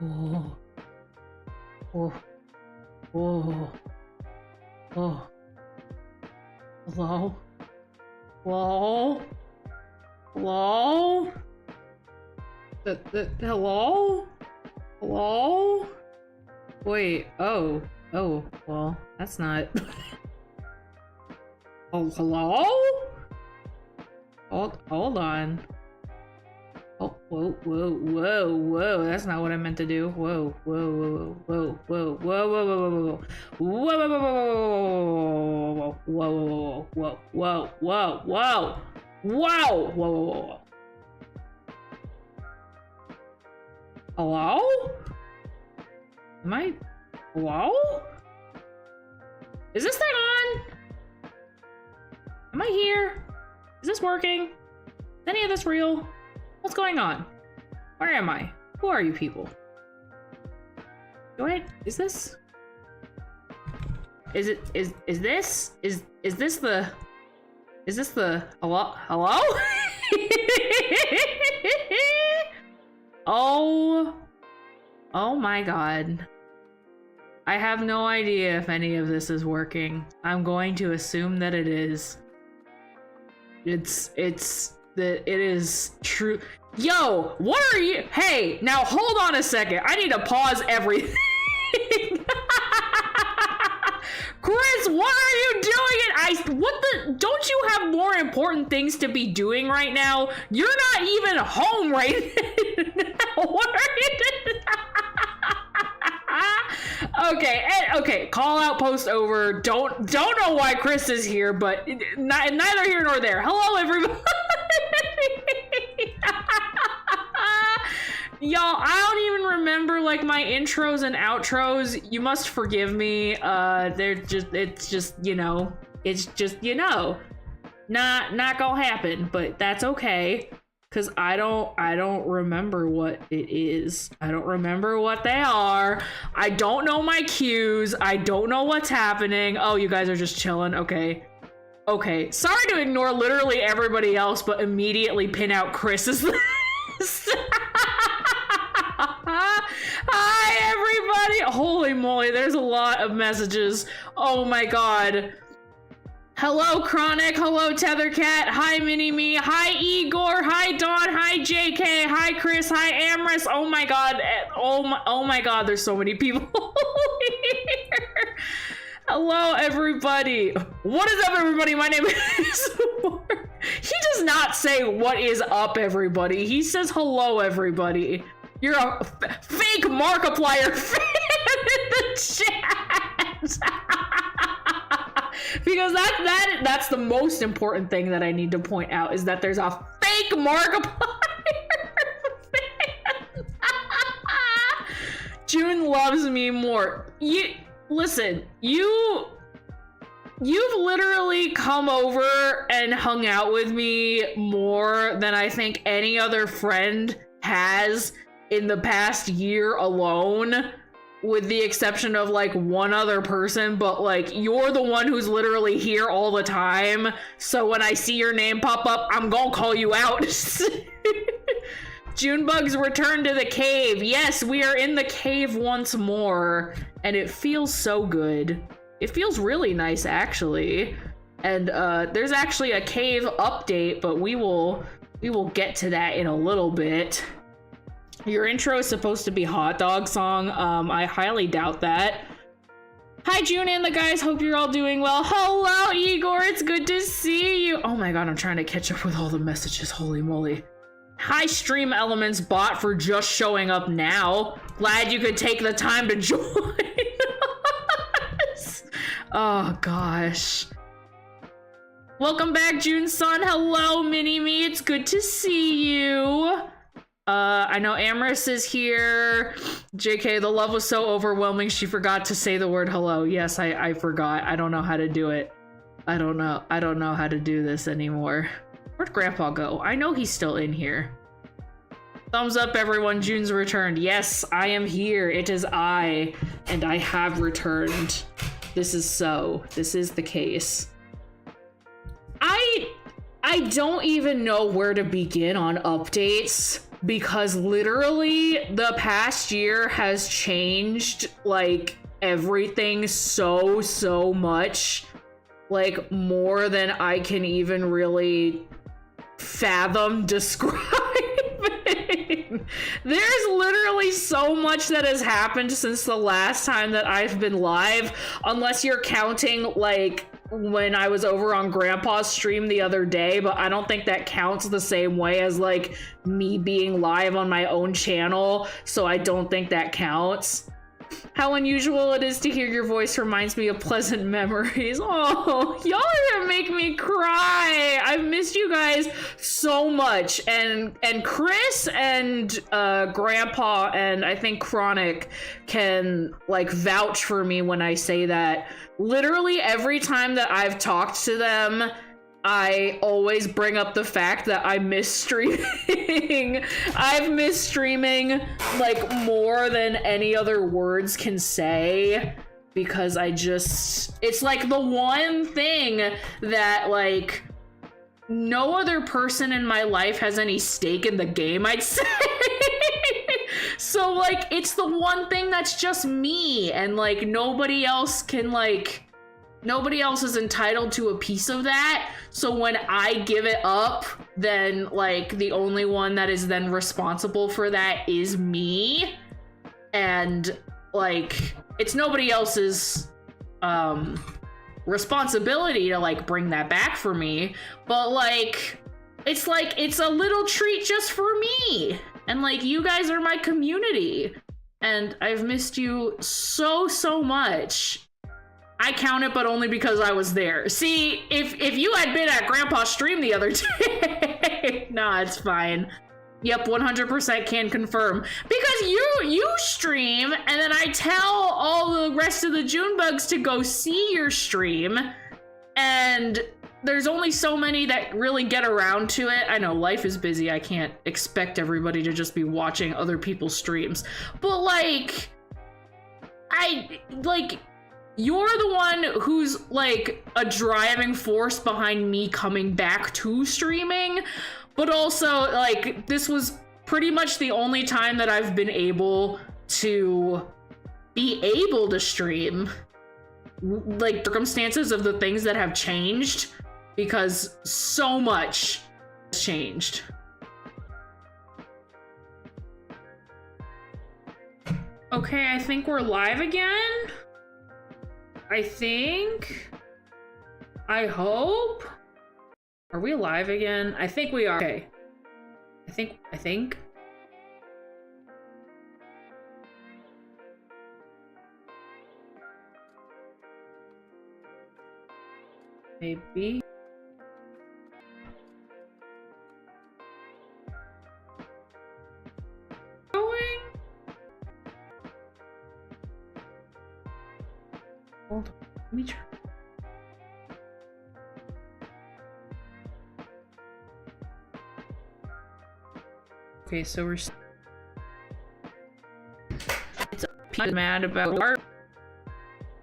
Oh. Oh. Oh. Oh. Hello? Hello? Hello? Hello? Hello? Wait, oh, well, that's not... Oh, hello? Hold on. Oh, whoa, that's not what I meant to do. Whoa, Hello? Am I... Hello? Is this thing on? Am I here? Is this working? Is any of this real? What's going on? Where am I? Who are you people? Is this? Is this the... Hello? Oh my god. I have no idea if any of this is working. I'm going to assume that it is. It is true. Yo, what are you? Hey, now hold on a second. I need to pause everything. Chris, what are you doing? Don't you have more important things to be doing right now? You're not even home right now. What are you doing? Okay, call out post over. Don't know why Chris is here, but neither here nor there. Hello, everybody. Y'all, I don't even remember like my intros and outros. You must forgive me. It's just, you know, not gonna happen, but that's okay. Cause I don't remember what it is. I don't remember what they are. I don't know my cues. I don't know what's happening. Oh, you guys are just chilling. Okay. Sorry to ignore literally everybody else, but immediately pin out Chris's list. Hi, everybody. Holy moly, there's a lot of messages. Oh my god. Hello, Chronic. Hello, Tethercat. Hi, Mini-Me. Hi, Igor. Hi, Dawn. Hi, JK. Hi, Chris. Hi, Amorous. Oh my god. Oh my god, there's so many people here. Hello, everybody. What is up, everybody? My name is... He does not say, what is up, everybody. He says, hello, everybody. You're a fake Markiplier fan in the chat. Because that's the most important thing that I need to point out, is that there's a fake Markiplier fan. June loves me more. Listen, you've literally come over and hung out with me more than I think any other friend has in the past year alone, with the exception of like one other person, but like you're the one who's literally here all the time. So when I see your name pop up, I'm gonna call you out. Junebug's return to the cave. Yes, we are in the cave once more, and it feels so good. It feels really nice, actually. And there's actually a cave update, but we will get to that in a little bit. Your intro is supposed to be Hot Dog Song. I highly doubt that. Hi, June and the guys. Hope you're all doing well. Hello, Igor. It's good to see you. Oh my god, I'm trying to catch up with all the messages. Holy moly. Hi, Stream Elements bot, for just showing up now. Glad you could take the time to join us. Oh gosh. Welcome back, June Sun. Hello, Mini-Me. It's good to see you. I know Amorous is here. JK, the love was so overwhelming she forgot to say the word hello. Yes, I forgot. I don't know how to do it. I don't know how to do this anymore. Where'd Grandpa go? I know he's still in here. Thumbs up, everyone. June's returned. Yes, I am here. It is I, and I have returned. This is the case. I don't even know where to begin on updates. because literally the past year has changed like everything so much, like more than I can even really fathom describing. There's literally so much that has happened since the last time that I've been live, unless you're counting like when I was over on Grandpa's stream the other day, but I don't think that counts the same way as like me being live on my own channel, so I don't think that counts. How unusual it is to hear your voice reminds me of pleasant memories. Oh, y'all are gonna make me cry. I've missed you guys so much. And Chris and Grandpa and I think Chronic can like vouch for me when I say that. Literally every time that I've talked to them, I always bring up the fact that I miss streaming. I've missed streaming like more than any other words can say, because it's like the one thing that like no other person in my life has any stake in the game, I'd say. So like it's the one thing that's just me, and like nobody else is entitled to a piece of that. So when I give it up, then like the only one that is then responsible for that is me. And like it's nobody else's responsibility to like bring that back for me. But like it's a little treat just for me. And like you guys are my community. And I've missed you so much. I count it, but only because I was there. See, if you had been at Grandpa's stream the other day, nah, it's fine. Yep, 100% can confirm. Because you stream, and then I tell all the rest of the Junebugs to go see your stream, and there's only so many that really get around to it. I know, life is busy. I can't expect everybody to just be watching other people's streams. But, like, you're the one who's like a driving force behind me coming back to streaming, but also like this was pretty much the only time that I've been able to stream. Like circumstances of the things that have changed, because so much has changed. Okay, I think we're live again. I hope. Are we live again? I think we are. Okay. I think. Maybe. Hold on, let me try. Okay, so we're it's mad about art.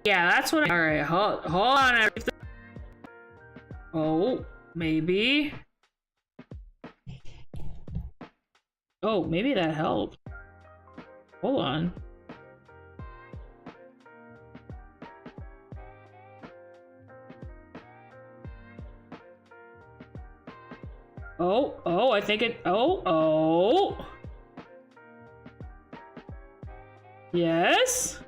Yeah, that's what alright, hold on everything. Oh, maybe. Oh, maybe that helped. Hold on. Oh, I think it, oh. Yes?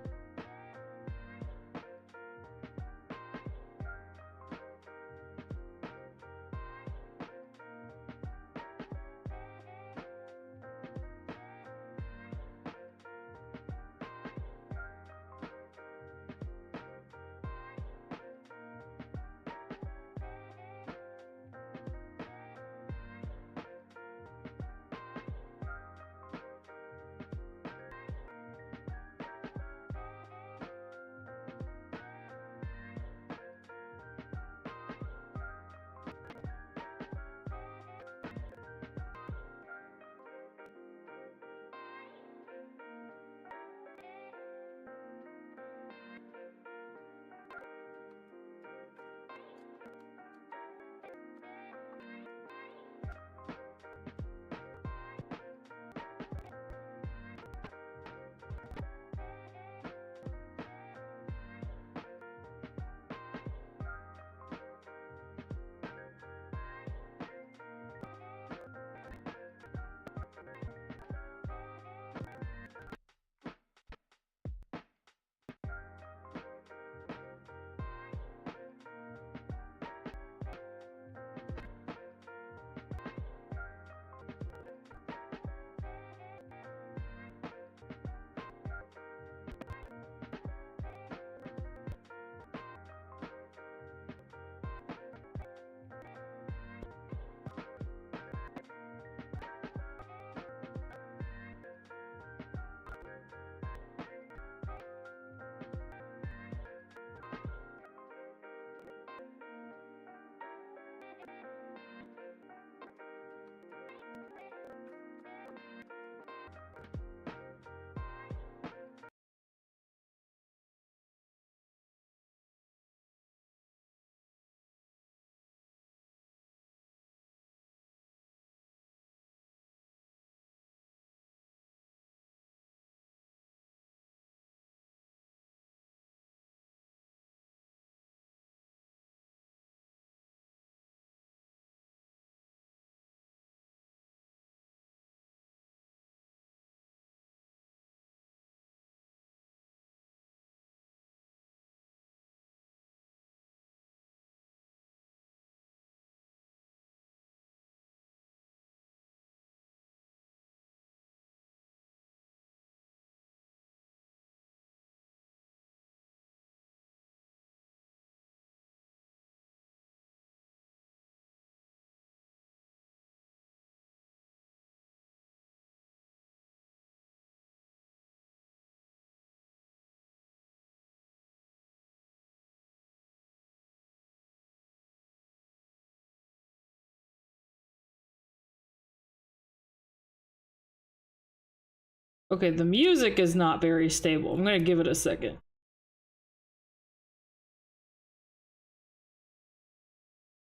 Okay, the music is not very stable. I'm gonna give it a second.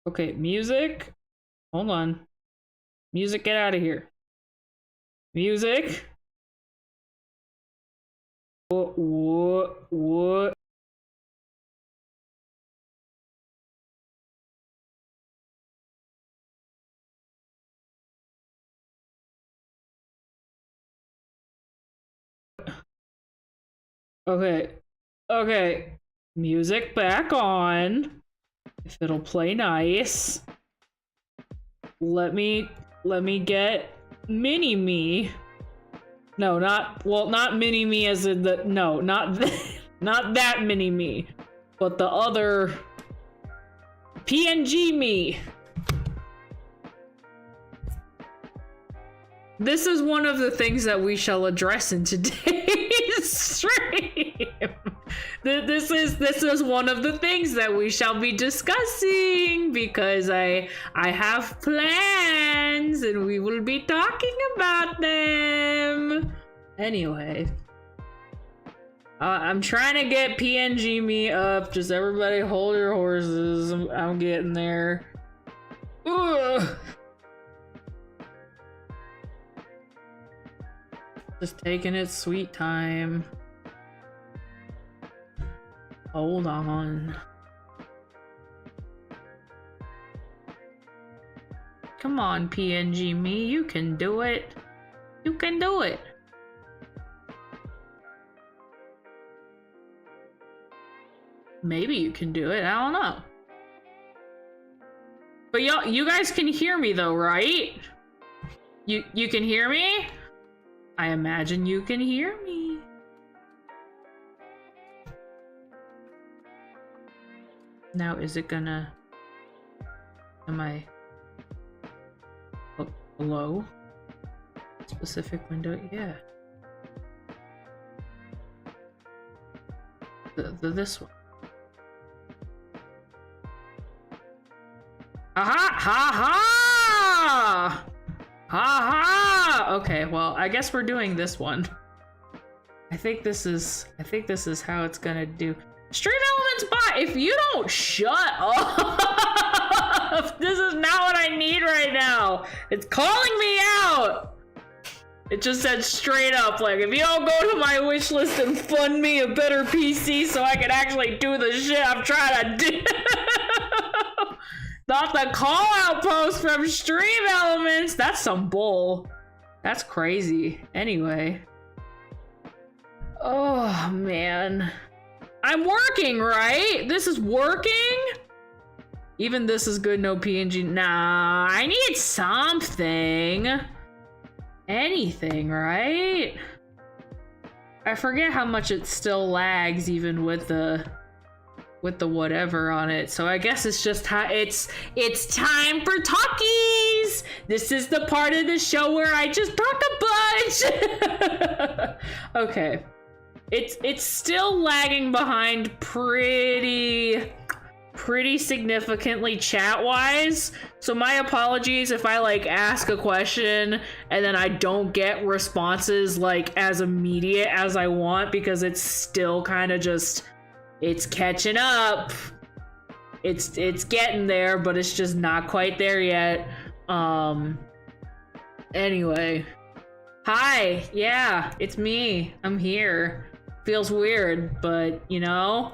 Okay, music. Hold on. Music, get out of here. Music. What? Okay. Okay. Music back on. If it'll play nice. Let me get mini me. No, not mini me as in the, no, not not that mini me, but the other PNG me. This is one of the things that we shall address in today's stream. This is one of the things that we shall be discussing because I have plans and we will be talking about them. Anyway, I'm trying to get PNG me up. Just everybody hold your horses. I'm getting there. Ugh. Just taking its sweet time. Hold on. Come on, PNG me, you can do it. You can do it. Maybe you can do it, I don't know. But you guys can hear me though, right? You can hear me? I imagine you can hear me. Now, is it gonna... Am I... Oh, hello? Specific window? Yeah. This one. Aha! Ha ha! Ha ha! Okay, well, I guess we're doing this one. I think this is how it's gonna do. Stream Elements bot, if you don't shut up! This is not what I need right now. It's calling me out. It just said straight up, like, if you don't go to my wish list and fund me a better PC so I can actually do the shit I'm trying to do. Not the call out post from Stream Elements. That's some bull. That's crazy. Anyway. Oh, man. I'm working, right? This is working? Even this is good, no PNG. Nah, I need something. Anything, right? I forget how much it still lags even with the whatever on it. So I guess it's just it's time for talkies. This is the part of the show where I just talk a bunch. Okay. It's still lagging behind pretty significantly chat-wise. So my apologies if I like ask a question and then I don't get responses like as immediate as I want, because it's still kind of just, it's catching up. It's getting there, but it's just not quite there yet. Anyway. Hi, yeah, it's me. I'm here. Feels weird, but you know,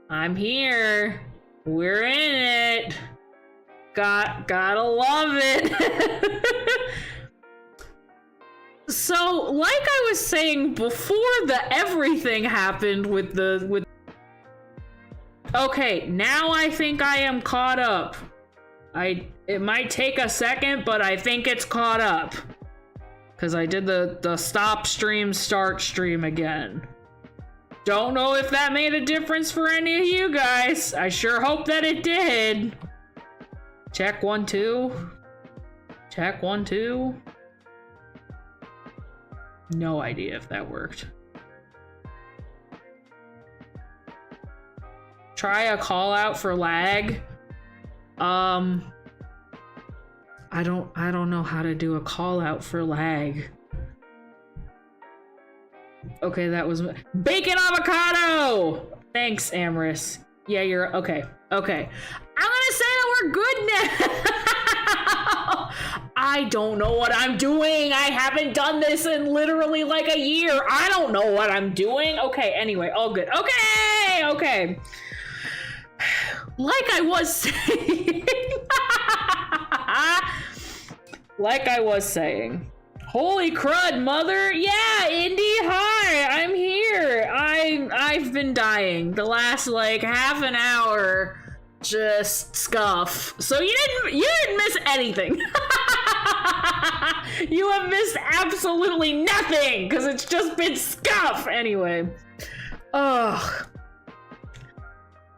I'm here. We're in it. Gotta love it. So, like I was saying before the everything happened with okay, now I think I am caught up. It might take a second, but I think it's caught up. Cause I did the stop stream, start stream again. Don't know if that made a difference for any of you guys. I sure hope that it did. Check 1 2. Check 1 2. No idea if that worked. Try a call out for lag. I don't know how to do a call out for lag. Okay, that was bacon avocado. Thanks, Amorous. Yeah, you're okay. Okay, I'm gonna say that we're good now. I don't know what I'm doing. I haven't done this in literally like a year. I don't know what I'm doing. Okay, anyway, all good. Okay, okay. Like I was saying. Like I was saying. Holy crud, mother! Yeah, Indy, hi! I'm here! I've been dying the last like half an hour. Just scuff. So you didn't miss anything. You have missed absolutely nothing because it's just been scuff. Anyway, ugh.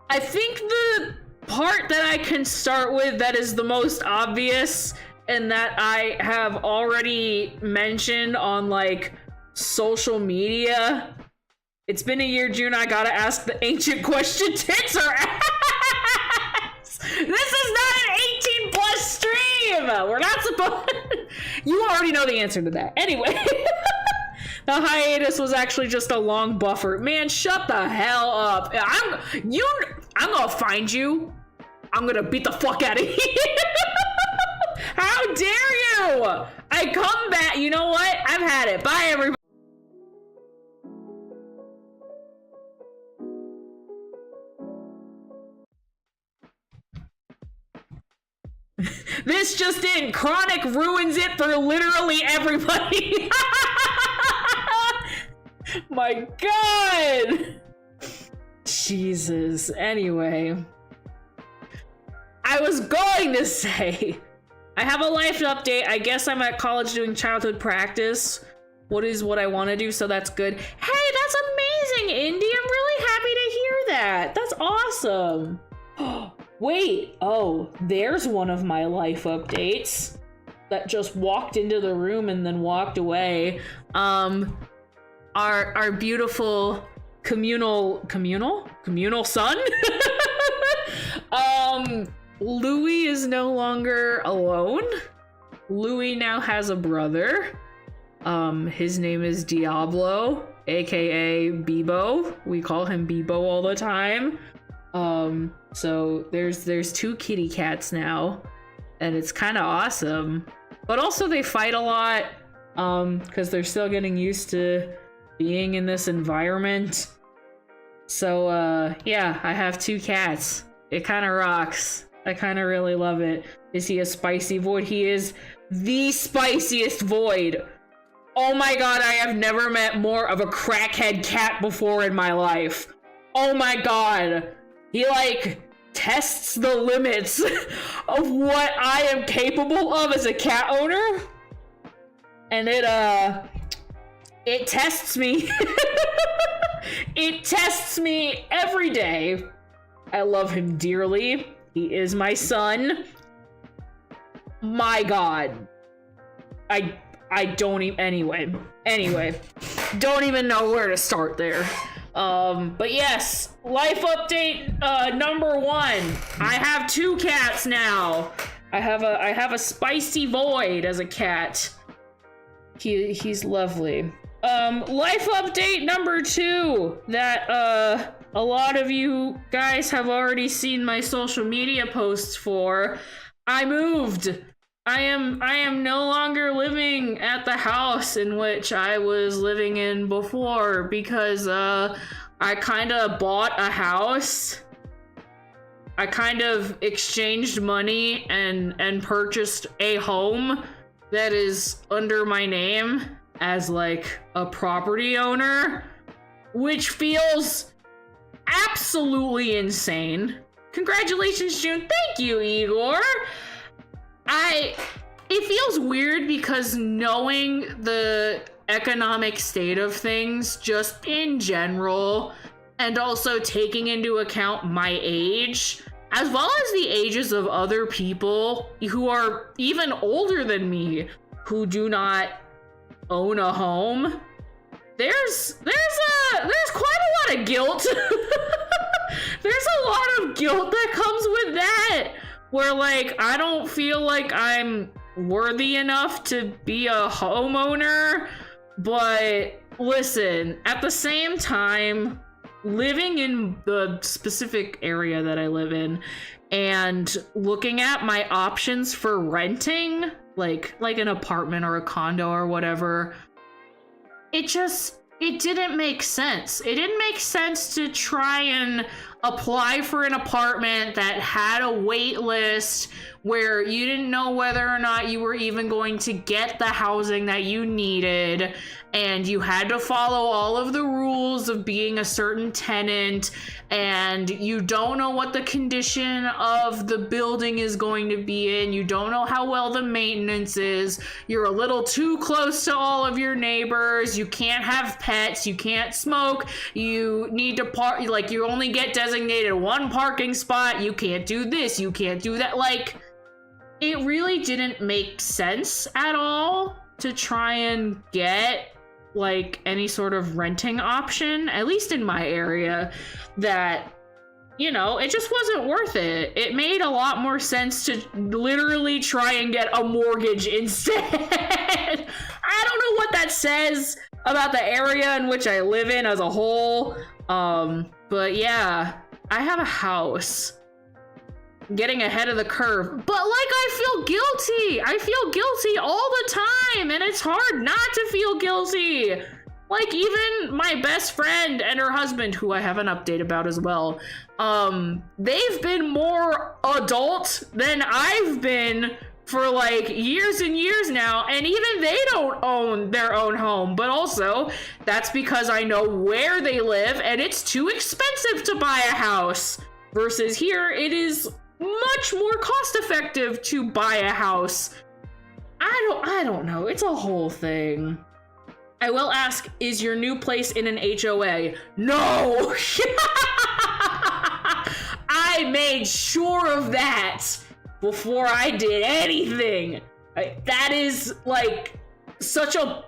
I think the part that I can start with that is the most obvious and that I have already mentioned on like social media. It's been a year, June. I gotta ask the ancient question: tits or ass? This is not an 18 plus stream. We're not supposed. You already know the answer to that. Anyway, the hiatus was actually just a long buffer. Man, shut the hell up. I'm gonna find you. I'm gonna beat the fuck out of you. How dare you? I come back. You know what? I've had it. Bye, everybody. This just in. Chronic ruins it for literally everybody. My God. Jesus. Anyway. I was going to say, I have a life update. I guess I'm at college doing childhood practice. What I want to do, so that's good. Hey, that's amazing, Indy. I'm really happy to hear that. That's awesome. Wait, oh, there's one of my life updates that just walked into the room and then walked away. Our beautiful communal son? Louis is no longer alone. Louis now has a brother. His name is Diablo, aka Bebo. We call him Bebo all the time. So there's two kitty cats now, and it's kind of awesome. But also they fight a lot, because they're still getting used to being in this environment. So yeah, I have two cats. It kind of rocks. I kind of really love it. Is he a spicy void? He is the spiciest void. Oh my God, I have never met more of a crackhead cat before in my life. Oh my God. He like tests the limits of what I am capable of as a cat owner. And it tests me. It tests me every day. I love him dearly. He is my son. My God. I don't even, anyway, don't even know where to start there. But yes, life update, number 1. I have 2 cats now. I have a spicy void as a cat. He's lovely. Life update number 2 that, a lot of you guys have already seen my social media posts for. I moved. I am no longer living at the house in which I was living in before because I kind of bought a house. I kind of exchanged money and purchased a home that is under my name as like a property owner, which feels absolutely insane. Congratulations, June. Thank you, Igor. It feels weird because knowing the economic state of things just in general, and also taking into account my age, as well as the ages of other people who are even older than me, who do not own a home, there's quite a lot of guilt. There's a lot of guilt that comes with that. Where, like, I don't feel like I'm worthy enough to be a homeowner, but listen, at the same time, living in the specific area that I live in and looking at my options for renting, like an apartment or a condo or whatever, it didn't make sense. It didn't make sense to try and apply for an apartment that had a wait list where you didn't know whether or not you were even going to get the housing that you needed, and you had to follow all of the rules of being a certain tenant, and you don't know what the condition of the building is going to be in, you don't know how well the maintenance is, you're a little too close to all of your neighbors, you can't have pets, you can't smoke, you need to park, like, you only get designated one parking spot, you can't do this, you can't do that. Like, it really didn't make sense at all to try and get like any sort of renting option, at least in my area, that, you know, it just wasn't worth it. It made a lot more sense to literally try and get a mortgage instead. I don't know what that says about the area in which I live in as a whole, but yeah, I have a house. Getting ahead of the curve, but like, I feel guilty all the time, and it's hard not to feel guilty. Like, even my best friend and her husband, who I have an update about as well, they've been more adult than I've been for like years and years now, and even they don't own their own home. But also, that's because I know where they live, and it's too expensive to buy a house, versus here it is much more cost effective to buy a house. I don't know. It's a whole thing. I will ask, is your new place in an HOA? No! I made sure of that before I did anything. That is like such a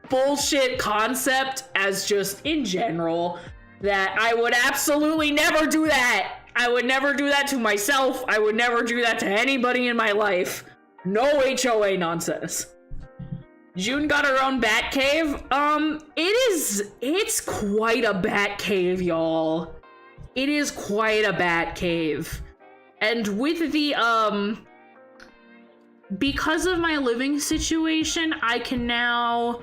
bullshit concept as just in general that I would absolutely never do that. I would never do that to myself. I would never do that to anybody in my life. No HOA nonsense. June got her own bat cave. It's quite a bat cave, y'all. It is quite a bat cave. And with the, because of my living situation, I can now,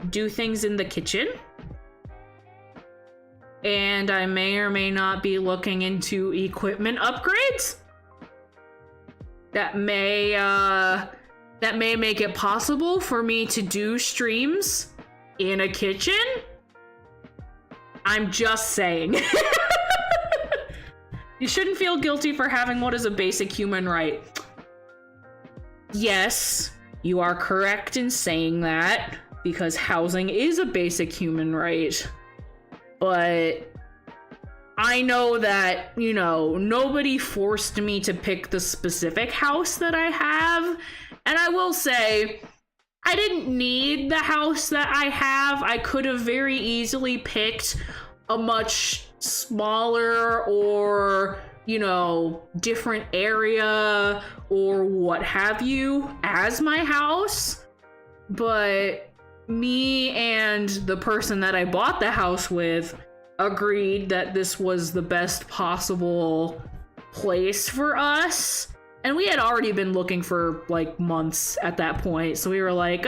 do things in the kitchen. And I may or may not be looking into equipment upgrades that may make it possible for me to do streams in a kitchen. I'm just saying. You shouldn't feel guilty for having what is a basic human right. Yes, you are correct in saying that, because housing is a basic human right. But I know that, you know, nobody forced me to pick the specific house that I have. And I will say, I didn't need the house that I have. I could have very easily picked a much smaller or, you know, different area or what have you as my house. But me and the person that I bought the house with agreed that this was the best possible place for us. And we had already been looking for like months at that point. So we were like,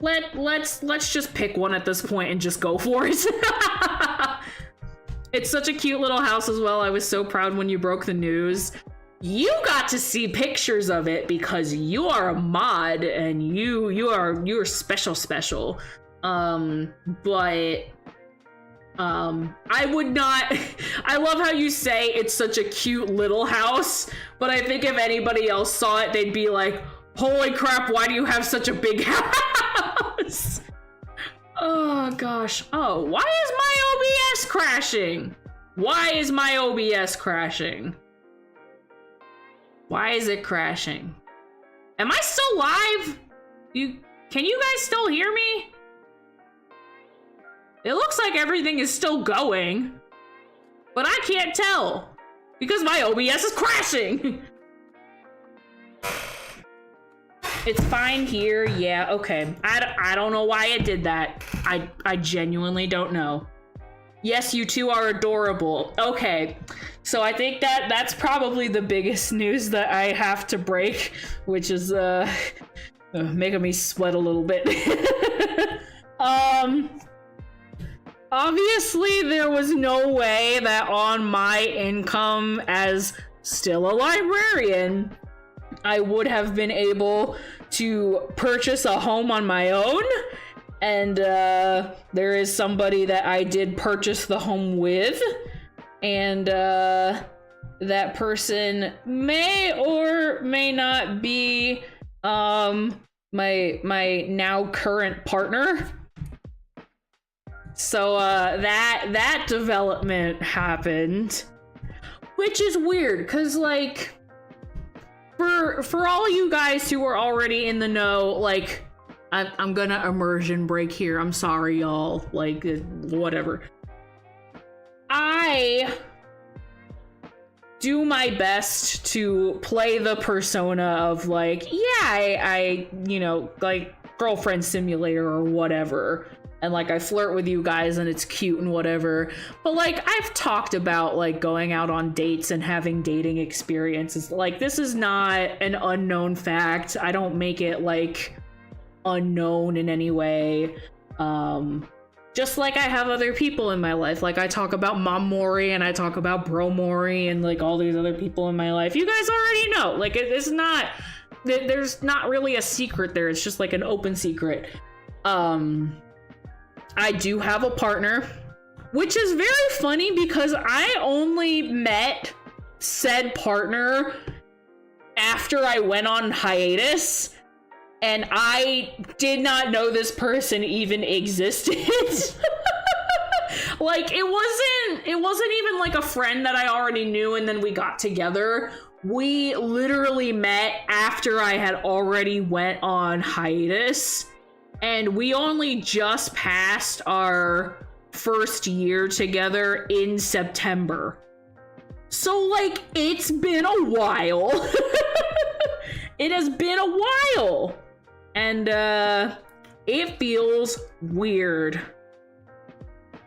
let's just pick one at this point and just go for it. It's such a cute little house as well. I was so proud when you broke the news. You got to see pictures of it because you are a mod and you're special. But I would not. I love how you say it's such a cute little house, but I think if anybody else saw it, they'd be like, holy crap, why do you have such a big house? Oh gosh. Oh, why is my OBS crashing? Why is my OBS crashing? Why is it crashing? Am I still live? Can you guys still hear me? It looks like everything is still going, but I can't tell because my OBS is crashing. It's fine here. Yeah, okay. I don't know why I did that. I genuinely don't know. Yes, you two are adorable. Okay, so I think that's probably the biggest news that I have to break, which is making me sweat a little bit. Obviously there was no way that on my income as still a librarian, I would have been able to purchase a home on my own. And there is somebody that I did purchase the home with, and that person may or may not be my now current partner. So that development happened, which is weird, cause like for all you guys who are already in the know, like I'm gonna immersion break here. I'm sorry, y'all. Like whatever. I do my best to play the persona of like, yeah, I you know, like girlfriend simulator or whatever. And like I flirt with you guys and it's cute and whatever. But like I've talked about like going out on dates and having dating experiences. Like this is not an unknown fact. I don't make it like unknown in any way. Just like I have other people in my life. Like I talk about Mom Mori and I talk about Bro Mori and like all these other people in my life. You guys already know. Like it's not, there's not really a secret there. It's just like an open secret. I do have a partner, which is very funny because I only met said partner after I went on hiatus, and I did not know this person even existed. Like it wasn't even like a friend that I already knew and then we got together. We literally met after I had already went on hiatus. And we only just passed our first year together in September. So, like, it's been a while. It has been a while. And, it feels weird.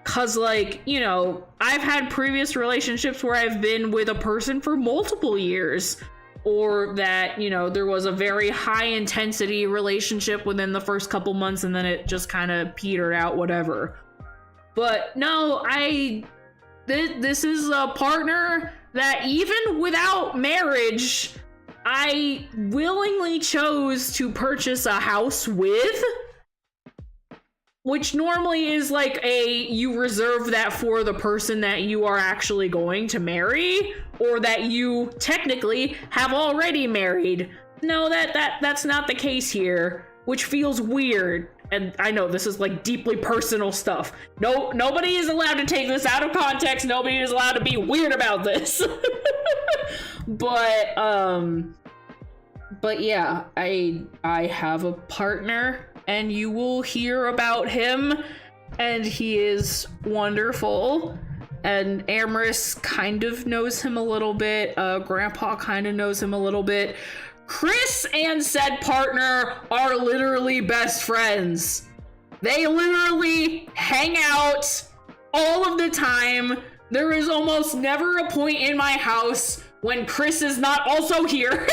'Cause, like, you know, I've had previous relationships where I've been with a person for multiple years. Or that, you know, there was a very high intensity relationship within the first couple months and then it just kind of petered out, whatever. But no, this is a partner that even without marriage, I willingly chose to purchase a house with. Which normally is like you reserve that for the person that you are actually going to marry, or that you technically have already married. No, that's not the case here, which feels weird. And I know this is like deeply personal stuff. No, nobody is allowed to take this out of context. Nobody is allowed to be weird about this. But yeah, I have a partner. And you will hear about him, and he is wonderful. And Amaris kind of knows him a little bit. Grandpa kind of knows him a little bit. Chris and said partner are literally best friends. They literally hang out all of the time. There is almost never a point in my house when Chris is not also here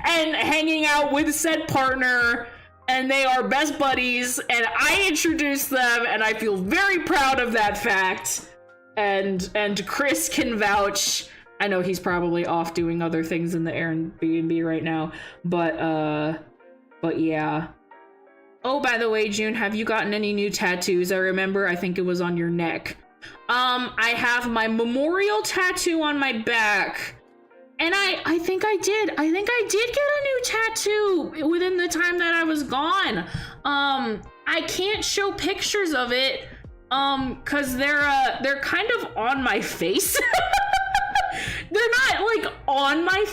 and hanging out with said partner. And they are best buddies, and I introduced them, and I feel very proud of that fact. And Chris can vouch. I know he's probably off doing other things in the Airbnb right now, but yeah. Oh, by the way, June, have you gotten any new tattoos? I think it was on your neck. I have my memorial tattoo on my back. And I think I did. I think I did get a new tattoo within the time that I was gone. I can't show pictures of it, cause they're kind of on my face. They're not like on my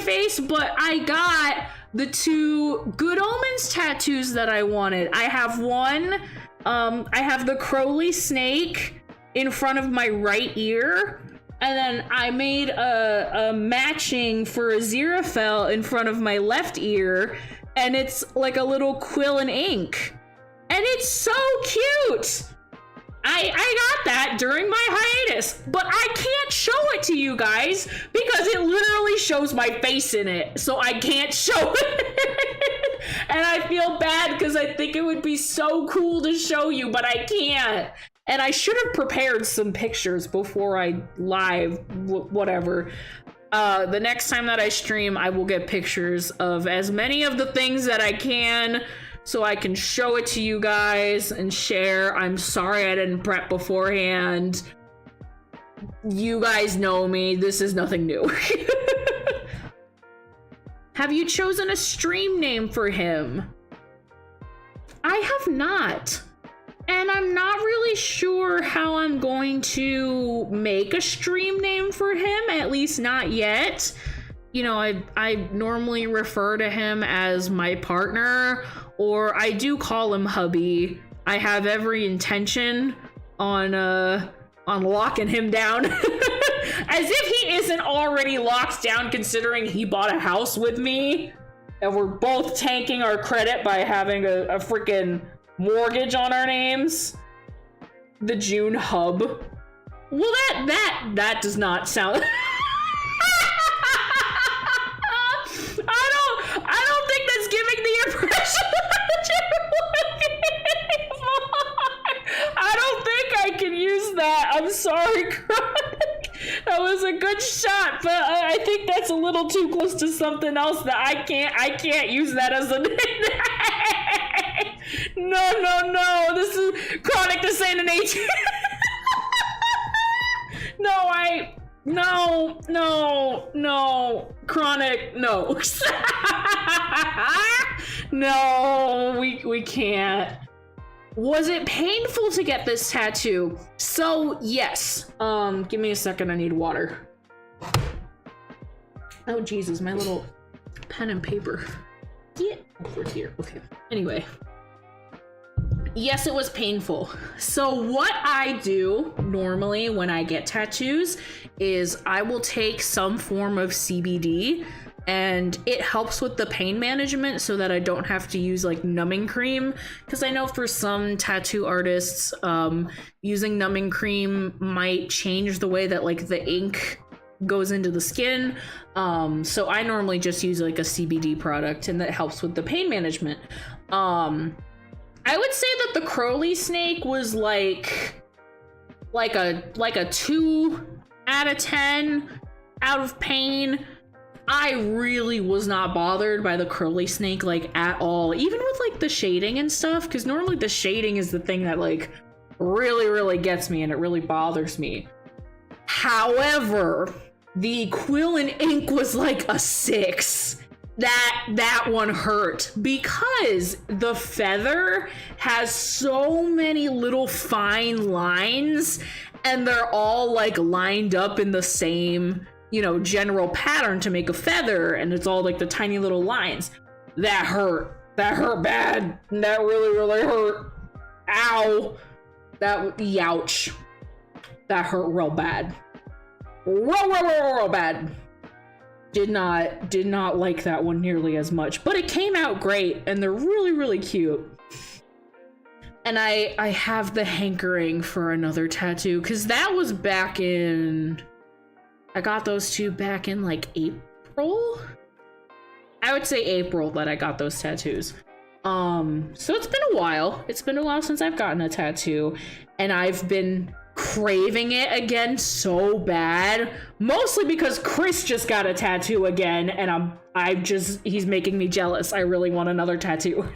face, but I got the 2 Good Omens tattoos that I wanted. I have one, I have the Crowley snake in front of my right ear. And then I made a matching for Aziraphale in front of my left ear, and it's like a little quill and ink. And it's so cute! I got that during my hiatus, but I can't show it to you guys because it literally shows my face in it, so I can't show it. And I feel bad because I think it would be so cool to show you, but I can't. And I should have prepared some pictures before I live, whatever. The next time that I stream, I will get pictures of as many of the things that I can, so I can show it to you guys and share. I'm sorry I didn't prep beforehand. You guys know me. This is nothing new. Have you chosen a stream name for him? I have not. And I'm not really sure how I'm going to make a stream name for him, at least not yet. You know, I normally refer to him as my partner, or I do call him hubby. I have every intention on locking him down. As if he isn't already locked down, considering he bought a house with me and we're both tanking our credit by having a freaking mortgage on our names. The June hub. Well, that does not sound I don't think that's giving the impression that you're looking for. I don't think I can use that. I'm sorry, Chronic. That was a good shot, but I think that's a little too close to something else that I can't use that as a nickname. No. This is Chronic the Saint and 18. No. Chronic, no. No, we can't. Was it painful to get this tattoo? So, yes. Give me a second, I need water. Oh, Jesus, my little pen and paper. Get over here. Okay. Anyway. Yes, it was painful. So what I do normally when I get tattoos is I will take some form of CBD, and it helps with the pain management so that I don't have to use like numbing cream, because I know for some tattoo artists, using numbing cream might change the way that like the ink goes into the skin. So I normally just use like a CBD product, and that helps with the pain management. I would say that the Crowley snake was like a 2 out of 10 out of pain. I really was not bothered by the Crowley snake like at all, even with like the shading and stuff, because normally the shading is the thing that like really gets me and it really bothers me. However, the quill and ink was like a 6. That one hurt because the feather has so many little fine lines, and they're all like lined up in the same, you know, general pattern to make a feather, and it's all like the tiny little lines. That hurt bad. That really hurt. Ow. Youch. That hurt real bad. Real bad. Did not like that one nearly as much, but it came out great, and they're really cute. And I have the hankering for another tattoo, because that was back in, I got those two back in like April? I would say April that I got those tattoos. So it's been a while. It's been a while since I've gotten a tattoo, and I've been craving it again so bad, mostly because Chris just got a tattoo again, and he's making me jealous. I really want another tattoo.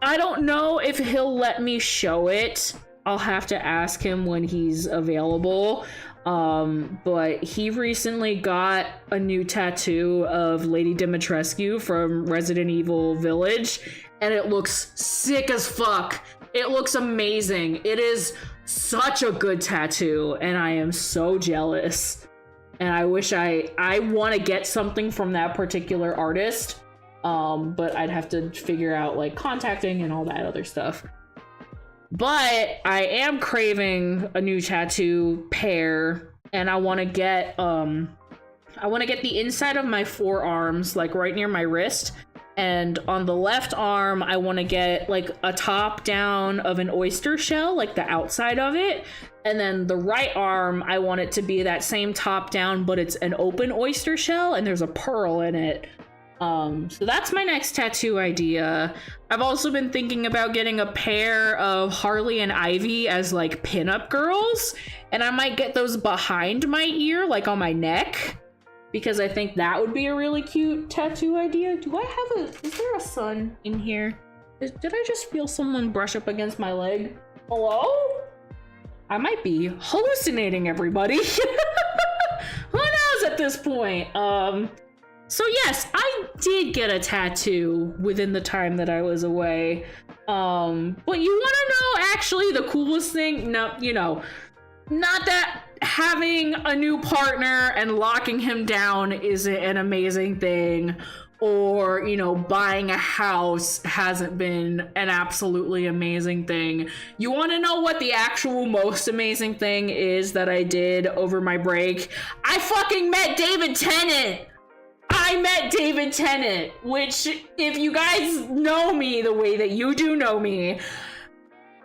I don't know if he'll let me show it. I'll have to ask him when he's available. But he recently got a new tattoo of Lady Dimitrescu from Resident Evil Village, and it looks sick as fuck. It looks amazing. It is such a good tattoo, and I am so jealous. And I wish I want to get something from that particular artist, but I'd have to figure out like contacting and all that other stuff. But I am craving a new tattoo pair and I want to get the inside of my forearms, like right near my wrist. And on the left arm, I want to get like a top down of an oyster shell, like the outside of it. And then the right arm, I want it to be that same top down, but it's an open oyster shell and there's a pearl in it. So that's my next tattoo idea. I've also been thinking about getting a pair of Harley and Ivy as like pinup girls. And I might get those behind my ear, like on my neck, because I think that would be a really cute tattoo idea. Do I have is there a sun in here? Did I just feel someone brush up against my leg? Hello? I might be hallucinating, everybody. Who knows at this point? So yes, I did get a tattoo within the time that I was away. But you wanna know actually the coolest thing? No, you know, not that having a new partner and locking him down isn't an amazing thing, or, you know, buying a house hasn't been an absolutely amazing thing. You want to know what the actual most amazing thing is that I did over my break? I fucking met David Tennant! I met David Tennant, which, if you guys know me the way that you do know me,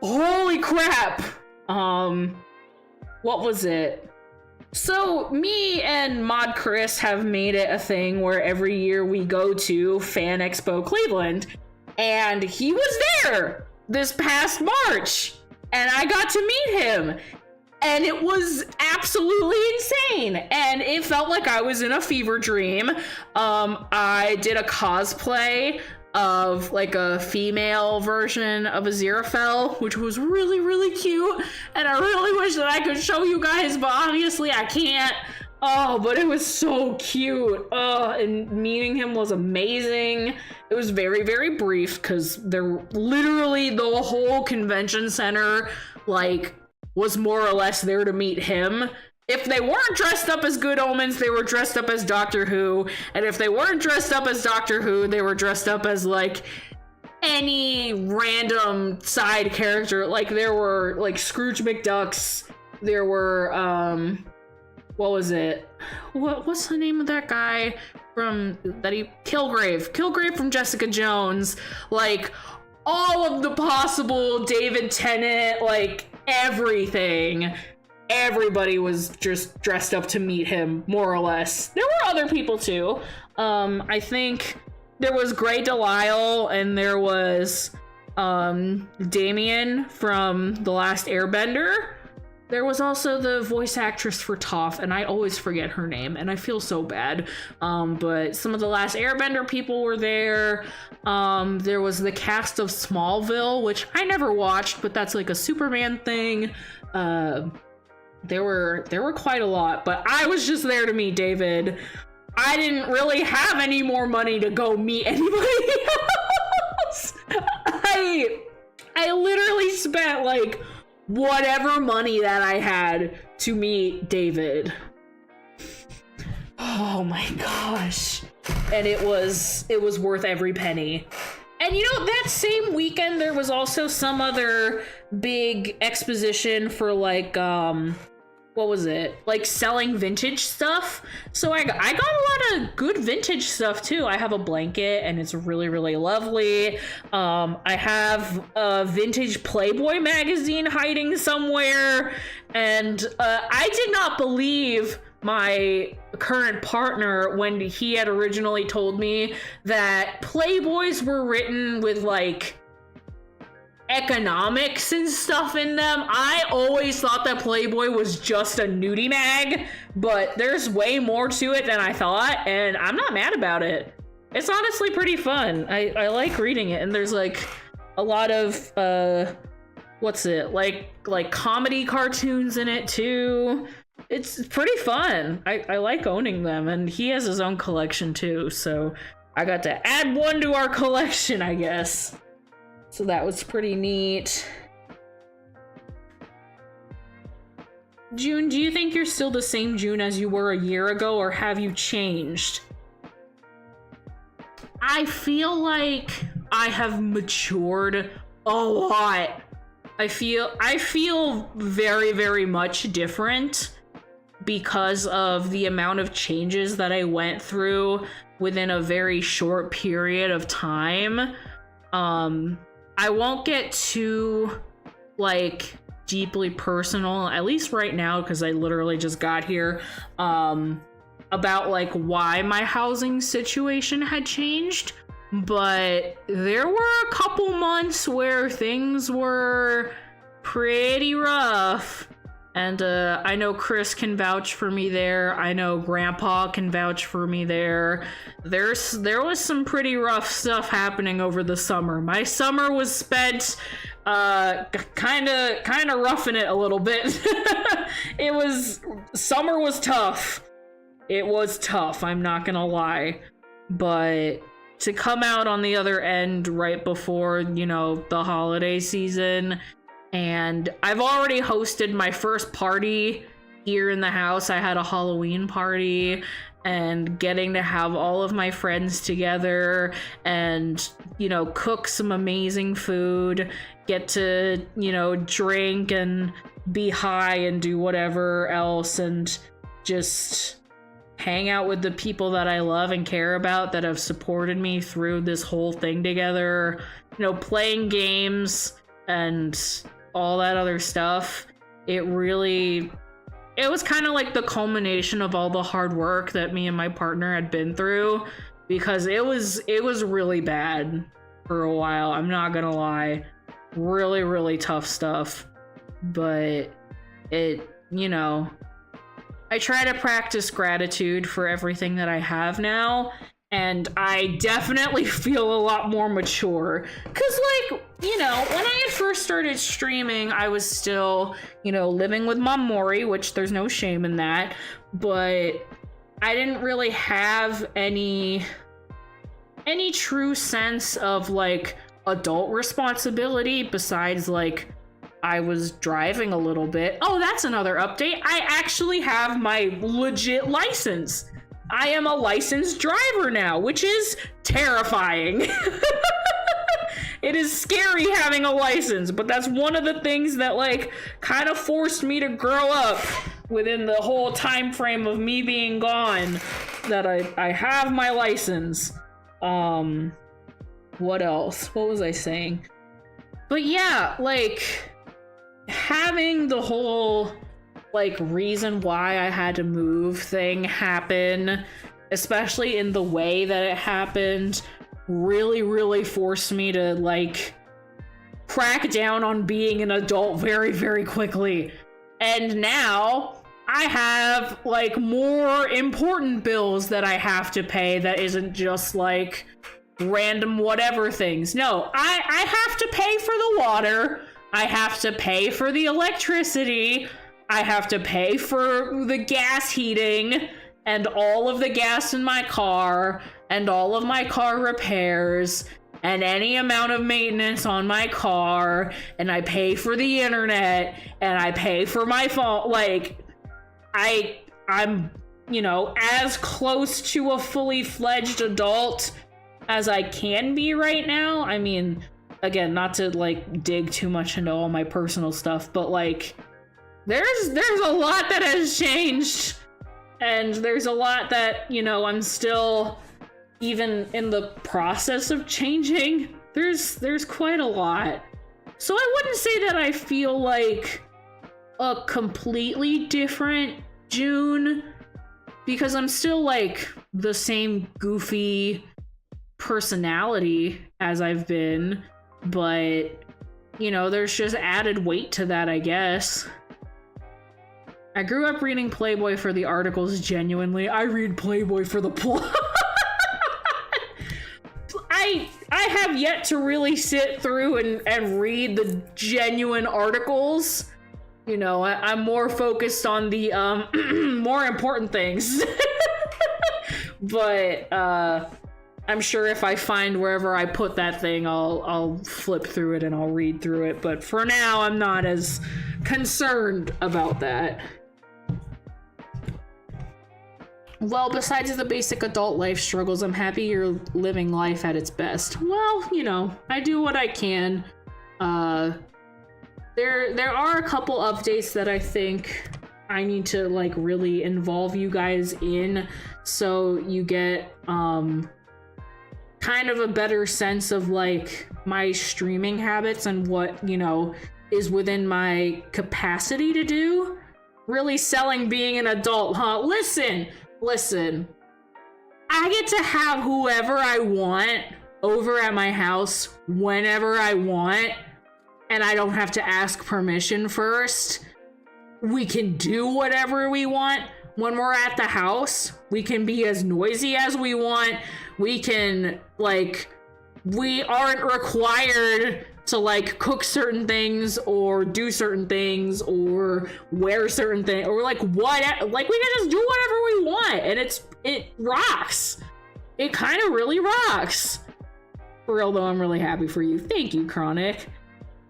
holy crap! What was it? So me and Mod Chris have made it a thing where every year we go to Fan Expo Cleveland, and he was there this past March, and I got to meet him, and it was absolutely insane, and it felt like I was in a fever dream. I did a cosplay of like a female version of Aziraphale, which was really, really cute, and I really wish that I could show you guys, but obviously I can't. Oh, but it was so cute. And meeting him was amazing. It was very, very brief because they're literally the whole convention center like was more or less there to meet him. If they weren't dressed up as Good Omens, they were dressed up as Doctor Who. And if they weren't dressed up as Doctor Who, they were dressed up as, like, any random side character. Like, there were, like, Scrooge McDucks. There were, what was it? What's the name of that guy from, Kilgrave from Jessica Jones. Like, all of the possible David Tennant, like, everything. Everybody was just dressed up to meet him, more or less. There were other people too. I think there was Grey Delisle, and there was Damien from The Last Airbender. There was also the voice actress for Toph, and I always forget her name, and I feel so bad. But some of the Last Airbender people were there. There was the cast of Smallville, which I never watched, but that's like a Superman thing. There were quite a lot, but I was just there to meet David. I didn't really have any more money to go meet anybody else. I literally spent like whatever money that I had to meet David. Oh my gosh. And it was worth every penny. And you know, that same weekend there was also some other big exposition for like what was it? Like selling vintage stuff. So I got a lot of good vintage stuff too. I have a blanket and it's really, really lovely. I have a vintage Playboy magazine hiding somewhere. And I did not believe my current partner when he had originally told me that Playboys were written with like economics and stuff in them. I always thought that Playboy was just a nudie mag, but there's way more to it than I thought, and I'm not mad about it. It's honestly pretty fun. I like reading it, and there's like a lot of what's it, like comedy cartoons in it too. It's pretty fun. I like owning them, and he has his own collection too, so I got to add one to our collection, I guess. So that was pretty neat. June, do you think you're still the same June as you were a year ago, or have you changed? I feel like I have matured a lot. I feel very, very much different, because of the amount of changes that I went through within a very short period of time. I won't get too, like, deeply personal, at least right now, because I literally just got here, about, like, why my housing situation had changed. But there were a couple months where things were pretty rough. And I know Chris can vouch for me there. I know Grandpa can vouch for me there. There was some pretty rough stuff happening over the summer. My summer was spent kind of roughing it a little bit. Summer was tough. It was tough, I'm not gonna lie. But to come out on the other end right before, you know, the holiday season, and I've already hosted my first party here in the house. I had a Halloween party, and getting to have all of my friends together and, you know, cook some amazing food, get to, you know, drink and be high and do whatever else, and just hang out with the people that I love and care about that have supported me through this whole thing together, you know, playing games and all that other stuff. It was kind of like the culmination of all the hard work that me and my partner had been through, because it was really bad for a while, I'm not gonna lie. Really, really tough stuff. But it, you know, I try to practice gratitude for everything that I have now, and I definitely feel a lot more mature. Cause, like, you know, when I had first started streaming, I was still, you know, living with Mom Mori, which there's no shame in that, but I didn't really have any true sense of, like, adult responsibility besides, like, I was driving a little bit. Oh, that's another update. I actually have my legit license. I am a licensed driver now, which is terrifying. It is scary having a license, but that's one of the things that, like, kind of forced me to grow up within the whole time frame of me being gone, that I have my license. What else? What was I saying? But yeah, like, having the whole, like, reason why I had to move thing happen, especially in the way that it happened, really, really forced me to, like, crack down on being an adult very, very quickly. And now I have, like, more important bills that I have to pay that isn't just, like, random whatever things. No, I have to pay for the water. I have to pay for the electricity. I have to pay for the gas heating and all of the gas in my car and all of my car repairs and any amount of maintenance on my car, and I pay for the internet and I pay for my phone. Like, I'm, you know, as close to a fully fledged adult as I can be right now. I mean, again, not to, like, dig too much into all my personal stuff, but, like, there's a lot that has changed, and there's a lot that, you know, I'm still even in the process of changing. There's quite a lot. So I wouldn't say that I feel like a completely different June, because I'm still, like, the same goofy personality as I've been, but, you know, there's just added weight to that, I guess. I grew up reading Playboy for the articles, genuinely. I read Playboy for the plot. I have yet to really sit through and read the genuine articles. You know, I'm more focused on the more important things. But I'm sure if I find wherever I put that thing, I'll flip through it and I'll read through it. But for now, I'm not as concerned about that. Well, besides the basic adult life struggles, I'm happy you're living life at its best. Well, you know, I do what I can. There are a couple updates that I think I need to like really involve you guys in, so you get kind of a better sense of like my streaming habits and what, you know, is within my capacity to do. Really selling being an adult, huh? Listen, I get to have whoever I want over at my house whenever I want, and I don't have to ask permission first. We can do whatever we want when we're at the house. We can be as noisy as we want. We can, like, we aren't required to like cook certain things or do certain things or wear certain things or like what, like we can just do whatever we want, and it rocks. It kind of really rocks. For real though, I'm really happy for you. Thank you, Chronic.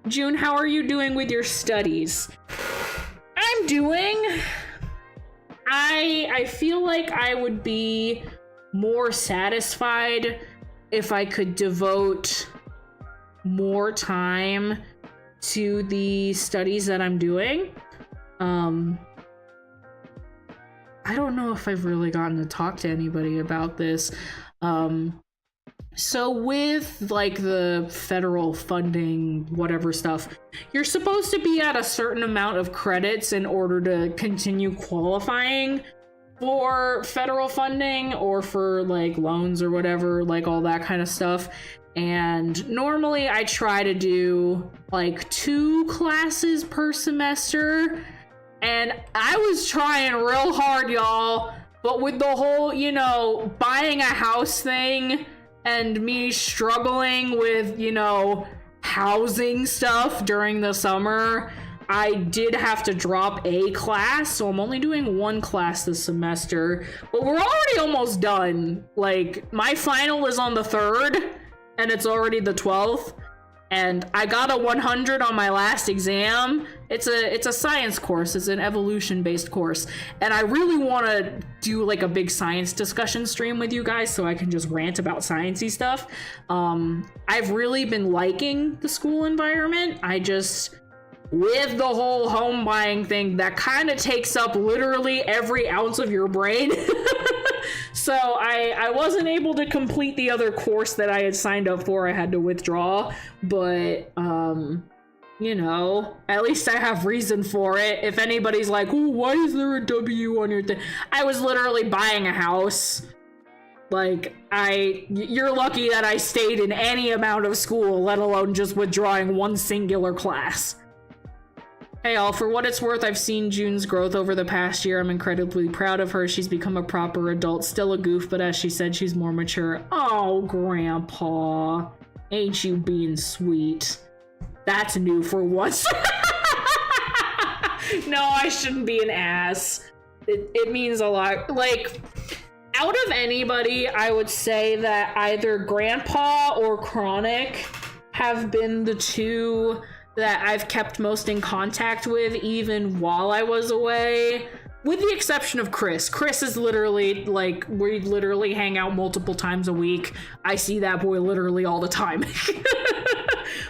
June, how are you doing with your studies? I'm doing. I feel like I would be more satisfied if I could devote more time to the studies that I'm doing. I don't know if I've really gotten to talk to anybody about this. So with like the federal funding, whatever stuff, you're supposed to be at a certain amount of credits in order to continue qualifying for federal funding or for like loans or whatever, like all that kind of stuff. And normally I try to do like 2 classes per semester, and I was trying real hard, y'all, but with the whole, you know, buying a house thing and me struggling with, you know, housing stuff during the summer, I did have to drop a class, so I'm only doing 1 class this semester, but we're already almost done. Like, my final is on the 3rd, and it's already the 12th, and I got a 100 on my last exam. It's a science course. It's an evolution-based course, and I really want to do like a big science discussion stream with you guys so I can just rant about sciencey stuff. I've really been liking the school environment. I just, with the whole home buying thing, that kind of takes up literally every ounce of your brain. So I wasn't able to complete the other course that I had signed up for. I had to withdraw, but you know, at least I have reason for it. If anybody's like, oh, why is there a W on your thing? I was literally buying a house. Like, you're lucky that I stayed in any amount of school, let alone just withdrawing 1 singular class. Hey all, for what it's worth, I've seen June's growth over the past year. I'm incredibly proud of her. She's become a proper adult, still a goof, but as she said, she's more mature. Oh, Grandpa, ain't you being sweet? That's new for once. No, I shouldn't be an ass. It means a lot. Like, out of anybody, I would say that either Grandpa or Chronic have been the 2 that I've kept most in contact with, even while I was away, with the exception of Chris. Chris is literally, like, we literally hang out multiple times a week. I see that boy literally all the time.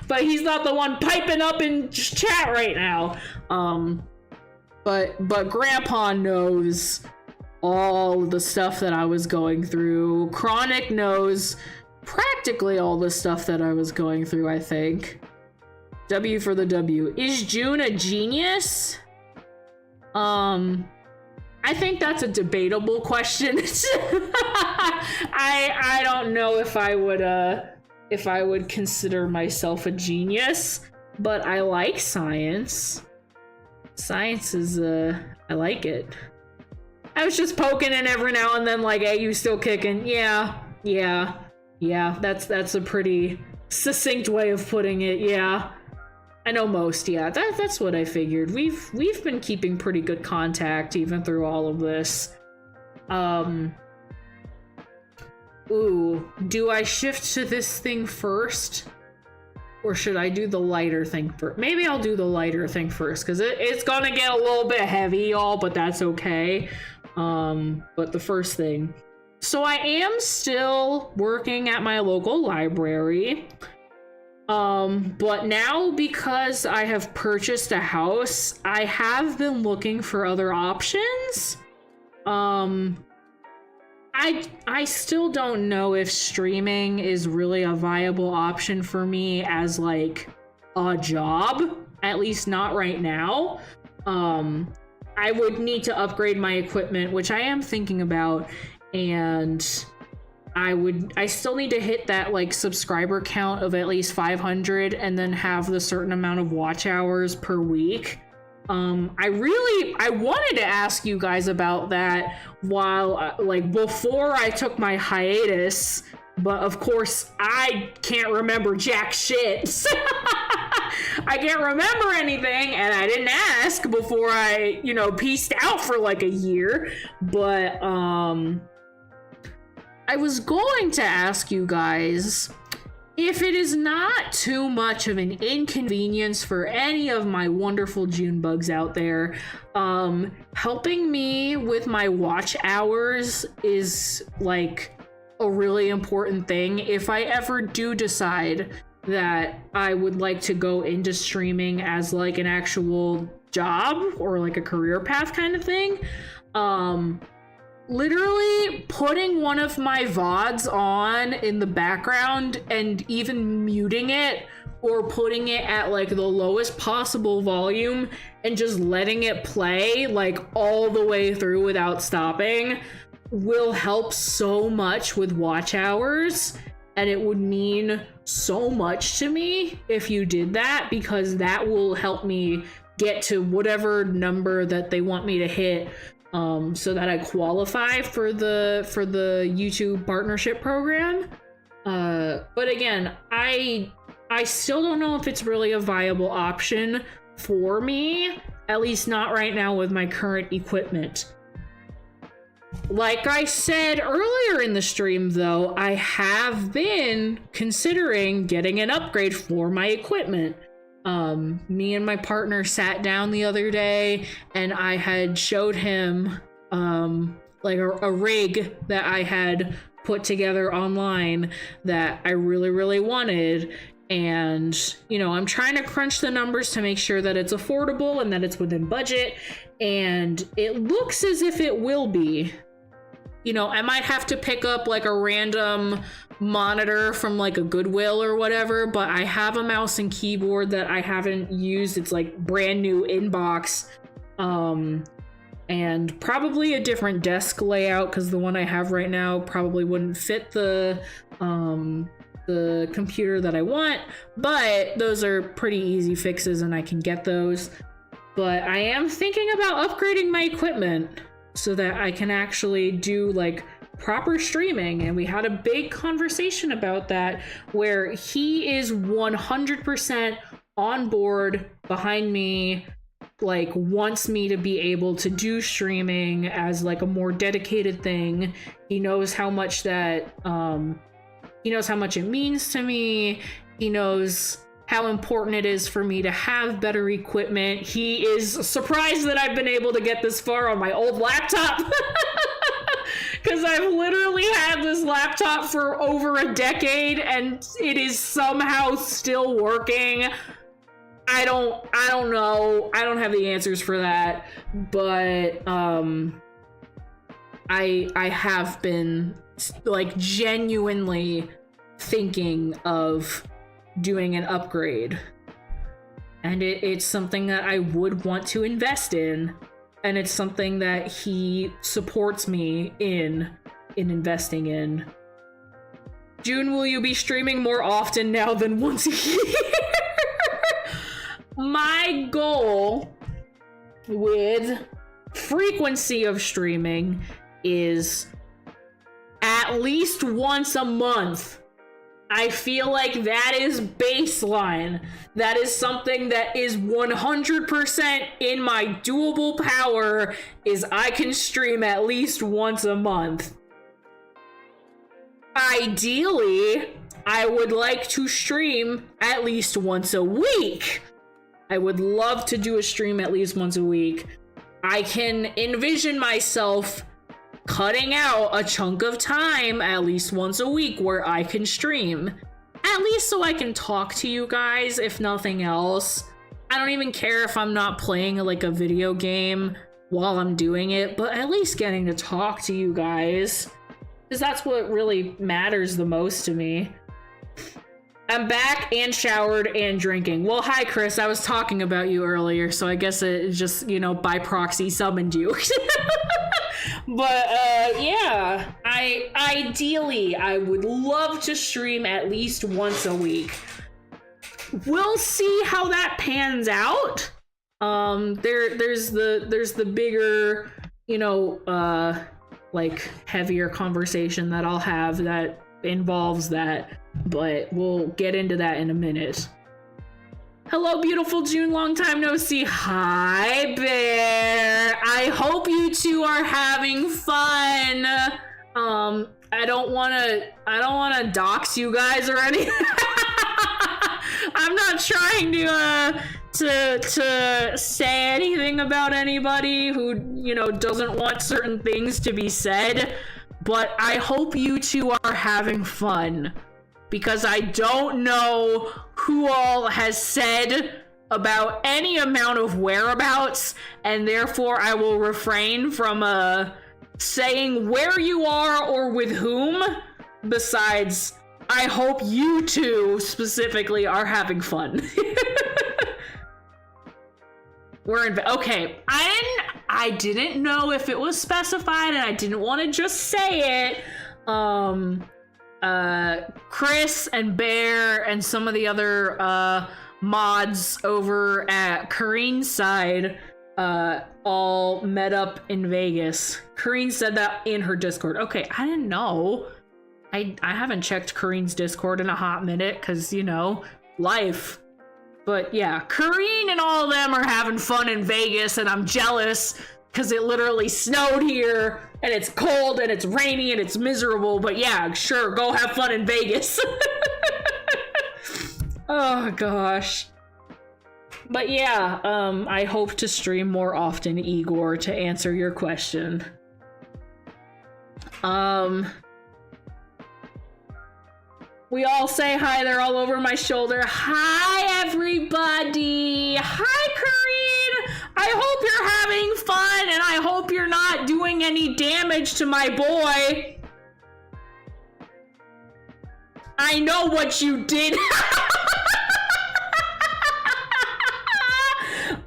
But he's not the one piping up in chat right now. But Grandpa knows all the stuff that I was going through. Chronic knows practically all the stuff that I was going through, I think. W for the W. Is June a genius? I think that's a debatable question. I don't know if I would consider myself a genius, but I like science. Science is I like it. I was just poking in every now and then, like, hey, you still kicking? Yeah. That's a pretty succinct way of putting it. Yeah. I know most, yeah. That's what I figured. We've been keeping pretty good contact even through all of this. Ooh, do I shift to this thing first? Or should I do the lighter thing first? Maybe I'll do the lighter thing first, because it's gonna get a little bit heavy, y'all, but that's okay. But the first thing. So I am still working at my local library. But now, because I have purchased a house, I have been looking for other options. I still don't know if streaming is really a viable option for me as like a job, at least not right now. I would need to upgrade my equipment, which I am thinking about, and I still need to hit that like subscriber count of at least 500 and then have the certain amount of watch hours per week. I wanted to ask you guys about that while like before I took my hiatus, but of course I can't remember jack shit. I can't remember anything, and I didn't ask before I, peaced out for like a year. But I was going to ask you guys if it is not too much of an inconvenience for any of my wonderful June bugs out there, helping me with my watch hours is like a really important thing. If I ever do decide that I would like to go into streaming as like an actual job or like a career path kind of thing, literally putting one of my VODs on in the background and even muting it or putting it at like the lowest possible volume and just letting it play like all the way through without stopping will help so much with watch hours. And it would mean so much to me if you did that, because that will help me get to whatever number that they want me to hit, so that I qualify for the YouTube partnership program. But again, I still don't know if it's really a viable option for me, at least not right now with my current equipment. Like I said earlier in the stream, though, I have been considering getting an upgrade for my equipment. Me and my partner sat down the other day and I had showed him like a rig that I had put together online that I really, really wanted. And, I'm trying to crunch the numbers to make sure that it's affordable and that it's within budget. And it looks as if it will be. I might have to pick up like a random monitor from like a Goodwill or whatever, but I have a mouse and keyboard that I haven't used. It's like brand new in box. And probably a different desk layout, because the one I have right now probably wouldn't fit the computer that I want, but those are pretty easy fixes and I can get those. But I am thinking about upgrading my equipment so that I can actually do like proper streaming. And we had a big conversation about that where he is 100% on board behind me, like wants me to be able to do streaming as like a more dedicated thing. He knows how much that he knows how much it means to me. He knows how important it is for me to have better equipment. He is surprised that I've been able to get this far on my old laptop. Because I've literally had this laptop for over a decade and it is somehow still working. I don't know. I don't have the answers for that. But I have been like genuinely thinking of doing an upgrade, and it's something that I would want to invest in, and it's something that he supports me in investing in. June, will you be streaming more often now than once a year? My goal with frequency of streaming is at least once a month. I feel like that is baseline. That is something that is 100% in my doable power, is I can stream at least once a month. Ideally, I would like to stream at least once a week. I would love to do a stream at least once a week. I can envision myself cutting out a chunk of time at least once a week where I can stream at least so I can talk to you guys, if nothing else. I don't even care if I'm not playing like a video game while I'm doing it, but at least getting to talk to you guys, because that's what really matters the most to me. I'm back and showered and drinking. Well, hi Chris, I was talking about you earlier, so I guess it just, you know, by proxy summoned you. But yeah, ideally I would love to stream at least once a week. We'll see how that pans out. There's the bigger, you know, like heavier conversation that I'll have that involves that, but we'll get into that in a minute. Hello, beautiful June, long time no see. Hi, Bear. I hope you two are having fun. I don't wanna dox you guys or anything. I'm not trying to say anything about anybody who, you know, doesn't want certain things to be said, but I hope you two are having fun, because I don't know who all has said about any amount of whereabouts, and therefore I will refrain from saying where you are or with whom. Besides, I hope you two specifically are having fun. We're in. Okay, I didn't know if it was specified, and I didn't want to just say it. Chris and Bear and some of the other mods over at Kareen's side all met up in Vegas. Kareen said that in her Discord. Okay, I didn't know. I haven't checked Kareen's Discord in a hot minute, because, you know, life. But yeah, Kareen and all of them are having fun in Vegas, and I'm jealous because it literally snowed here, and it's cold, and it's rainy, and it's miserable. But yeah, sure, go have fun in Vegas. Oh gosh. But yeah, I hope to stream more often, Igor, to answer your question. We all say hi, they're all over my shoulder. Hi, everybody. Hi, Kareen. I hope you're having fun, and I hope you're not doing any damage to my boy. I know what you did.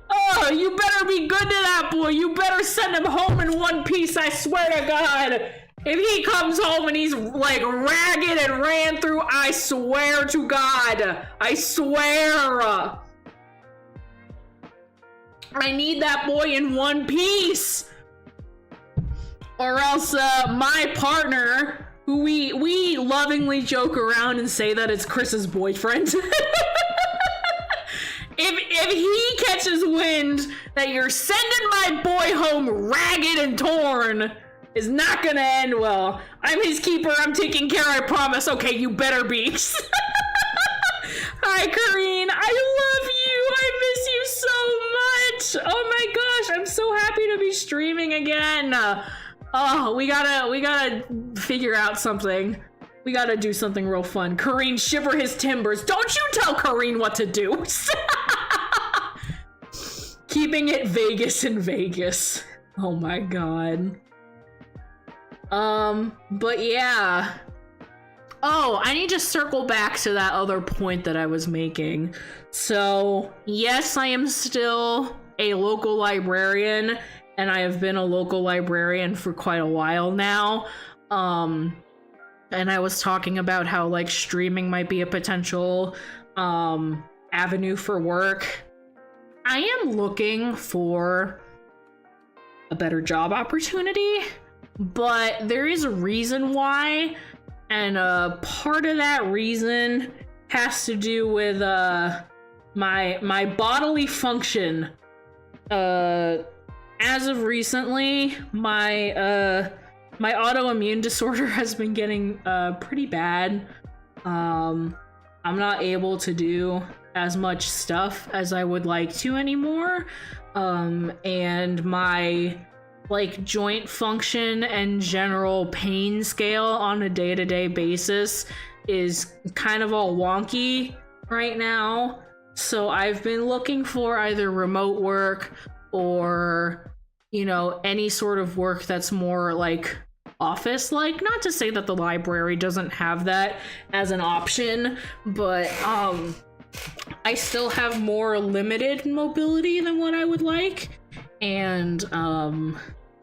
Oh, you better be good to that boy. You better send him home in one piece, I swear to God. If he comes home and he's like ragged and ran through, I swear to God, I swear. I need that boy in one piece. Or else my partner, who we lovingly joke around and say that it's Chris's boyfriend. If he catches wind that you're sending my boy home ragged and torn, is not gonna end well. I'm his keeper, I'm taking care, I promise. Okay, you better be. Hi, Kareen, I love you, I miss you so much. Oh my gosh, I'm so happy to be streaming again. Oh, we gotta figure out something. We gotta do something real fun. Kareen, shiver his timbers. Don't you tell Kareen what to do. Keeping it Vegas in Vegas. Oh my God. But yeah. Oh, I need to circle back to that other point that I was making. So, yes, I am still a local librarian, and I have been a local librarian for quite a while now. And I was talking about how, like, streaming might be a potential, avenue for work. I am looking for a better job opportunity, but there is a reason why, and part of that reason has to do with my bodily function. As of recently, my autoimmune disorder has been getting pretty bad. I'm not able to do as much stuff as I would like to anymore, and my like joint function and general pain scale on a day-to-day basis is kind of all wonky right now. So I've been looking for either remote work or, you know, any sort of work that's more like office like. Not to say that the library doesn't have that as an option, but I still have more limited mobility than what I would like, and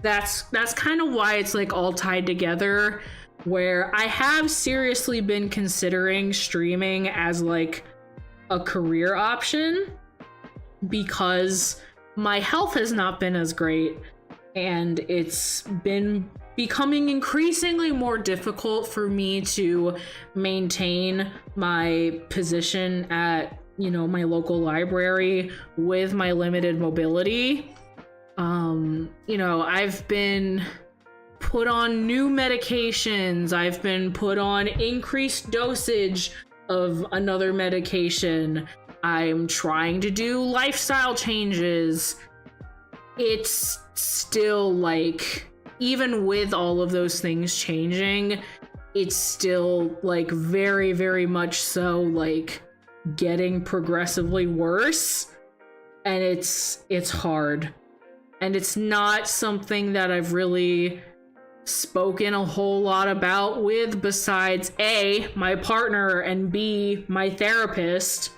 that's kind of why it's like all tied together, where I have seriously been considering streaming as like a career option because my health has not been as great, and it's been becoming increasingly more difficult for me to maintain my position at, you know, my local library with my limited mobility. You know, I've been put on new medications. I've been put on increased dosage of another medication. I'm trying to do lifestyle changes. It's still like, even with all of those things changing, it's still like very, very much so like getting progressively worse, and it's hard. And it's not something that I've really spoken a whole lot about with, besides A, my partner, and B, my therapist,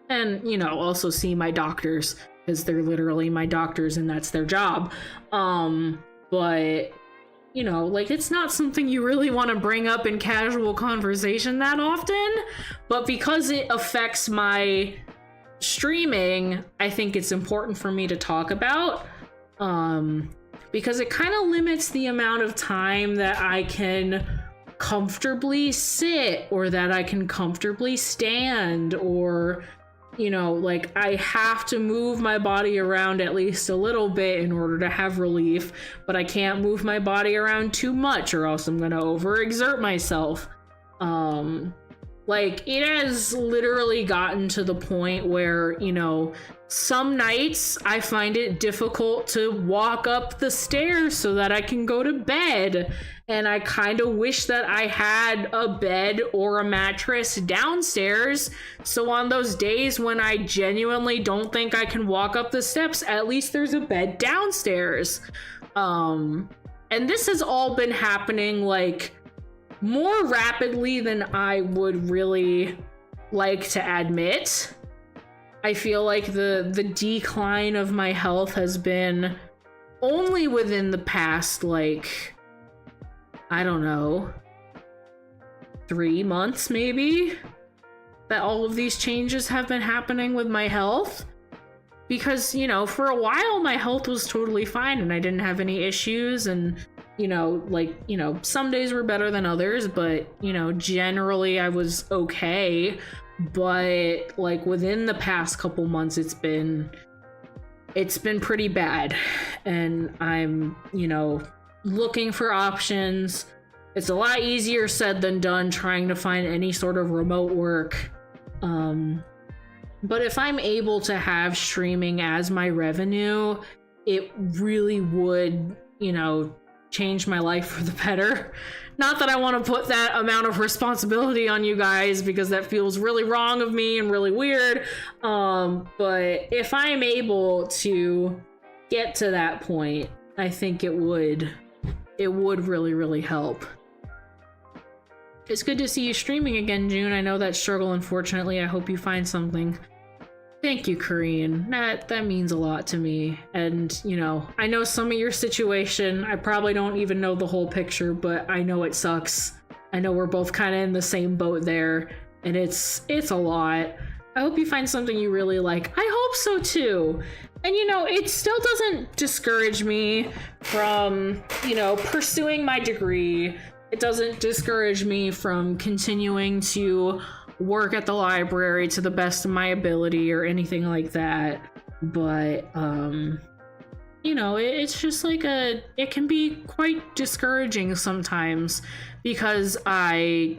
and, you know, also C, my doctors, because they're literally my doctors and that's their job. But, you know, like, it's not something you really want to bring up in casual conversation that often, but because it affects my streaming, I think it's important for me to talk about, because it kind of limits the amount of time that I can comfortably sit, or that I can comfortably stand, or, you know, like, I have to move my body around at least a little bit in order to have relief, but I can't move my body around too much or else I'm gonna overexert myself. Like, it has literally gotten to the point where, you know, some nights I find it difficult to walk up the stairs so that I can go to bed. And I kind of wish that I had a bed or a mattress downstairs. So on those days when I genuinely don't think I can walk up the steps, at least there's a bed downstairs. And this has all been happening like more rapidly than I would really like to admit. I feel like the decline of my health has been only within the past, like, I don't know, 3 months maybe, that all of these changes have been happening with my health. Because, you know, for a while my health was totally fine and I didn't have any issues, and, you know, like, you know, some days were better than others, but, you know, generally I was okay. But like within the past couple months, it's been pretty bad, and I'm, you know, looking for options. It's a lot easier said than done trying to find any sort of remote work. But if I'm able to have streaming as my revenue, it really would, you know, change my life for the better. Not that I want to put that amount of responsibility on you guys, because that feels really wrong of me and really weird. But if I'm able to get to that point, I think it would really, really help. It's good to see you streaming again, June. I know that struggle, unfortunately. I hope you find something. Thank you, Korean. That means a lot to me. And, you know, I know some of your situation. I probably don't even know the whole picture, but I know it sucks. I know we're both kind of in the same boat there, and it's a lot. I hope you find something you really like. I hope so too. And, you know, it still doesn't discourage me from, you know, pursuing my degree. It doesn't discourage me from continuing to work at the library to the best of my ability or anything like that. But, you know, it's just like it can be quite discouraging sometimes, because I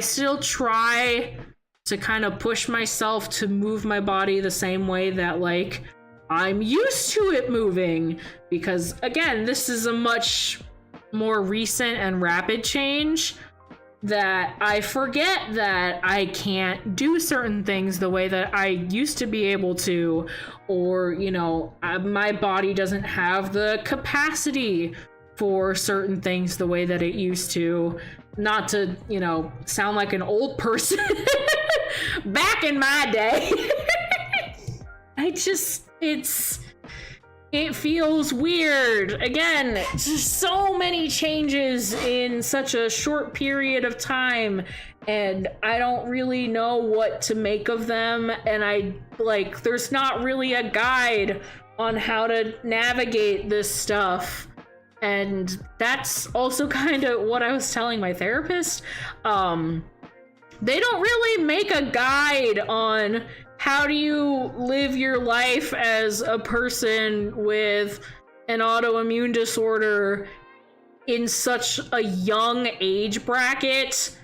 still try to kind of push myself to move my body the same way that, like, I'm used to it moving, because again, this is a much more recent and rapid change that I forget that I can't do certain things the way that I used to be able to, or, you know, my body doesn't have the capacity for certain things the way that it used to. Not to, you know, sound like an old person. Back in my day. It feels weird. Again, just so many changes in such a short period of time, and I don't really know what to make of them, and there's not really a guide on how to navigate this stuff. And that's also kind of what I was telling my therapist. They don't really make a guide on how do you live your life as a person with an autoimmune disorder in such a young age bracket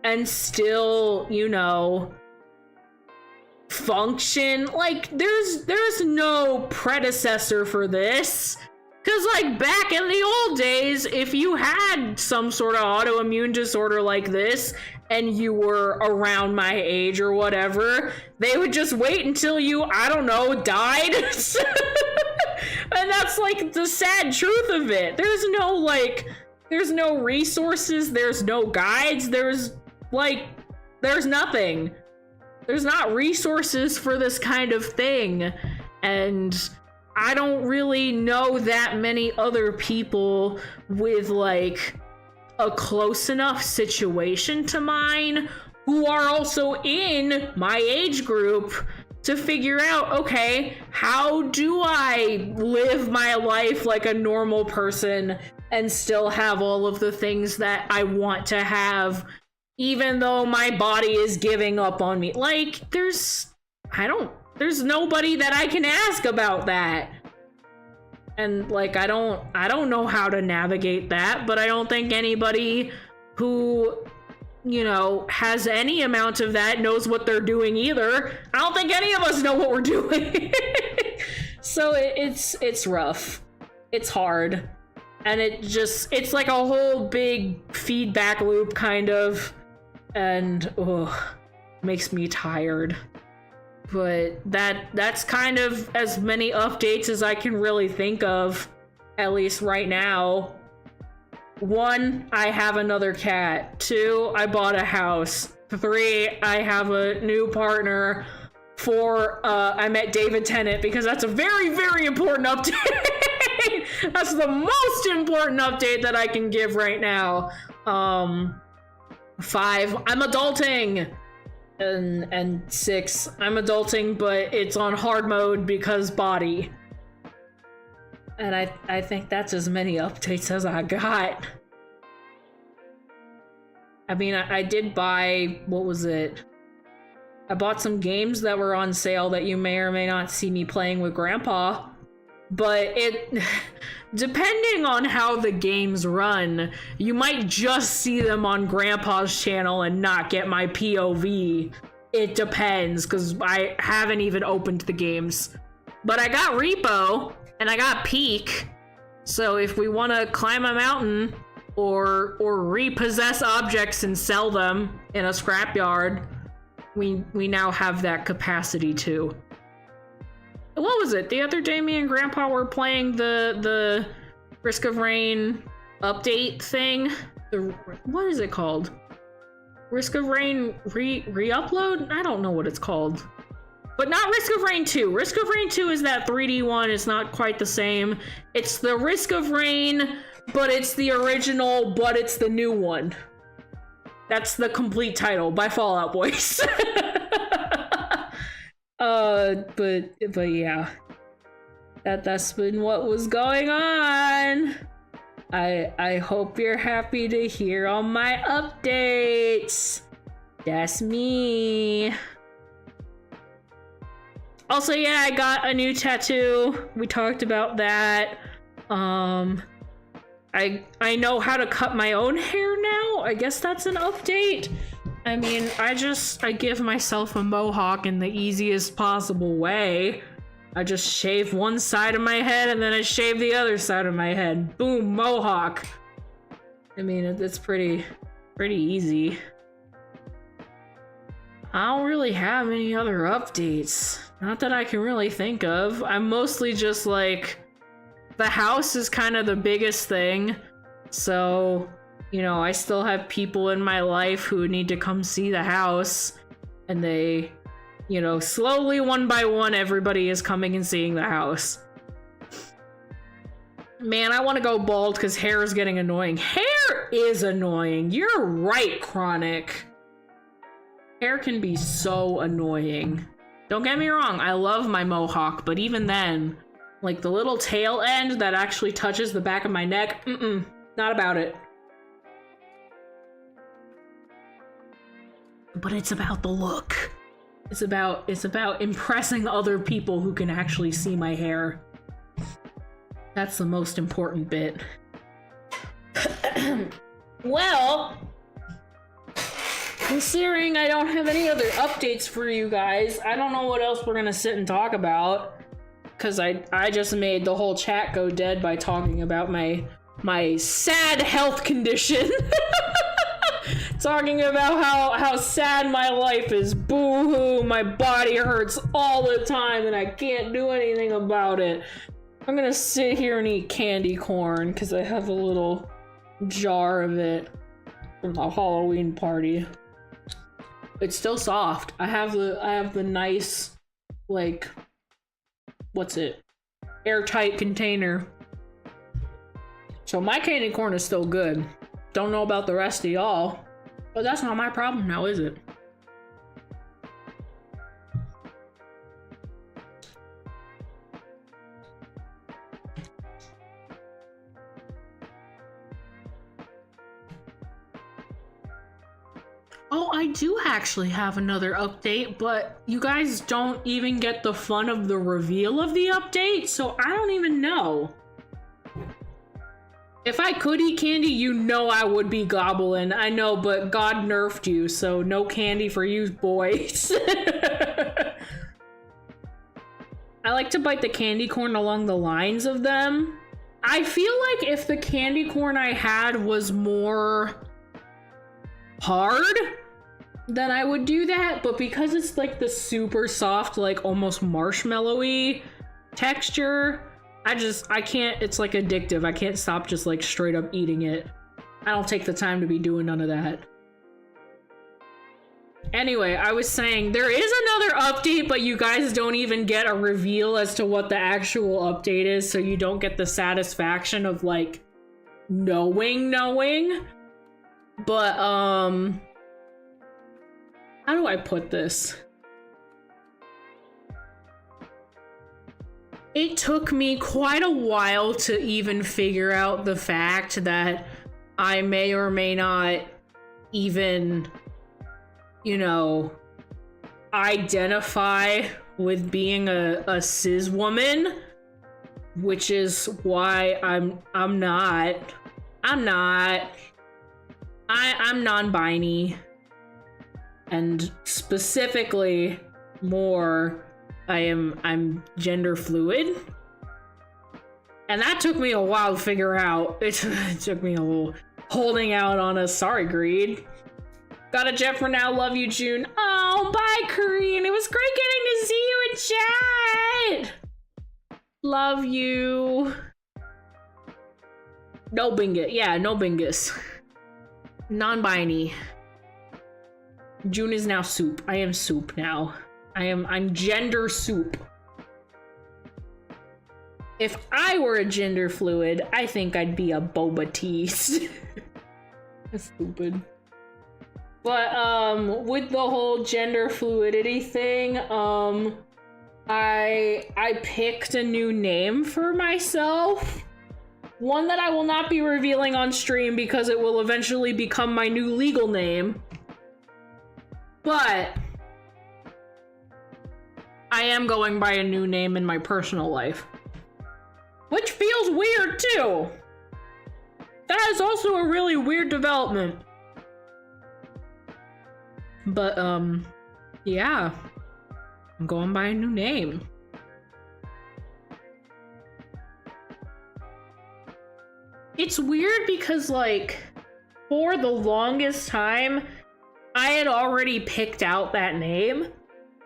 and still, you know, function. Like, there's no predecessor for this. Because, like, back in the old days, if you had some sort of autoimmune disorder like this, and you were around my age or whatever, they would just wait until you, I don't know, died. And that's, like, the sad truth of it. There's no resources, there's no guides, there's nothing. There's not resources for this kind of thing. And I don't really know that many other people with, like, a close enough situation to mine who are also in my age group to figure out, okay, how do I live my life like a normal person and still have all of the things that I want to have, even though my body is giving up on me? Like, there's nobody that I can ask about that. And, like, I don't know how to navigate that, but I don't think anybody who, you know, has any amount of that knows what they're doing either. I don't think any of us know what we're doing. So it's rough. It's hard. And it's like a whole big feedback loop, kind of. And, makes me tired. But that's kind of as many updates as I can really think of, at least right now. 1, I have another cat. 2, I bought a house. 3, I have a new partner. 4, I met David Tennant, because that's a very, very important update. That's the most important update that I can give right now. 5, I'm adulting. And 6, I'm adulting, but it's on hard mode because body. And I think that's as many updates as I got. I mean, I did buy, what was it? I bought some games that were on sale that you may or may not see me playing with Grandpa. But depending on how the games run, you might just see them on Grandpa's channel and not get my POV. It depends, because I haven't even opened the games. But I got Repo, and I got Peak, so if we want to climb a mountain, or repossess objects and sell them in a scrapyard, we now have that capacity too. What was it? The other day, me and Grandpa were playing the Risk of Rain update thing. What is it called? Risk of Rain re-upload? I don't know what it's called. But not Risk of Rain 2. Risk of Rain 2 is that 3D one. It's not quite the same. It's the Risk of Rain, but it's the original, but it's the new one. That's the complete title by Fall Out Boys. But yeah, that's been what was going on. I hope you're happy to hear all my updates. That's me. Also, yeah, I got a new tattoo. We talked about that. I know how to cut my own hair now. I guess that's an update. I mean, I give myself a mohawk in the easiest possible way. I just shave one side of my head and then I shave the other side of my head. Boom, mohawk. I mean, it's pretty Pretty easy. I don't really have any other updates. Not that I can really think of. I'm mostly just like, the house is kind of the biggest thing. So, you know, I still have people in my life who need to come see the house. And they, you know, slowly, one by one, everybody is coming and seeing the house. Man, I want to go bald because hair is getting annoying. Hair is annoying. You're right, Chronic. Hair can be so annoying. Don't get me wrong, I love my mohawk, but even then, like the little tail end that actually touches the back of my neck, not about it. But it's about the look. It's about impressing other people who can actually see my hair. That's the most important bit. Well, considering I don't have any other updates for you guys, I don't know what else we're gonna sit and talk about. Cause I just made the whole chat go dead by talking about my sad health condition. Talking about how sad my life is. Boo-hoo, my body hurts all the time and I can't do anything about it. I'm gonna sit here and eat candy corn because I have a little jar of it from the Halloween party. It's still soft. I have the nice, like, what's it? Airtight container. So my candy corn is still good. Don't know about the rest of y'all, but that's not my problem now, is it? Oh, I do actually have another update, but you guys don't even get the fun of the reveal of the update, so I don't even know. If I could eat candy, you know I would be gobbling. I know, but God nerfed you, so no candy for you boys. I like to bite the candy corn along the lines of them. I feel like if the candy corn I had was more hard, then I would do that, but because it's like the super soft, like almost marshmallowy texture, I can't, it's like addictive. I can't stop just like straight up eating it. I don't take the time to be doing none of that. Anyway, I was saying there is another update, but you guys don't even get a reveal as to what the actual update is, so you don't get the satisfaction of like knowing. But how do I put this? It took me quite a while to even figure out the fact that I may or may not even, you know, identify with being a cis woman, which is why I'm non-binary, and specifically more I'm gender fluid, and that took me a while to figure out. It took me a little holding out on us. Sorry, Greed. Got a jet for now. Love you, June. Oh, bye, Kareen. It was great getting to see you in chat. Love you. No bingus. Yeah, no bingus. Non-binary. June is now soup. I am soup now. I'm gender soup. If I were a gender fluid, I think I'd be a boba tea. That's stupid. But with the whole gender fluidity thing, I picked a new name for myself. One that I will not be revealing on stream because it will eventually become my new legal name. But I am going by a new name in my personal life, which feels weird too. That is also a really weird development. But yeah, I'm going by a new name. It's weird because like for the longest time, I had already picked out that name,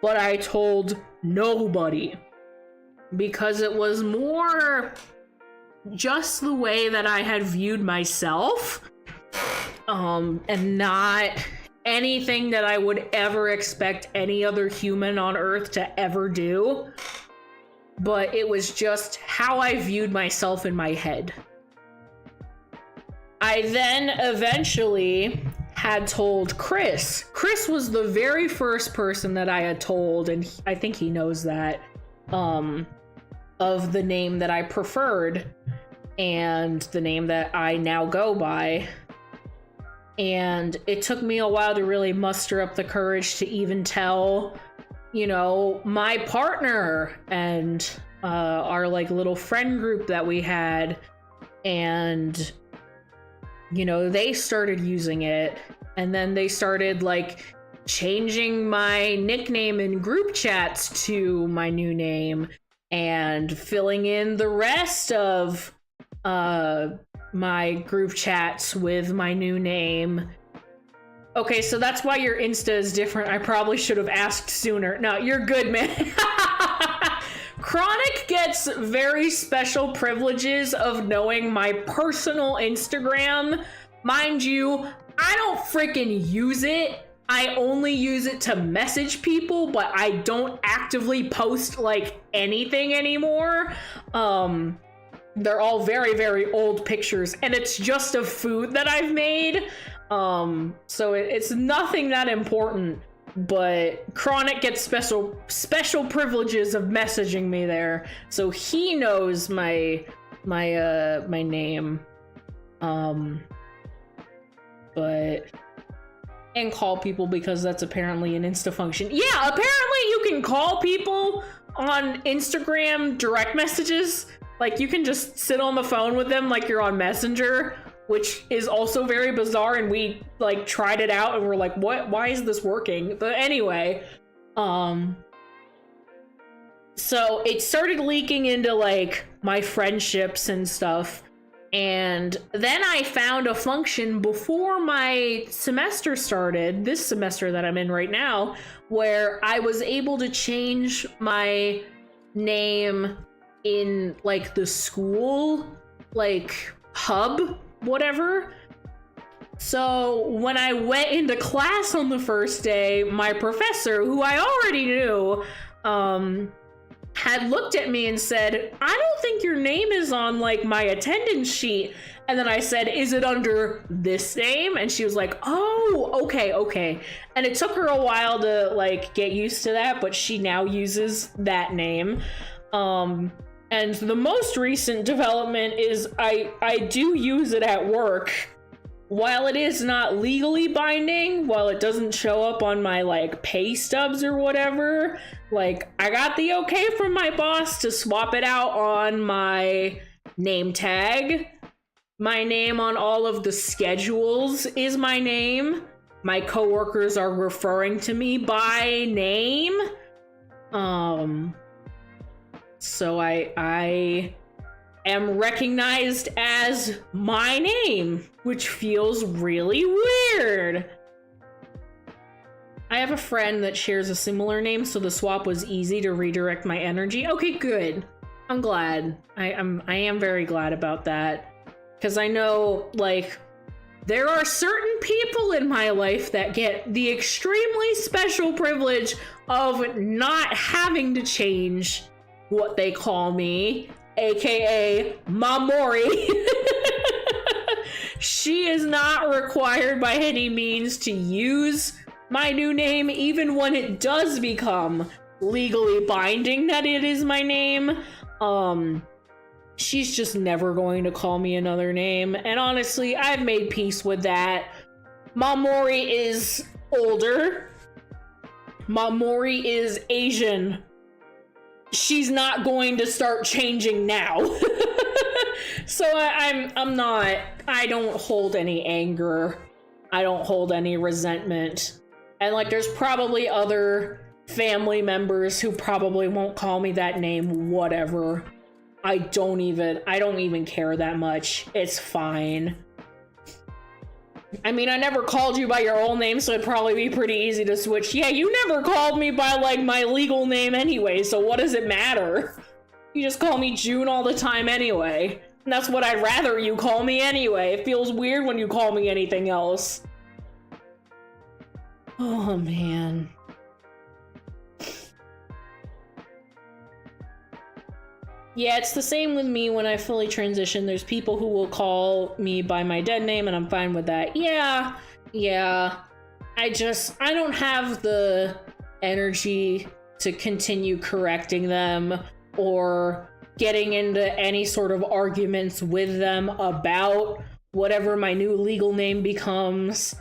but I told nobody because it was more just the way that I had viewed myself, and not anything that I would ever expect any other human on Earth to ever do. But it was just how I viewed myself in my head. I then eventually had told Chris. Chris was the very first person that I had told, and I think he knows that, of the name that I preferred and the name that I now go by. And it took me a while to really muster up the courage to even tell, you know, my partner and our like little friend group that we had. And, you know, they started using it, and then they started like changing my nickname in group chats to my new name and filling in the rest of my group chats with my new name. Okay, so that's why your Insta is different. I probably should have asked sooner. No, you're good, man. Chronic gets very special privileges of knowing my personal Instagram. Mind you, I don't freaking use it. I only use it to message people, but I don't actively post like anything anymore. They're all very, very old pictures, and it's just of food that I've made. So it's nothing that important, but Chronic gets special privileges of messaging me there. So he knows my name. But and call people, because that's apparently an Insta function. Yeah, apparently you can call people on Instagram direct messages. Like, you can just sit on the phone with them like you're on Messenger, which is also very bizarre, and we like tried it out and we're like, what? Why is this working? But anyway, so it started leaking into like my friendships and stuff. And then I found a function before my semester started, this semester that I'm in right now, where I was able to change my name in like the school, like hub, whatever. So when I went into class on the first day, my professor, who I already knew, had looked at me and said, I don't think your name is on like my attendance sheet. And then I said, is it under this name? And she was like, oh, okay. And it took her a while to like get used to that, but she now uses that name. And the most recent development is I do use it at work. While it is not legally binding, while it doesn't show up on my like pay stubs or whatever, like I got the okay from my boss to swap it out on my name tag. My name on all of the schedules is my name. My coworkers are referring to me by name. So I am recognized as my name, which feels really weird. I have a friend that shares a similar name, so the swap was easy to redirect my energy. Okay, good. I'm glad. I am very glad about that. Because I know, like, there are certain people in my life that get the extremely special privilege of not having to change what they call me, aka Momori. She is not required by any means to use my new name, even when it does become legally binding that it is my name. She's just never going to call me another name, and honestly, I've made peace with that. Momori is older. Momori is Asian. She's not going to start changing now. So I'm not, I don't hold any anger. I don't hold any resentment. And like, there's probably other family members who probably won't call me that name, whatever. I don't even care that much. It's fine. I mean, I never called you by your old name, so it'd probably be pretty easy to switch. Yeah, you never called me by, like, my legal name anyway, so what does it matter? You just call me June all the time anyway. And that's what I'd rather you call me anyway. It feels weird when you call me anything else. Oh, man. Yeah, it's the same with me when I fully transition. There's people who will call me by my dead name, and I'm fine with that. Yeah. I don't have the energy to continue correcting them or getting into any sort of arguments with them about whatever my new legal name becomes.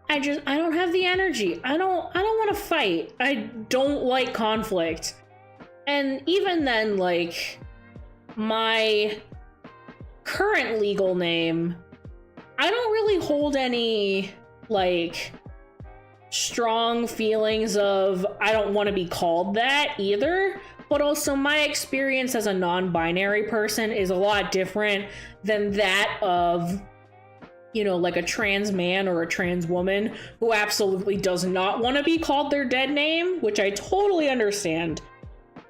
I don't have the energy. I don't want to fight. I don't like conflict. And even then, like, my current legal name, I don't really hold any, like, strong feelings of I don't want to be called that either. But also my experience as a non-binary person is a lot different than that of, you know, like a trans man or a trans woman who absolutely does not want to be called their dead name, which I totally understand.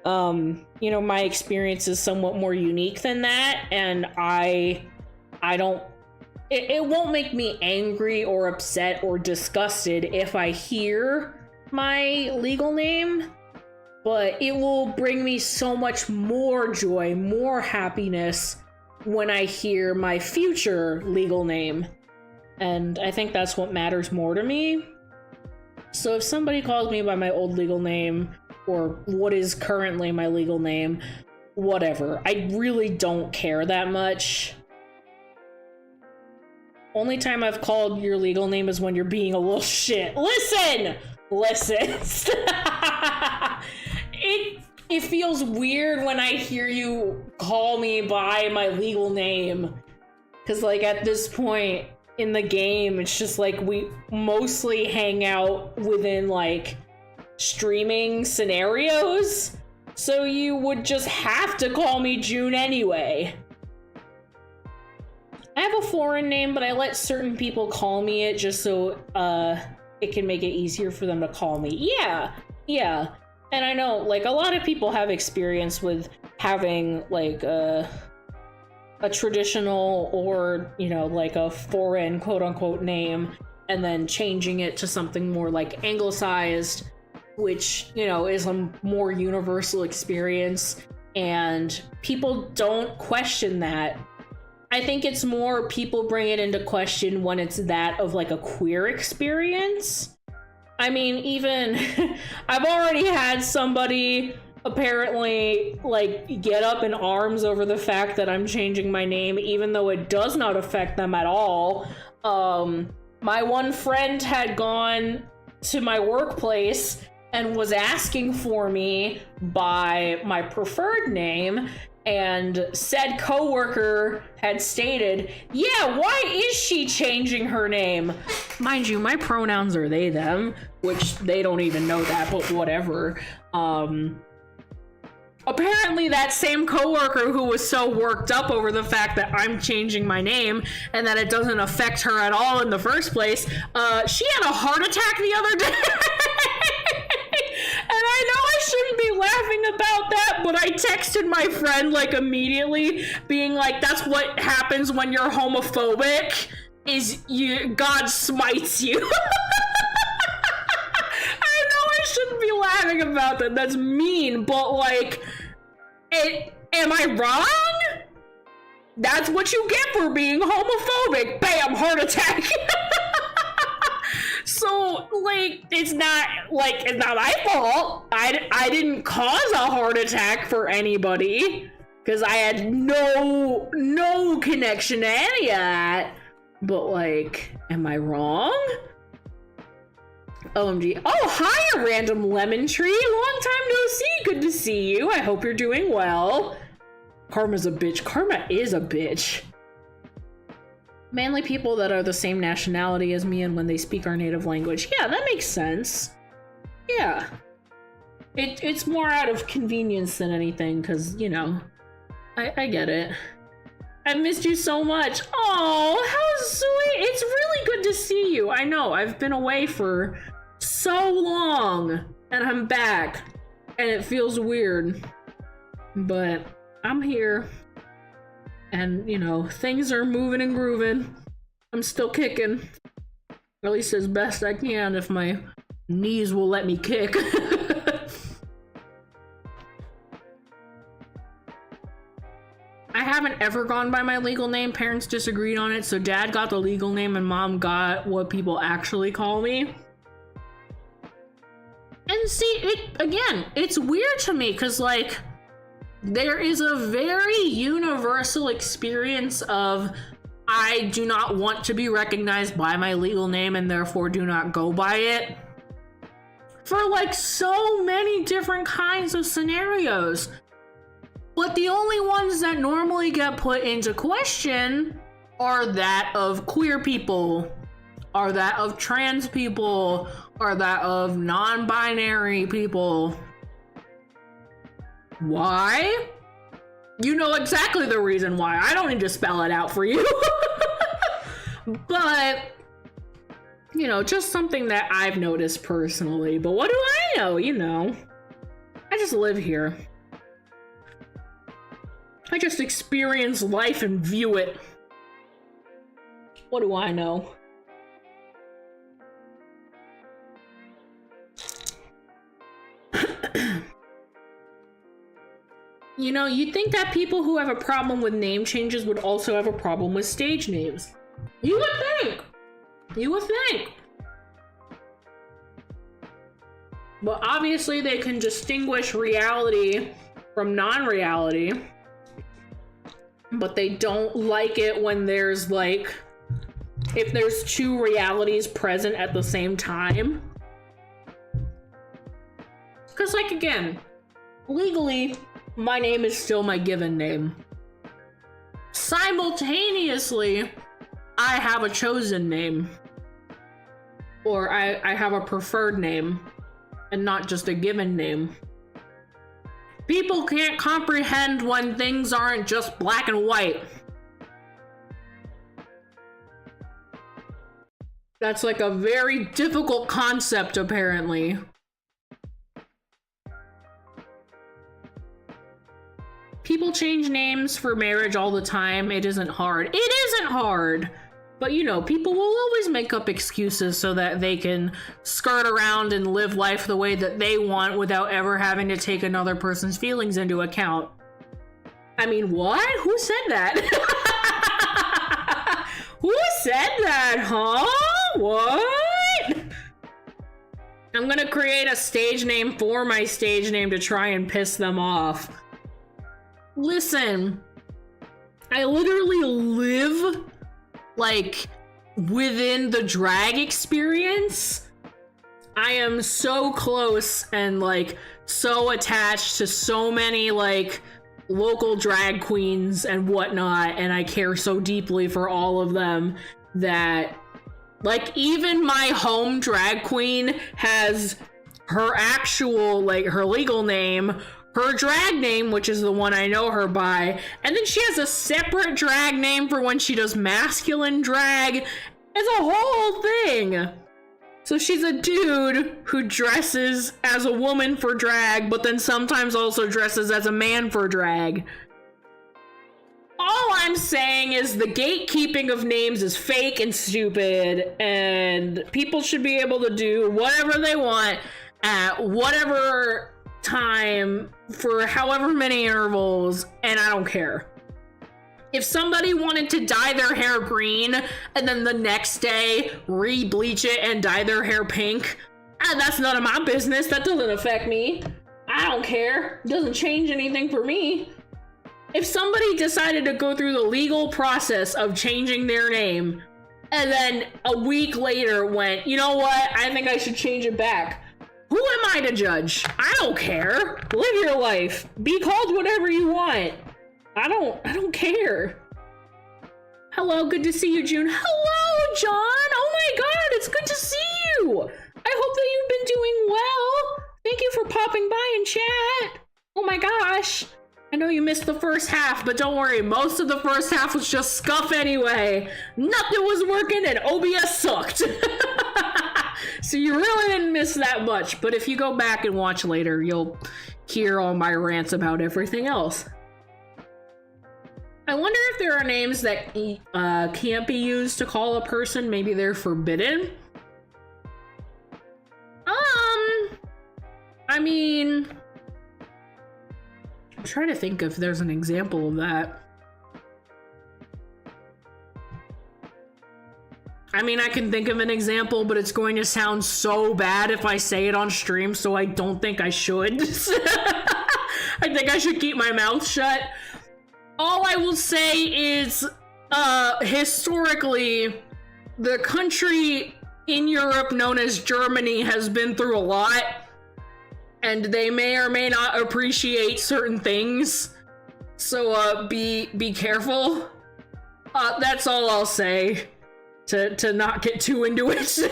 You know, my experience is somewhat more unique than that, and I don't, it won't make me angry or upset or disgusted if I hear my legal name, but it will bring me so much more joy, more happiness when I hear my future legal name. And I think that's what matters more to me. So if somebody calls me by my old legal name, or what is currently my legal name, whatever. I really don't care that much. Only time I've called your legal name is when you're being a little shit. Listen! It feels weird when I hear you call me by my legal name. Cause like at this point in the game, it's just like we mostly hang out within like streaming scenarios. So you would just have to call me June anyway. I have a foreign name, but I let certain people call me it just so it can make it easier for them to call me. Yeah. And I know, like, a lot of people have experience with having, like, a traditional or, you know, like a foreign quote-unquote name and then changing it to something more, like, anglicized, which, you know, is a more universal experience, and people don't question that. I think it's more people bring it into question when it's that of, like, a queer experience. I mean, even I've already had somebody apparently like get up in arms over the fact that I'm changing my name, even though it does not affect them at all. My one friend had gone to my workplace and was asking for me by my preferred name, and said coworker had stated, yeah, why is she changing her name? Mind you, my pronouns are they, them, which they don't even know that, but whatever. Apparently that same coworker who was so worked up over the fact that I'm changing my name and that it doesn't affect her at all in the first place, she had a heart attack the other day. And I know I shouldn't be laughing about that, but I texted my friend, like, immediately, being like, that's what happens when you're homophobic, is God smites you. I know I shouldn't be laughing about that, that's mean, but, like, am I wrong? That's what you get for being homophobic. Bam, heart attack. So, like, it's not my fault. I didn't cause a heart attack for anybody, because I had no connection to any of that. But, like, am I wrong? OMG. Oh, hi, a random lemon tree. Long time no see. Good to see you. I hope you're doing well. Karma's a bitch. Karma is a bitch. Mainly people that are the same nationality as me and when they speak our native language. Yeah, that makes sense. Yeah. It's more out of convenience than anything, because, you know, I get it. I missed you so much. Oh, how sweet. It's really good to see you. I know, I've been away for so long, and I'm back, and it feels weird. But I'm here, and, you know, things are moving and grooving. I'm still kicking, at least as best I can if my knees will let me kick. I haven't ever gone by my legal name. Parents disagreed on it, so dad got the legal name and mom got what people actually call me. And see, again, it's weird to me because, like, there is a very universal experience of I do not want to be recognized by my legal name and therefore do not go by it. For, like, so many different kinds of scenarios. But the only ones that normally get put into question are that of queer people, are that of trans people, are that of non-binary people. Why? You know exactly the reason why. I don't need to spell it out for you. But, you know, just something that I've noticed personally. But what do I know? You know, I just live here. I just experience life and view it. What do I know? You know, you'd think that people who have a problem with name changes would also have a problem with stage names. You would think. You would think. But obviously they can distinguish reality from non-reality. But they don't like it when there's, like, if there's two realities present at the same time. Because, like, again, legally, my name is still my given name. Simultaneously, I have a chosen name. Or I have a preferred name, and not just a given name. People can't comprehend when things aren't just black and white. That's like a very difficult concept, apparently. People change names for marriage all the time. It isn't hard. It isn't hard! But, you know, people will always make up excuses so that they can skirt around and live life the way that they want without ever having to take another person's feelings into account. I mean, what? Who said that? Who said that, huh? What? I'm gonna create a stage name for my stage name to try and piss them off. Listen, I literally live, like, within the drag experience. I am so close and, like, so attached to so many, like, local drag queens and whatnot, and I care so deeply for all of them that, like, even my home drag queen has her actual, like, her legal name, her drag name, which is the one I know her by, and then she has a separate drag name for when she does masculine drag. It's a whole thing. So she's a dude who dresses as a woman for drag, but then sometimes also dresses as a man for drag. All I'm saying is the gatekeeping of names is fake and stupid, and people should be able to do whatever they want at whatever time for however many intervals, and I don't care. If somebody wanted to dye their hair green and then the next day re-bleach it and dye their hair pink, that's none of my business. That doesn't affect me. I don't care. It doesn't change anything for me. If somebody decided to go through the legal process of changing their name and then a week later went, you know what, I think I should change it back, who am I to judge? I don't care. Live your life. Be called whatever you want. I don't care. Hello, good to see you, June. Hello, John. Oh my god, it's good to see you. I hope that you've been doing well. Thank you for popping by in chat. Oh my gosh. I know you missed the first half, but don't worry, most of the first half was just scuff anyway. Nothing was working and OBS sucked. So you really didn't miss that much, but if you go back and watch later, you'll hear all my rants about everything else. I wonder if there are names that can't be used to call a person. Maybe they're forbidden. I mean, I'm trying to think if there's an example of that. I mean, I can think of an example, but it's going to sound so bad if I say it on stream, so I don't think I should. I think I should keep my mouth shut. All I will say is, historically, the country in Europe known as Germany has been through a lot, and they may or may not appreciate certain things. So, be careful. That's all I'll say. To not get too into it. So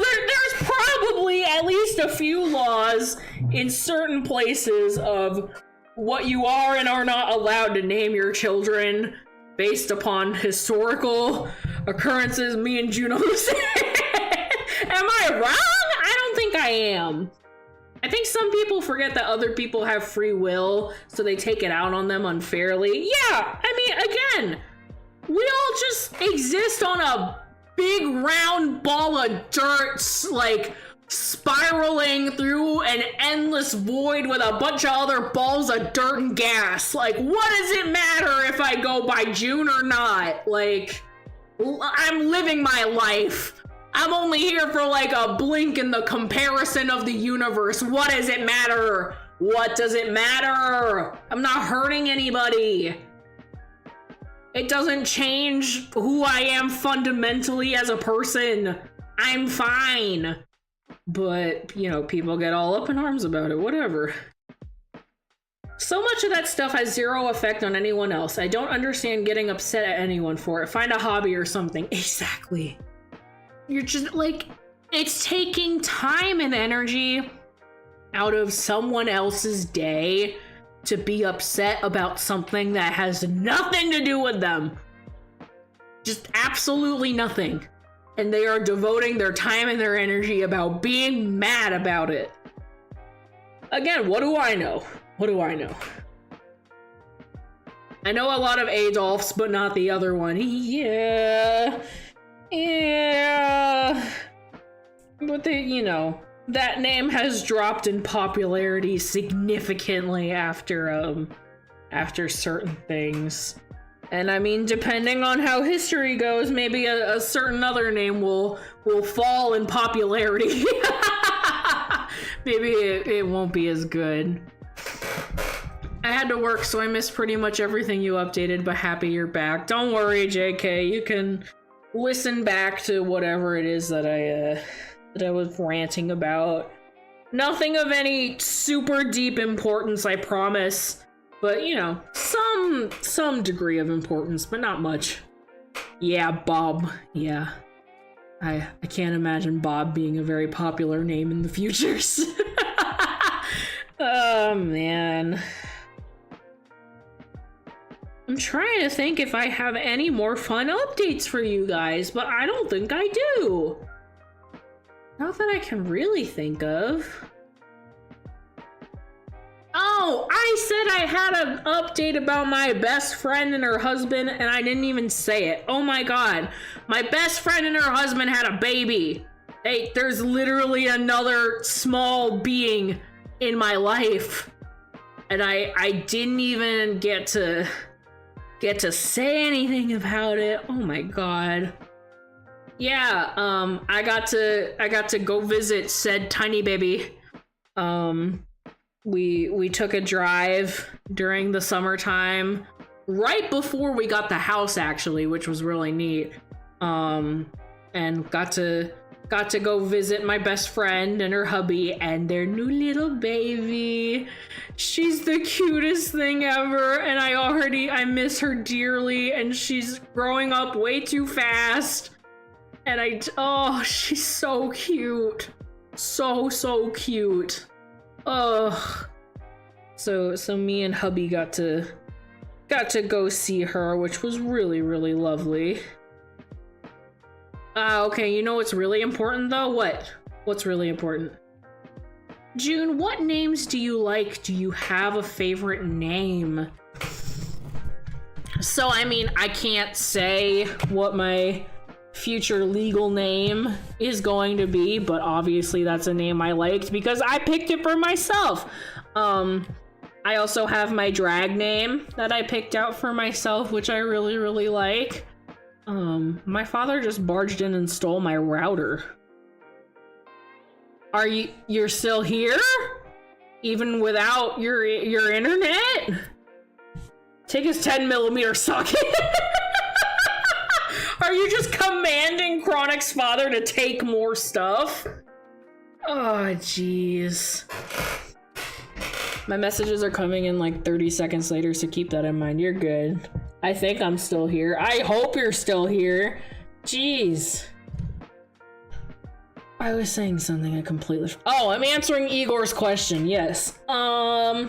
there's probably at least a few laws in certain places of what you are and are not allowed to name your children based upon historical occurrences. Me and Juno say. Am I wrong? I don't think I am. I think some people forget that other people have free will, so they take it out on them unfairly. Yeah, I mean, again, we all just exist on a big round ball of dirt, like spiraling through an endless void with a bunch of other balls of dirt and gas. Like, what does it matter if I go by June or not? Like, I'm living my life. I'm only here for like a blink in the comparison of the universe. What does it matter? What does it matter? I'm not hurting anybody. It doesn't change who I am fundamentally as a person. I'm fine. But, you know, people get all up in arms about it, whatever. So much of that stuff has zero effect on anyone else. I don't understand getting upset at anyone for it. Find a hobby or something. Exactly. You're just, like, it's taking time and energy out of someone else's day to be upset about something that has nothing to do with them. Just absolutely nothing. And they are devoting their time and their energy about being mad about it. Again, what do I know? What do I know? I know a lot of Adolfs, but not the other one. Yeah. But they, you know, that name has dropped in popularity significantly after certain things. And I mean, depending on how history goes, maybe a certain other name will fall in popularity. Maybe it won't be as good. I had to work, so I missed pretty much everything you updated, but happy you're back. Don't worry, JK, you can listen back to whatever it is that I was ranting about. Nothing of any super deep importance, I promise. But, you know, some degree of importance, but not much. Yeah, Bob. Yeah. I can't imagine Bob being a very popular name in the futures. Oh, man. I'm trying to think if I have any more fun updates for you guys, but I don't think I do. Not that I can really think of. Oh, I said I had an update about my best friend and her husband, and I didn't even say it. Oh my god. My best friend and her husband had a baby. Hey, there's literally another small being in my life. And I didn't even get to say anything about it. Oh my god. Yeah, I got to go visit said tiny baby. We took a drive during the summertime, right before we got the house actually, which was really neat. And got to go visit my best friend and her hubby and their new little baby. She's the cutest thing ever, and I miss her dearly, and she's growing up way too fast. And oh, she's so cute. So cute. Ugh. So me and hubby got to go see her, which was really, really lovely. Okay, you know what's really important though? What's really important? June, what names do you like? Do you have a favorite name? So, I mean, I can't say what my future legal name is going to be, but obviously that's a name I liked because I picked it for myself. I also have my drag name that I picked out for myself, which I really, really like. My father just barged in and stole my router. You're still here? Even without your internet? Take his 10mm socket. Are you just commanding Chronic's father to take more stuff? Oh, jeez. My messages are coming in like 30 seconds later, so keep that in mind. You're good. I think I'm still here. I hope you're still here. Jeez. I was saying something I completely... Oh, I'm answering Igor's question. Yes. I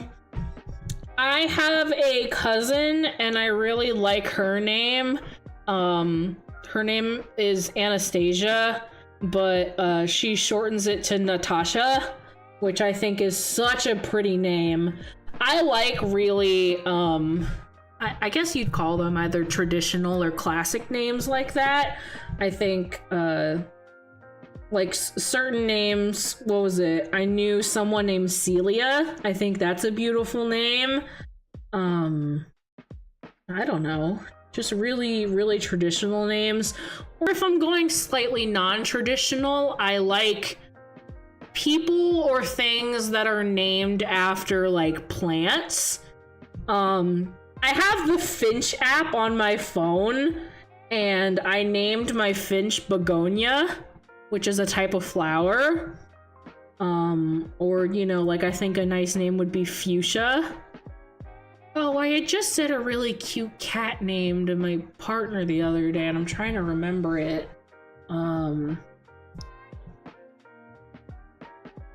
have a cousin, and I really like her name. Her name is Anastasia, but she shortens it to Natasha, which I think is such a pretty name. I like really, I guess you'd call them either traditional or classic names like that. I think, like certain names, what was it? I knew someone named Celia. I think that's a beautiful name. I don't know. Just really, really traditional names. Or if I'm going slightly non-traditional, I like people or things that are named after like plants. I have the Finch app on my phone, and I named my Finch Begonia, which is a type of flower. Or, you know, like I think a nice name would be Fuchsia. Oh, I had just said a really cute cat name to my partner the other day, and I'm trying to remember it.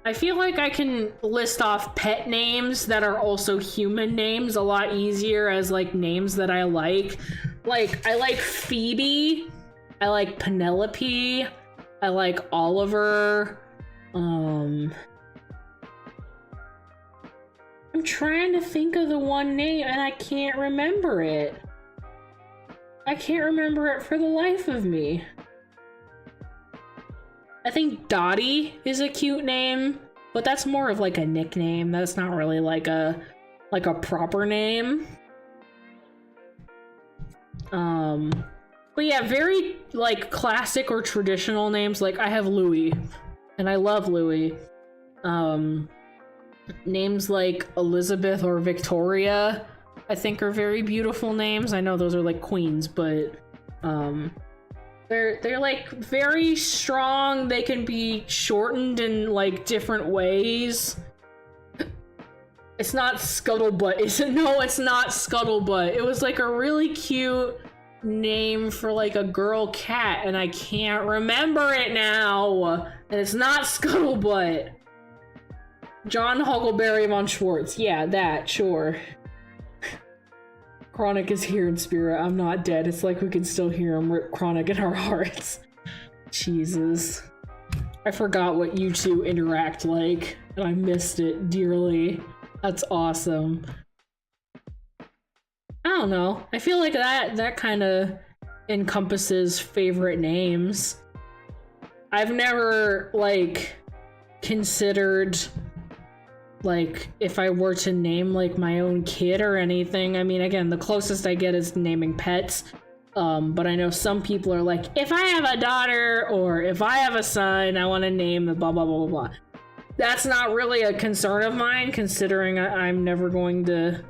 I feel like I can list off pet names that are also human names a lot easier as like names that I like. Like, I like Phoebe, I like Penelope, I like Oliver, I'm trying to think of the one name and I can't remember it. I can't remember it for the life of me. I think Dottie is a cute name, but that's more of like a nickname. That's not really like a proper name. But yeah, very like classic or traditional names. Like I have Louis, and I love Louis. Names like Elizabeth or Victoria, I think are very beautiful names. I know those are like queens, but they're like very strong. They can be shortened in like different ways. It's not Scuttlebutt, is it? No, it's not Scuttlebutt. It was like a really cute name for like a girl cat, and I can't remember it now. And it's not Scuttlebutt. John Huckleberry von Schwartz. Yeah, that, sure. Chronic is here in spirit. I'm not dead. It's like we can still hear him. Rip Chronic in our hearts. Jesus. I forgot what you two interact like, and I missed it dearly. That's awesome. I don't know. I feel like that kind of encompasses favorite names. I've never, like, considered... like, if I were to name, like, my own kid or anything. I mean, again, the closest I get is naming pets. But I know some people are like, if I have a daughter or if I have a son, I want to name the blah, blah, blah, blah, blah. That's not really a concern of mine, considering I'm never going to...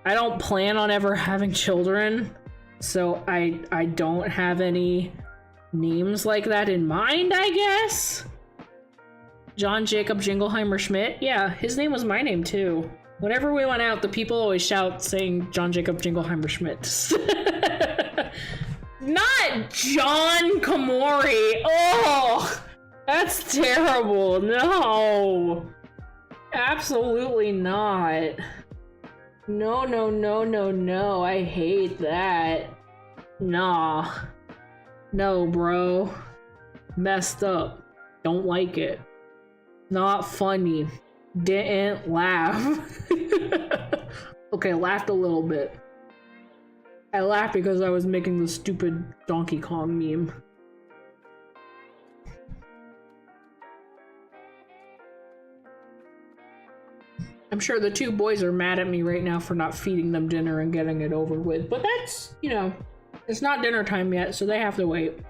I don't plan on ever having children. So I don't have any names like that in mind, I guess. John Jacob Jingleheimer Schmidt. Yeah, his name was my name too. Whenever we went out, the people always shout saying John Jacob Jingleheimer Schmidt. Not John Koumori. Oh, that's terrible. No. Absolutely not. No, no, no, no, no. I hate that. Nah. No, bro. Messed up. Don't like it. Not funny. Didn't laugh. Okay, laughed a little bit. I laughed because I was making the stupid Donkey Kong meme. I'm sure the two boys are mad at me right now for not feeding them dinner and getting it over with, but that's, you know, it's not dinner time yet, so they have to wait.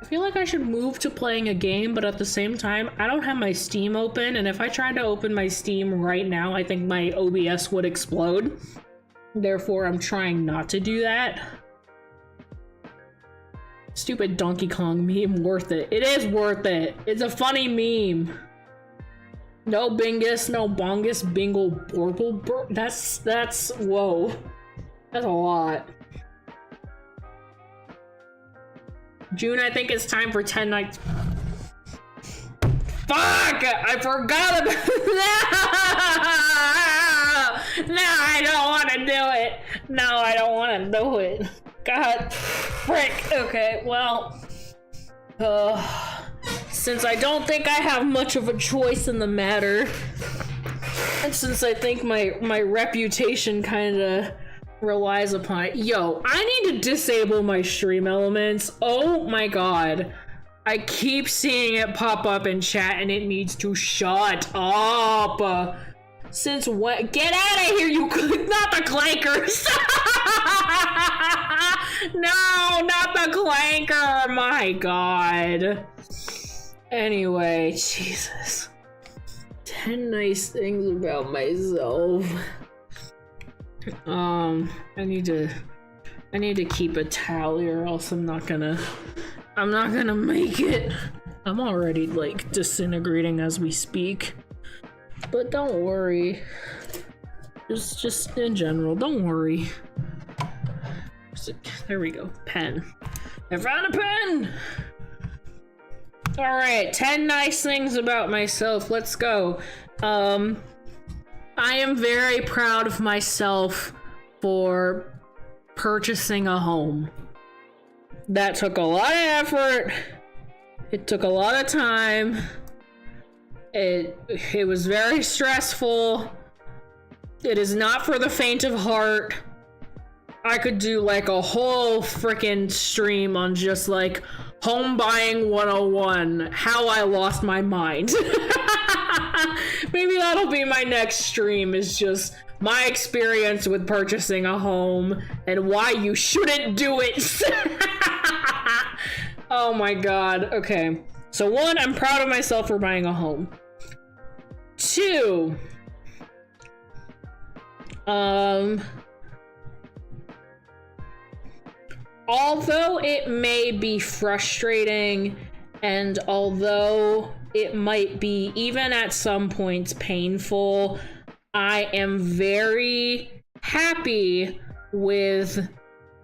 I feel like I should move to playing a game, but at the same time, I don't have my Steam open, and if I tried to open my Steam right now, I think my OBS would explode. Therefore, I'm trying not to do that. Stupid Donkey Kong meme, worth it. It is worth it. It's a funny meme. No bingus, no bongus, bingle, borble, that's, whoa. That's a lot. June, I think it's time for 10 nights. Fuck! I forgot about No, I don't want to do it. No, I don't want to do it. God, frick. Okay, well, since I don't think I have much of a choice in the matter, and since I think my reputation kind of relies upon it, yo, I need to disable my stream elements. Oh my god. I keep seeing it pop up in chat and it needs to shut up. Since what? Get out of here, you not the clankers. No, not the clanker. My god. Anyway, Jesus. 10 nice things about myself. I need to keep a tally or else I'm not gonna make it. I'm already like disintegrating as we speak. But don't worry. Just in general, don't worry. There we go. Pen. I found a pen! Alright, 10 nice things about myself. Let's go. I am very proud of myself for purchasing a home. That took a lot of effort. It took a lot of time. It was very stressful. It is not for the faint of heart. I could do like a whole freaking stream on just like home buying 101, how I lost my mind. Maybe that'll be my next stream, is just my experience with purchasing a home and why you shouldn't do it. Oh my god. Okay. So 1, I'm proud of myself for buying a home. 2, although it may be frustrating and although it might be even at some points painful, I am very happy with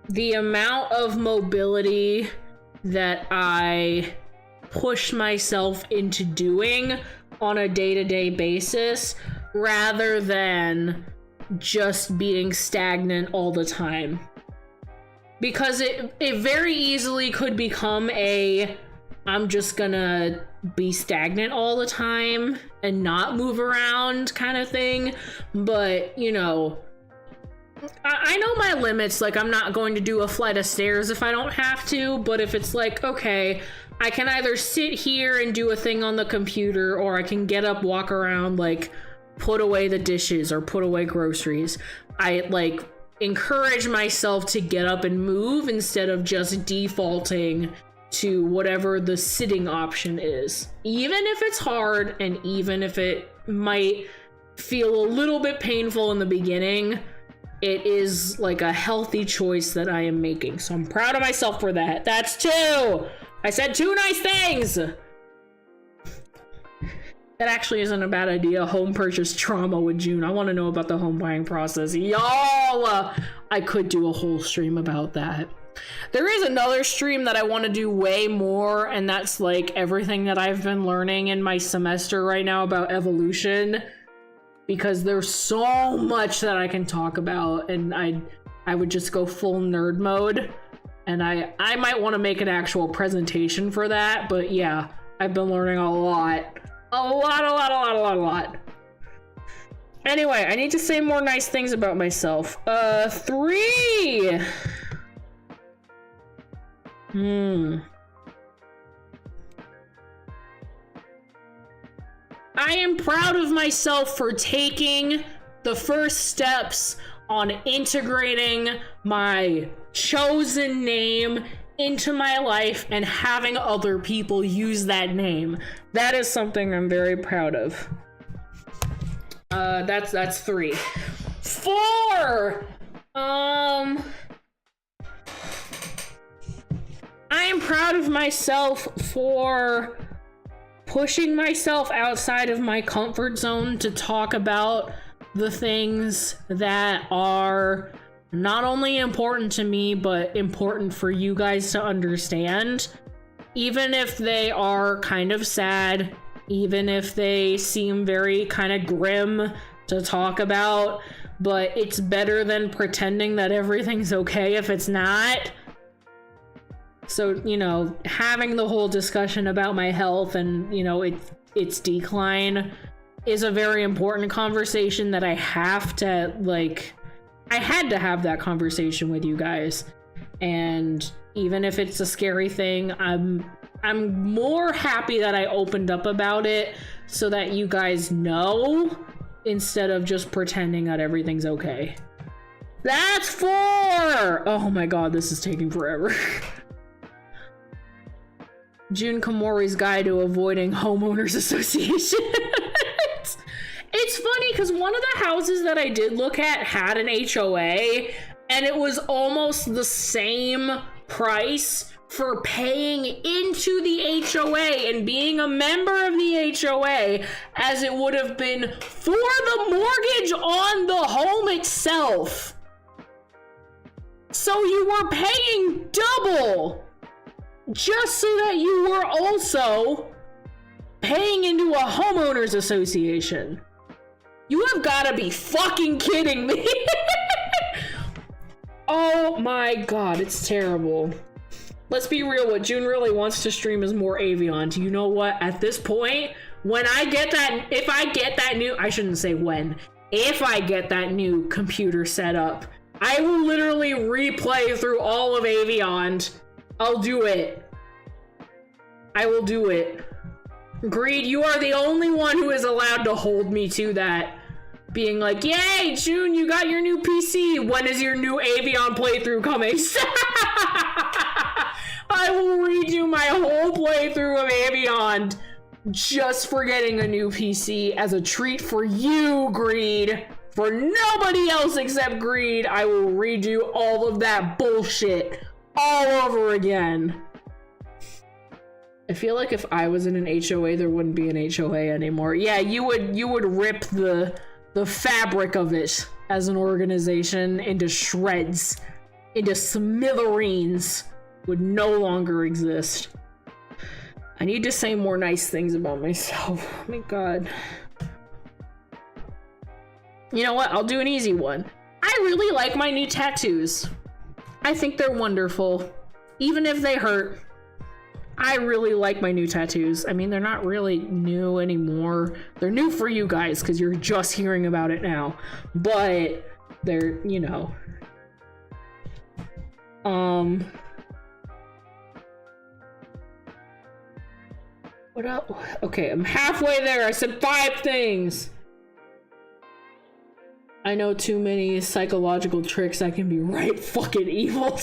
the amount of mobility that I push myself into doing on a day-to-day basis rather than just being stagnant all the time. Because it very easily could become I'm just gonna be stagnant all the time and not move around kind of thing. But, you know, I know my limits. Like, I'm not going to do a flight of stairs if I don't have to, but if it's like, okay, I can either sit here and do a thing on the computer, or I can get up, walk around, like, put away the dishes or put away groceries. I, like, encourage myself to get up and move instead of just defaulting to whatever the sitting option is. Even if it's hard and even if it might feel a little bit painful in the beginning, it is like a healthy choice that I am making. So I'm proud of myself for that. That's 2. I said 2 nice things. That actually isn't a bad idea. Home purchase trauma with June. I want to know about the home buying process. Y'all, I could do a whole stream about that. There is another stream that I want to do way more, and that's like everything that I've been learning in my semester right now about evolution, because there's so much that I can talk about, and I would just go full nerd mode, and I might want to make an actual presentation for that. But yeah, I've been learning a lot. Anyway, I need to say more nice things about myself. 3. I am proud of myself for taking the first steps on integrating my chosen name into my life and having other people use that name. That is something I'm very proud of. That's 3. 4. I am proud of myself for pushing myself outside of my comfort zone to talk about the things that are not only important to me, but important for you guys to understand. Even if they are kind of sad, even if they seem very kind of grim to talk about, but it's better than pretending that everything's okay if it's not. So, you know, having the whole discussion about my health and, you know, its decline is a very important conversation that I have to, like, I had to have that conversation with you guys. And even if it's a scary thing, I'm more happy that I opened up about it so that you guys know, instead of just pretending that everything's okay. That's 4! Oh my god, this is taking forever. June Koumori's Guide to Avoiding Homeowners Association. It's funny because one of the houses that I did look at had an HOA, and it was almost the same price for paying into the HOA and being a member of the HOA as it would have been for the mortgage on the home itself. So you were paying double just so that you were also paying into a homeowners association. You have got to be fucking kidding me. Oh my god, it's terrible. Let's be real, what June really wants to stream is more Avion. Do you know what? At this point, when I get that, if I get that new, I shouldn't say when, if I get that new computer set up, I will literally replay through all of Avion. I'll do it. I will do it. Greed, you are the only one who is allowed to hold me to that. Being like, yay, June, you got your new PC. When is your new Avion playthrough coming? I will redo my whole playthrough of Avion just for getting a new PC as a treat for you, Greed. For nobody else except Greed, I will redo all of that bullshit all over again. I feel like if I was in an HOA, there wouldn't be an HOA anymore. Yeah, you would rip the fabric of it as an organization into shreds, into smithereens, would no longer exist. I need to say more nice things about myself. Oh my god. You know what? I'll do an easy one. I really like my new tattoos. I think they're wonderful. Even if they hurt. I really like my new tattoos. I mean, they're not really new anymore. They're new for you guys because you're just hearing about it now. But they're, you know. What up? Okay, I'm halfway there. I said 5 things. I know too many psychological tricks. I can be right fucking evil.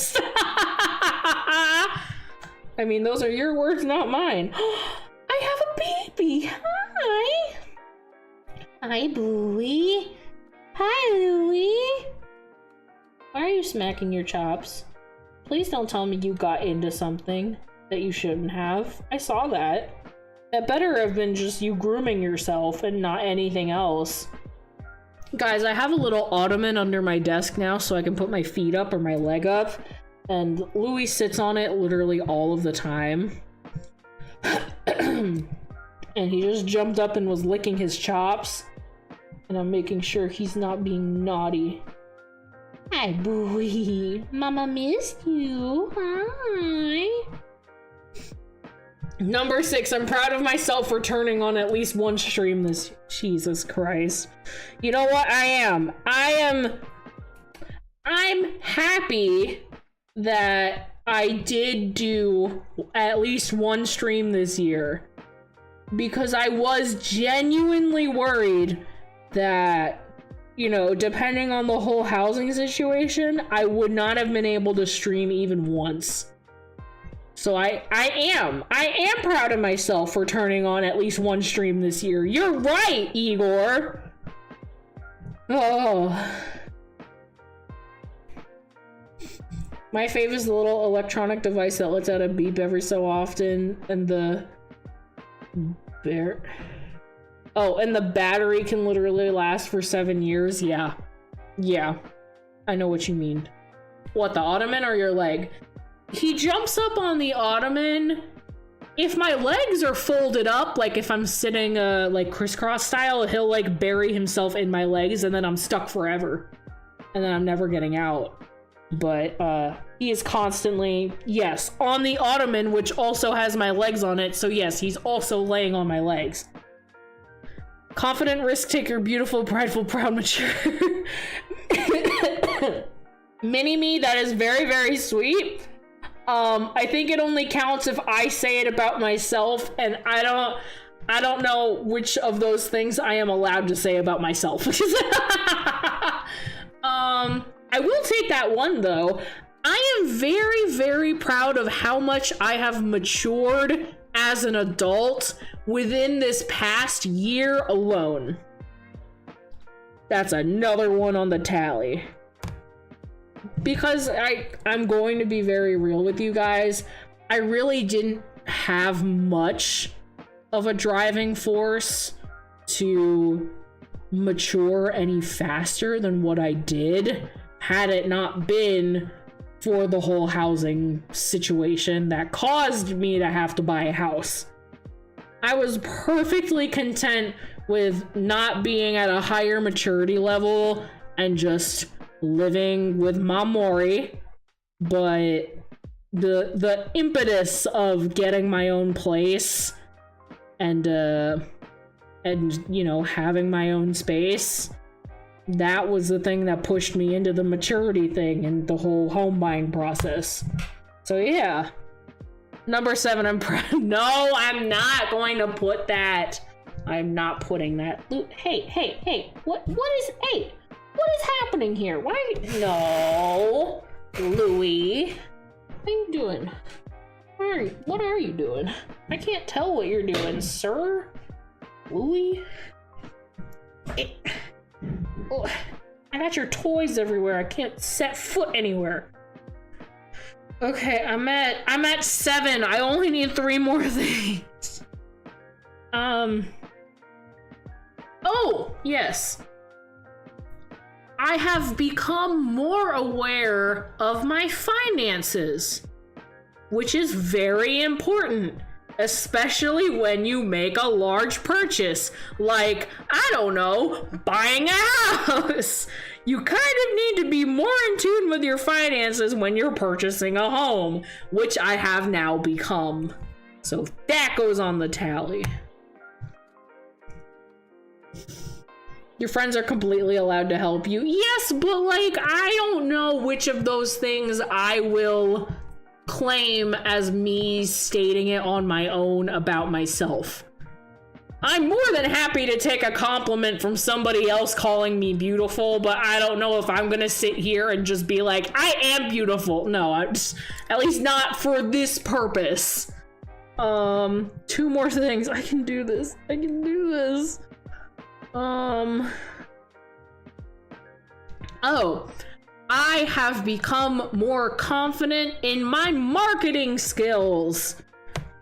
I mean, those are your words, not mine. I have a baby. Hi. Hi, Bluey. Hi, Louie. Why are you smacking your chops? Please don't tell me you got into something that you shouldn't have. I saw that. That better have been just you grooming yourself and not anything else. Guys, I have a little ottoman under my desk now so I can put my feet up or my leg up. and Louis sits on it literally all of the time. And he just jumped up and was licking his chops, and I'm making sure he's not being naughty. Hi, boy. Mama missed you. Hi. Number 6, I'm proud of myself for turning on at least one stream this... Jesus Christ. You know what? I'm happy that I did do at least one stream this year, because I was genuinely worried that, you know, depending on the whole housing situation, I would not have been able to stream even once. So I am proud of myself for turning on at least one stream this year. You're right, Igor. Oh. My fave is the little electronic device that lets out a beep every so often, and the and the battery can literally last for 7 years. Yeah, I know what you mean. What, the ottoman or your leg? He jumps up on the ottoman. If my legs are folded up, like if I'm sitting like crisscross style, he'll like bury himself in my legs, and then I'm stuck forever, and then I'm never getting out. But he is constantly, yes, on the ottoman, which also has my legs on it, so yes, he's also laying on my legs. Confident, risk taker, beautiful, prideful, proud, mature. Mini me, that is very, very sweet. I think it only counts if I say it about myself, and I don't know which of those things I am allowed to say about myself. I will take that one, though. I am very, very proud of how much I have matured as an adult within this past year alone. That's another one on the tally. Because I'm going to be very real with you guys, I really didn't have much of a driving force to mature any faster than what I did, had it not been for the whole housing situation that caused me to have to buy a house. I was perfectly content with not being at a higher maturity level and just living with my moly, but the impetus of getting my own place and you know, having my own space, that was the thing that pushed me into the maturity thing and the whole home buying process. So yeah. Number 7, I'm proud. No, I'm not going to put that. I'm not putting that. Hey, what is happening here? Why? No, Louis, what are you doing? What are you doing? I can't tell what you're doing, sir. Louis? Oh, I got your toys everywhere. I can't set foot anywhere. Okay, I'm at 7. I only need 3 more things. Oh, yes. I have become more aware of my finances, which is very important, especially when you make a large purchase, like, I don't know, buying a house. You kind of need to be more in tune with your finances when you're purchasing a home, which I have now become. So that goes on the tally. Your friends are completely allowed to help you. Yes, but like, I don't know which of those things I will claim as me stating it on my own about myself. I'm more than happy to take a compliment from somebody else calling me beautiful, but I don't know if I'm gonna sit here and just be like, I am beautiful. No, I'm just, at least not for this purpose. 2 more things. I can do this. Oh, I have become more confident in my marketing skills.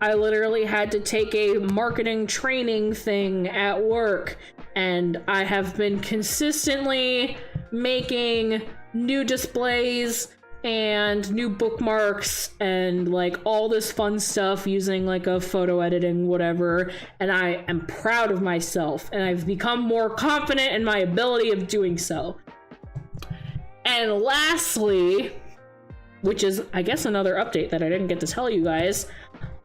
I literally had to take a marketing training thing at work, and I have been consistently making new displays and new bookmarks and like all this fun stuff using like a photo editing whatever, and I am proud of myself and I've become more confident in my ability of doing so. And lastly, which is I guess another update that I didn't get to tell you guys,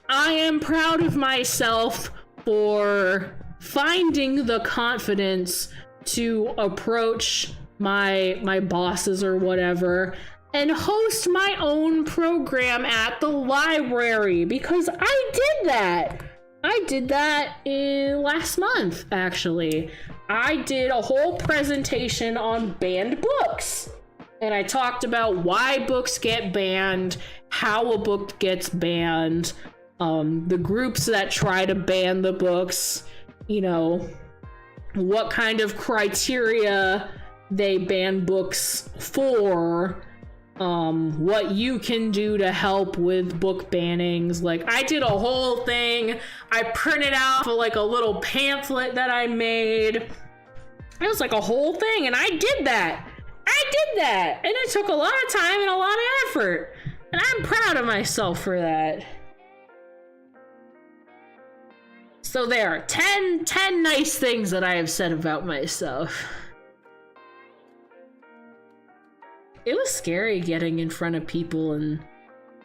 I am proud of myself for finding the confidence to approach my bosses or whatever and host my own program at the library, because I did that. I did that in last month, actually. I did a whole presentation on banned books. And I talked about why books get banned, how a book gets banned, the groups that try to ban the books, you know, what kind of criteria they ban books for, what you can do to help with book bannings. Like, I did a whole thing. I printed out like a little pamphlet that I made. It was like a whole thing, and I did that. And it took a lot of time and a lot of effort, and I'm proud of myself for that. So there are 10 nice things that I have said about myself. It was scary getting in front of people and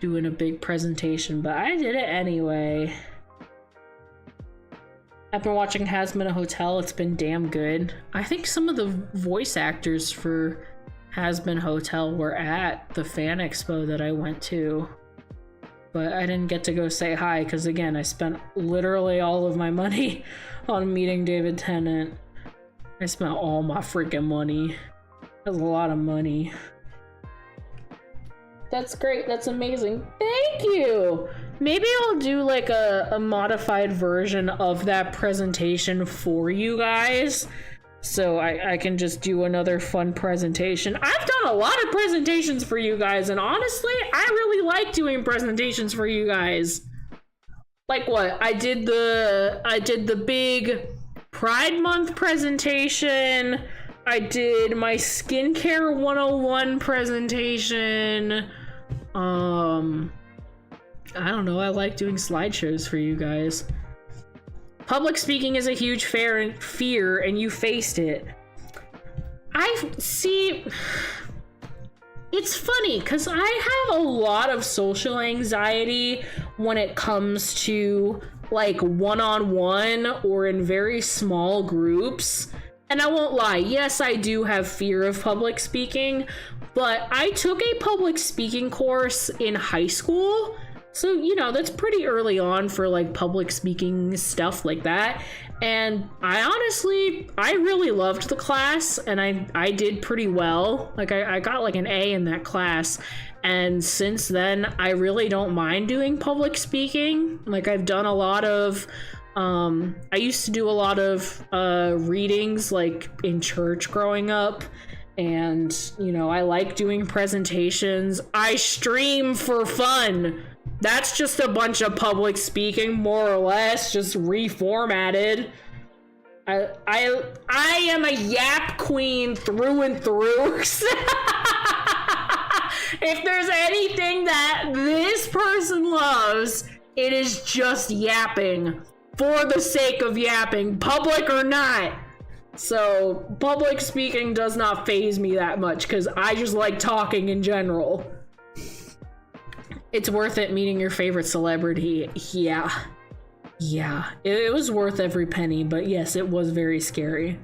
doing a big presentation, but I did it anyway. I've been watching Hazbin Hotel. It's been damn good. I think some of the voice actors for Hazbin Hotel were at the fan expo that I went to, but I didn't get to go say hi because, again, I spent literally all of my money on meeting David Tennant. I spent all my freaking money. That's a lot of money. That's great. That's amazing. Thank you. Maybe I'll do like a modified version of that presentation for you guys, so I can just do another fun presentation. I've done a lot of presentations for you guys, and honestly, I really like doing presentations for you guys. Like what? I did the big Pride Month presentation. I did my skincare 101 presentation. I don't know, I like doing slideshows for you guys. Public speaking is a huge fear, and you faced it. It's funny, because I have a lot of social anxiety when it comes to, like, one-on-one or in very small groups. And I won't lie, yes, I do have fear of public speaking, but I took a public speaking course in high school, so, you know, that's pretty early on for, like, public speaking stuff like that. And I really loved the class, and I did pretty well. Like, I got, like, an A in that class. And since then, I really don't mind doing public speaking. Like, I've done a lot of... I used to do a lot of readings, like, in church growing up. And, you know, I like doing presentations. I stream for fun. That's just a bunch of public speaking, more or less, just reformatted. I am a yap queen through and through. If there's anything that this person loves, it is just yapping. For the sake of yapping, public or not. So, public speaking does not faze me that much, because I just like talking in general. It's worth it meeting your favorite celebrity. Yeah. It was worth every penny, but yes, it was very scary.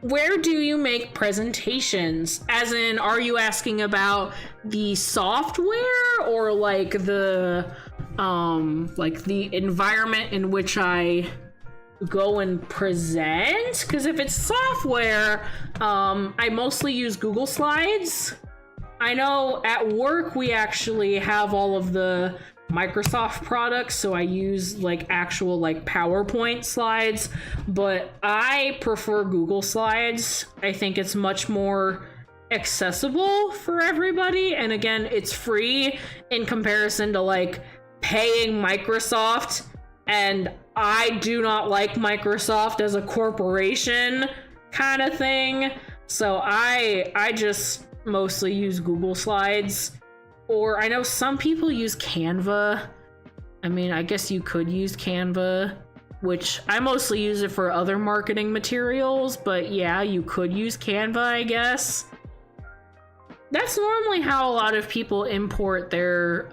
Where do you make presentations? As in, are you asking about the software or like the environment in which I go and present? Because if it's software, I mostly use Google Slides. I know at work we actually have all of the Microsoft products, so I use like actual like PowerPoint slides, but I prefer Google Slides. I think it's much more accessible for everybody, and again, it's free in comparison to like paying Microsoft, and I do not like Microsoft as a corporation kind of thing. So I just mostly use Google Slides, or I know some people use Canva. I mean, I guess you could use Canva, which I mostly use it for other marketing materials, but yeah, you could use Canva, I guess. That's normally how a lot of people import their,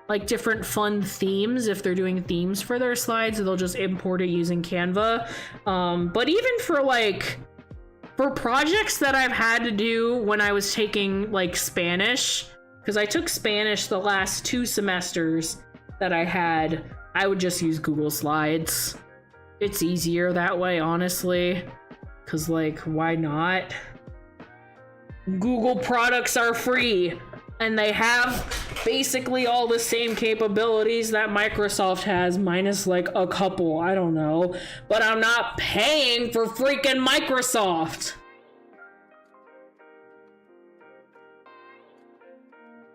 like, different fun themes. If they're doing themes for their slides, they'll just import it using Canva. But even for, like, for projects that I've had to do when I was taking, like, Spanish, because I took Spanish the last 2 semesters that I had, I would just use Google Slides. It's easier that way, honestly, because, like, why not? Google products are free, and they have basically all the same capabilities that Microsoft has, minus, like, a couple, I don't know. But I'm not paying for freaking Microsoft!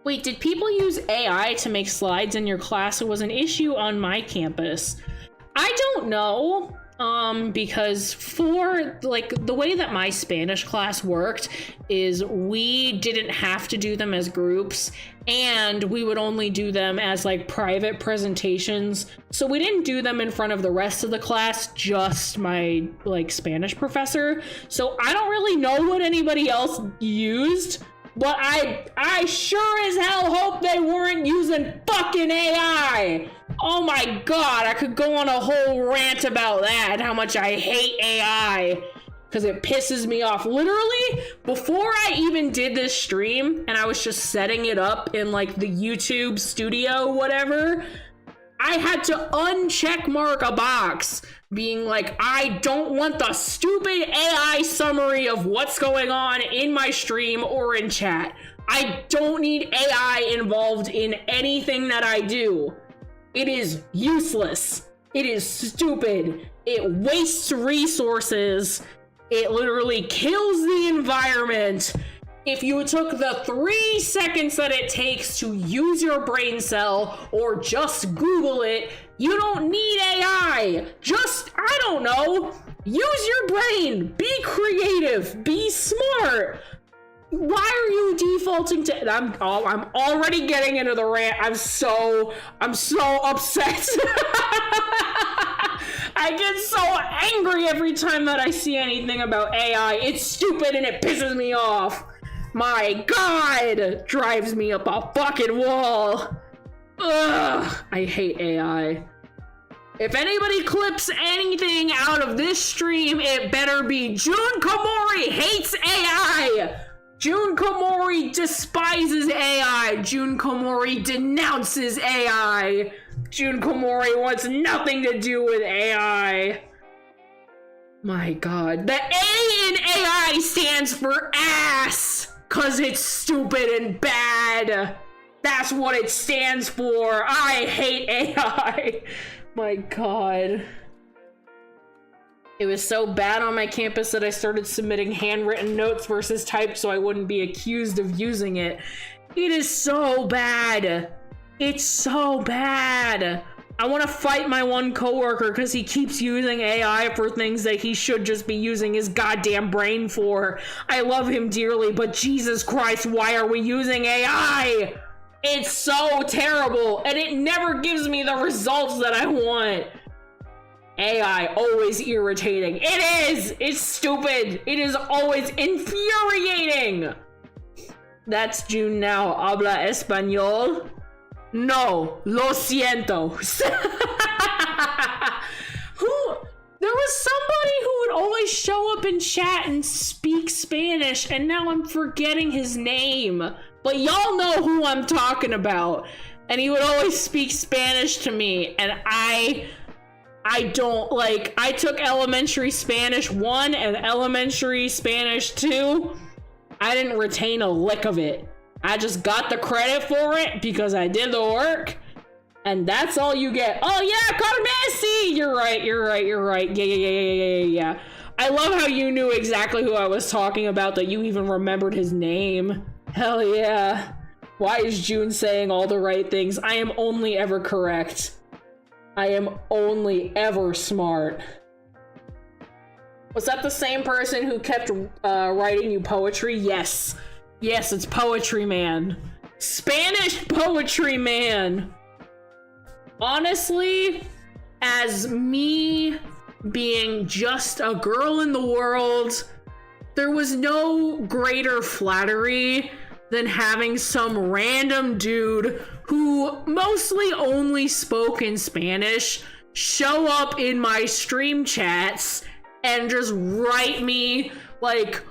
Wait, did people use AI to make slides in your class? It was an issue on my campus. I don't know, because for, like, the way that my Spanish class worked is we didn't have to do them as groups, and we would only do them as, like, private presentations. So we didn't do them in front of the rest of the class, just my, like, Spanish professor. So I don't really know what anybody else used. But I sure as hell hope they weren't using fucking AI! Oh my god, I could go on a whole rant about that, how much I hate AI. Because it pisses me off. Literally, before I even did this stream, and I was just setting it up in, like, the YouTube studio, whatever, I had to uncheck mark a box being like, I don't want the stupid AI summary of what's going on in my stream or in chat. I don't need AI involved in anything that I do. It is useless. It is stupid. It wastes resources. It literally kills the environment. If you took the 3 seconds that it takes to use your brain cell or just Google it, you don't need AI. Just, I don't know, use your brain. Be creative. Be smart. Why are you defaulting to... I'm already getting into the rant. I'm so upset. I get so angry every time that I see anything about AI. It's stupid and it pisses me off. My god! Drives me up a fucking wall. Ugh, I hate AI. If anybody clips anything out of this stream, it better be June Koumori hates AI! June Koumori despises AI! June Koumori denounces AI! June Koumori wants nothing to do with AI! My god. The A in AI stands for ass! 'Cause it's stupid and bad! That's what it stands for! I hate AI! My god. It was so bad on my campus that I started submitting handwritten notes versus typed so I wouldn't be accused of using it. It is so bad. It's so bad. I want to fight my one coworker because he keeps using AI for things that he should just be using his goddamn brain for. I love him dearly, but Jesus Christ, why are we using AI? It's so terrible, and it never gives me the results that I want. AI, always irritating. It is! It's stupid! It is always infuriating! That's June now. Habla español? No, lo siento. There was somebody who would always show up in chat and speak Spanish, and now I'm forgetting his name. But y'all know who I'm talking about. And he would always speak Spanish to me, and I don't, like, I took elementary Spanish 1 and elementary Spanish 2. I didn't retain a lick of it. I just got the credit for it because I did the work, and that's all you get. Oh yeah, Carmesi! You're right. Yeah. I love how you knew exactly who I was talking about, that you even remembered his name. Hell yeah. Why is June saying all the right things? I am only ever correct. I am only ever smart. Was that the same person who kept writing you poetry? Yes. Yes, it's Poetry Man. Spanish Poetry Man. Honestly, as me being just a girl in the world, there was no greater flattery than having some random dude who mostly only spoke in Spanish show up in my stream chats and just write me like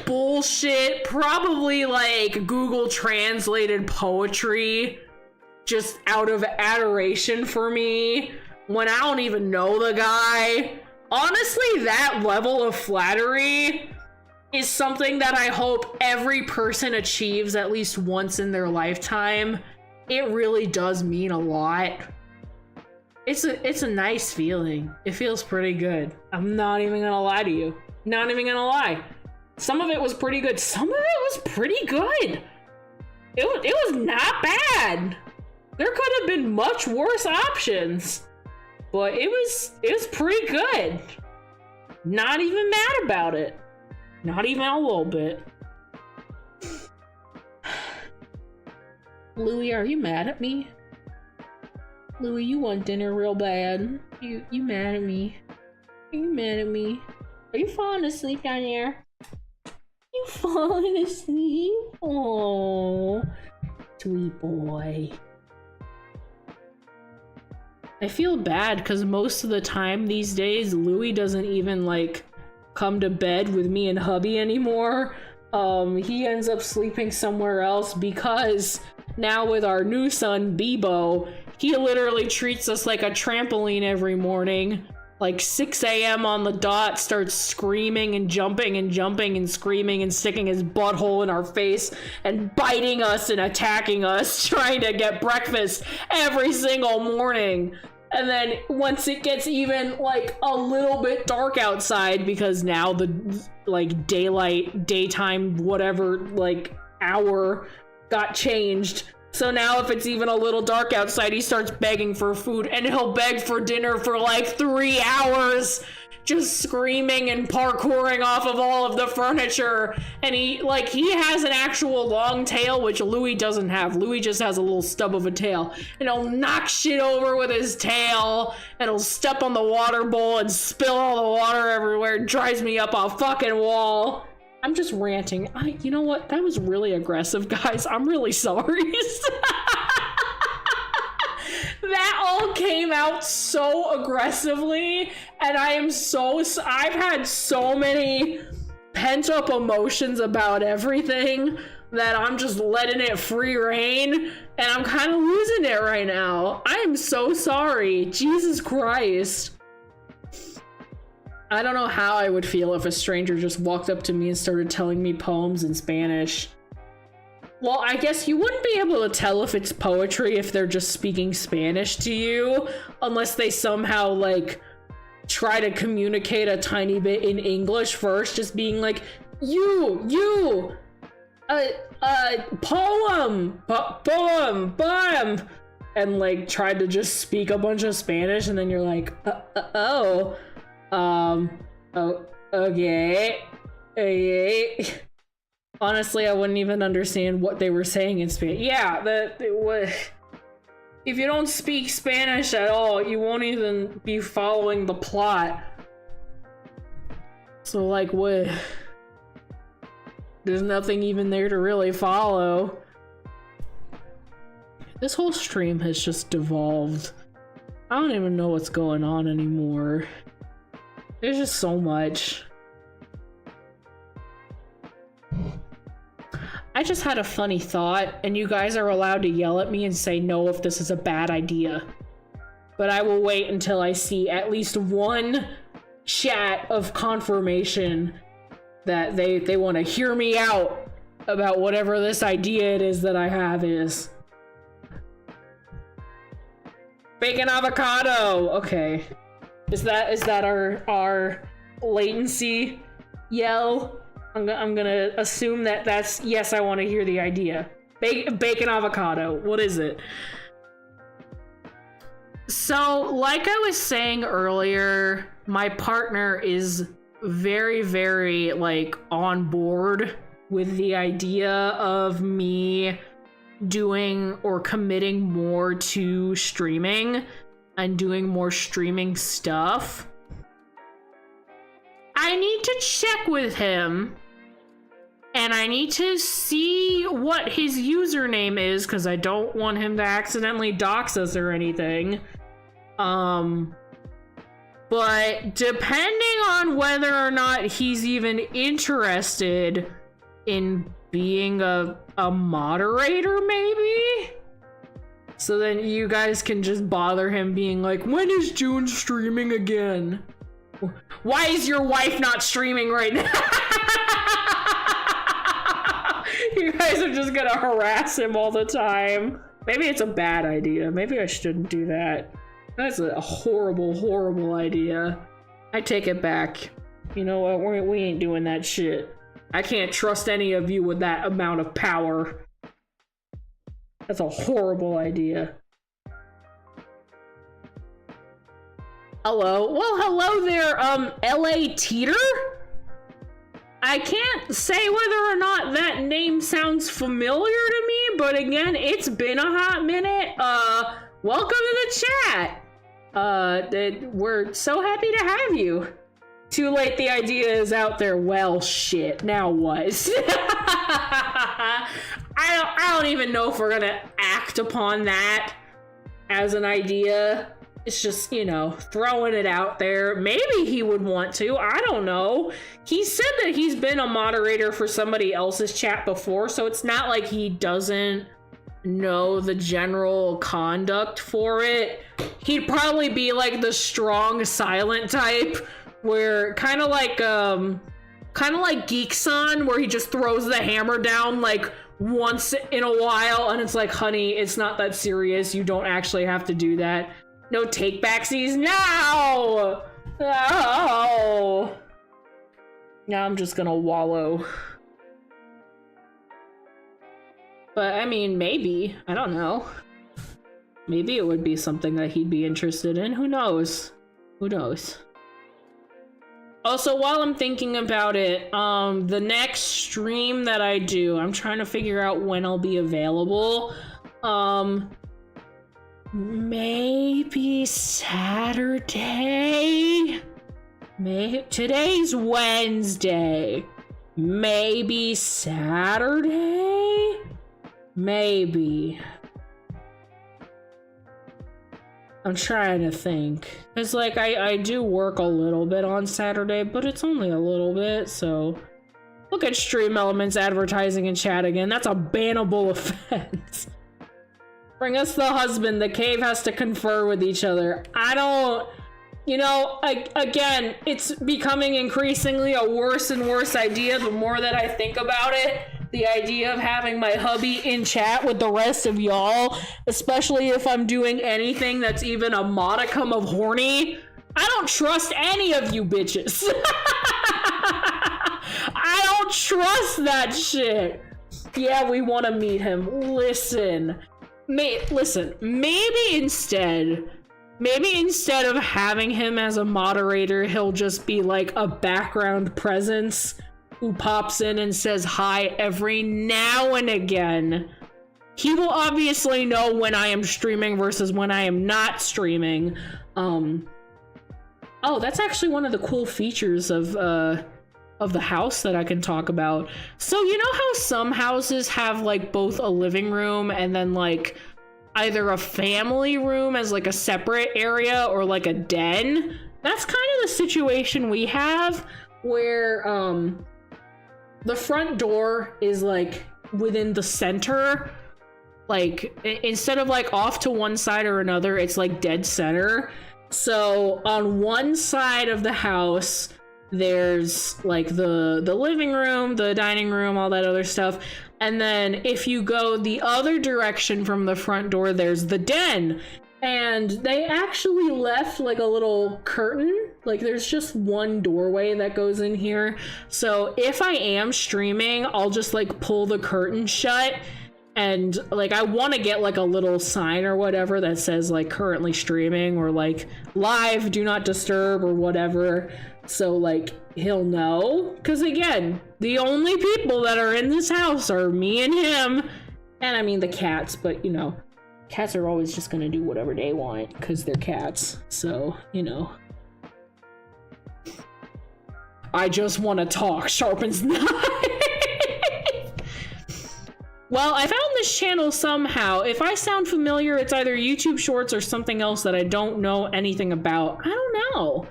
bullshit, probably like Google translated poetry just out of adoration for me when I don't even know the guy. Honestly, that level of flattery is something that I hope every person achieves at least once in their lifetime. It really does mean a lot. It's a nice feeling. It feels pretty good. I'm not even gonna lie to you. Not even gonna lie. Some of it was pretty good. Some of it was pretty good. It was not bad. There could have been much worse options, but it was pretty good. Not even mad about it. Not even a little bit. Louie, are you mad at me? Louie, you want dinner real bad. You mad at me? Are you mad at me? Are you falling asleep down there? You falling asleep? Oh, sweet boy. I feel bad because most of the time these days, Louie doesn't even like come to bed with me and hubby anymore. He ends up sleeping somewhere else because now with our new son, Bebo, he literally treats us like a trampoline every morning. Like 6 a.m. on the dot, starts screaming and jumping and jumping and screaming and sticking his butthole in our face and biting us and attacking us, trying to get breakfast every single morning. And then once it gets even like a little bit dark outside, because now the like daytime, whatever, like hour got changed. So now if it's even a little dark outside, he starts begging for food, and he'll beg for dinner for like 3 hours, just screaming and parkouring off of all of the furniture. And he has an actual long tail, which Louie doesn't have. Louie just has a little stub of a tail, and he'll knock shit over with his tail, and he'll step on the water bowl and spill all the water everywhere. It drives me up a fucking wall. I'm just ranting. You know what? That was really aggressive, guys. I'm really sorry. That all came out so aggressively, and I've had so many pent-up emotions about everything that I'm just letting it free reign, and I'm kind of losing it right now. I am so sorry. Jesus Christ. I don't know how I would feel if a stranger just walked up to me and started telling me poems in Spanish. Well, I guess you wouldn't be able to tell if it's poetry if they're just speaking Spanish to you, unless they somehow, like, try to communicate a tiny bit in English first, just being like, poem, and, like, tried to just speak a bunch of Spanish, and then you're like, okay. Honestly, I wouldn't even understand what they were saying in Spanish. Yeah, if you don't speak Spanish at all, you won't even be following the plot. So, like, what? There's nothing even there to really follow. This whole stream has just devolved. I don't even know what's going on anymore. There's just so much. I just had a funny thought, and you guys are allowed to yell at me and say no if this is a bad idea. But I will wait until I see at least one chat of confirmation that they want to hear me out about whatever this idea it is that I have is. Bacon avocado! Okay. Is that our latency yell? I'm gonna assume that that's yes. I want to hear the idea. Bacon avocado. What is it? So, like I was saying earlier, my partner is very, very like on board with the idea of me doing or committing more to streaming and doing more streaming stuff, I need to check with him and I need to see what his username is because I don't want him to accidentally dox us or anything. But depending on whether or not he's even interested in being a moderator, maybe? So then you guys can just bother him being like, when is June streaming again? Why is your wife not streaming right now? You guys are just gonna harass him all the time. Maybe it's a bad idea. Maybe I shouldn't do that. That's a horrible, horrible idea. I take it back. You know what? We ain't doing that shit. I can't trust any of you with that amount of power. That's a horrible idea. Hello? Well, hello there, LA Teeter? I can't say whether or not that name sounds familiar to me, but again, it's been a hot minute. Welcome to the chat. We're so happy to have you. Too late, the idea is out there. Well, shit, now what? I don't even know if we're gonna act upon that as an idea. It's just, you know, throwing it out there. Maybe he would want to. I don't know. He said that he's been a moderator for somebody else's chat before, so it's not like he doesn't know the general conduct for it. He'd probably be like the strong silent type, where kind of like Geekson, where he just throws the hammer down like once in a while, and it's like, honey, it's not that serious. You don't actually have to do that. No take backsies now! No! Now I'm just gonna wallow. But I mean, maybe. I don't know. Maybe it would be something that he'd be interested in. Who knows? Who knows? Also, while I'm thinking about it, the next stream that I do, I'm trying to figure out when I'll be available. Maybe Saturday? Today's Wednesday. Maybe Saturday? Maybe. I'm trying to think. Cause like I do work a little bit on Saturday, but it's only a little bit, so look at Stream Elements advertising in chat again. That's a bannable offense. Bring us the husband. The cave has to confer with each other. I don't, you know, again, it's becoming increasingly a worse and worse idea the more that I think about it. The idea of having my hubby in chat with the rest of y'all, especially if I'm doing anything that's even a modicum of horny. I don't trust any of you bitches. I don't trust that shit. Yeah, we want to meet him. Listen, maybe instead of having him as a moderator, he'll just be like a background presence who pops in and says hi every now and again. He will obviously know when I am streaming versus when I am not streaming. Oh, that's actually one of the cool features of the house that I can talk about. So you know how some houses have like both a living room and then like either a family room as like a separate area or like a den? That's kind of the situation we have, where the front door is like within the center. Like instead of like off to one side or another, it's like dead center. So on one side of the house, there's like the living room, the dining room, all that other stuff. And then if you go the other direction from the front door, there's the den. And they actually left like a little curtain. Like there's just one doorway that goes in here. So if I am streaming, I'll just like pull the curtain shut And like I want to get like a little sign or whatever that says like currently streaming or like live, do not disturb or whatever, so like he'll know. Because again, the only people that are in this house are me and him, and I mean the cats, but you know, cats are always just gonna do whatever they want because they're cats, so you know. I just want to talk sharpens knife. Well, I found this channel somehow. If I sound familiar, it's either YouTube Shorts or something else that I don't know anything about. I don't know.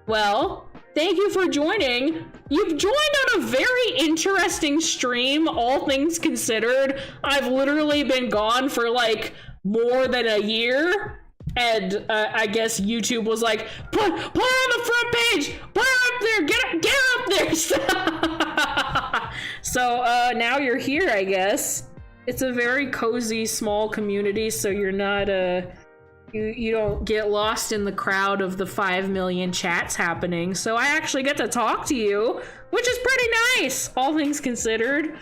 Well, thank you for joining. You've joined on a very interesting stream, all things considered. I've literally been gone for like more than a year. And I guess YouTube was like, put her on the front page, put her up there, get her up there. So now you're here, I guess. It's a very cozy, small community, so you're not you don't get lost in the crowd of the 5 million chats happening. So I actually get to talk to you, which is pretty nice, all things considered.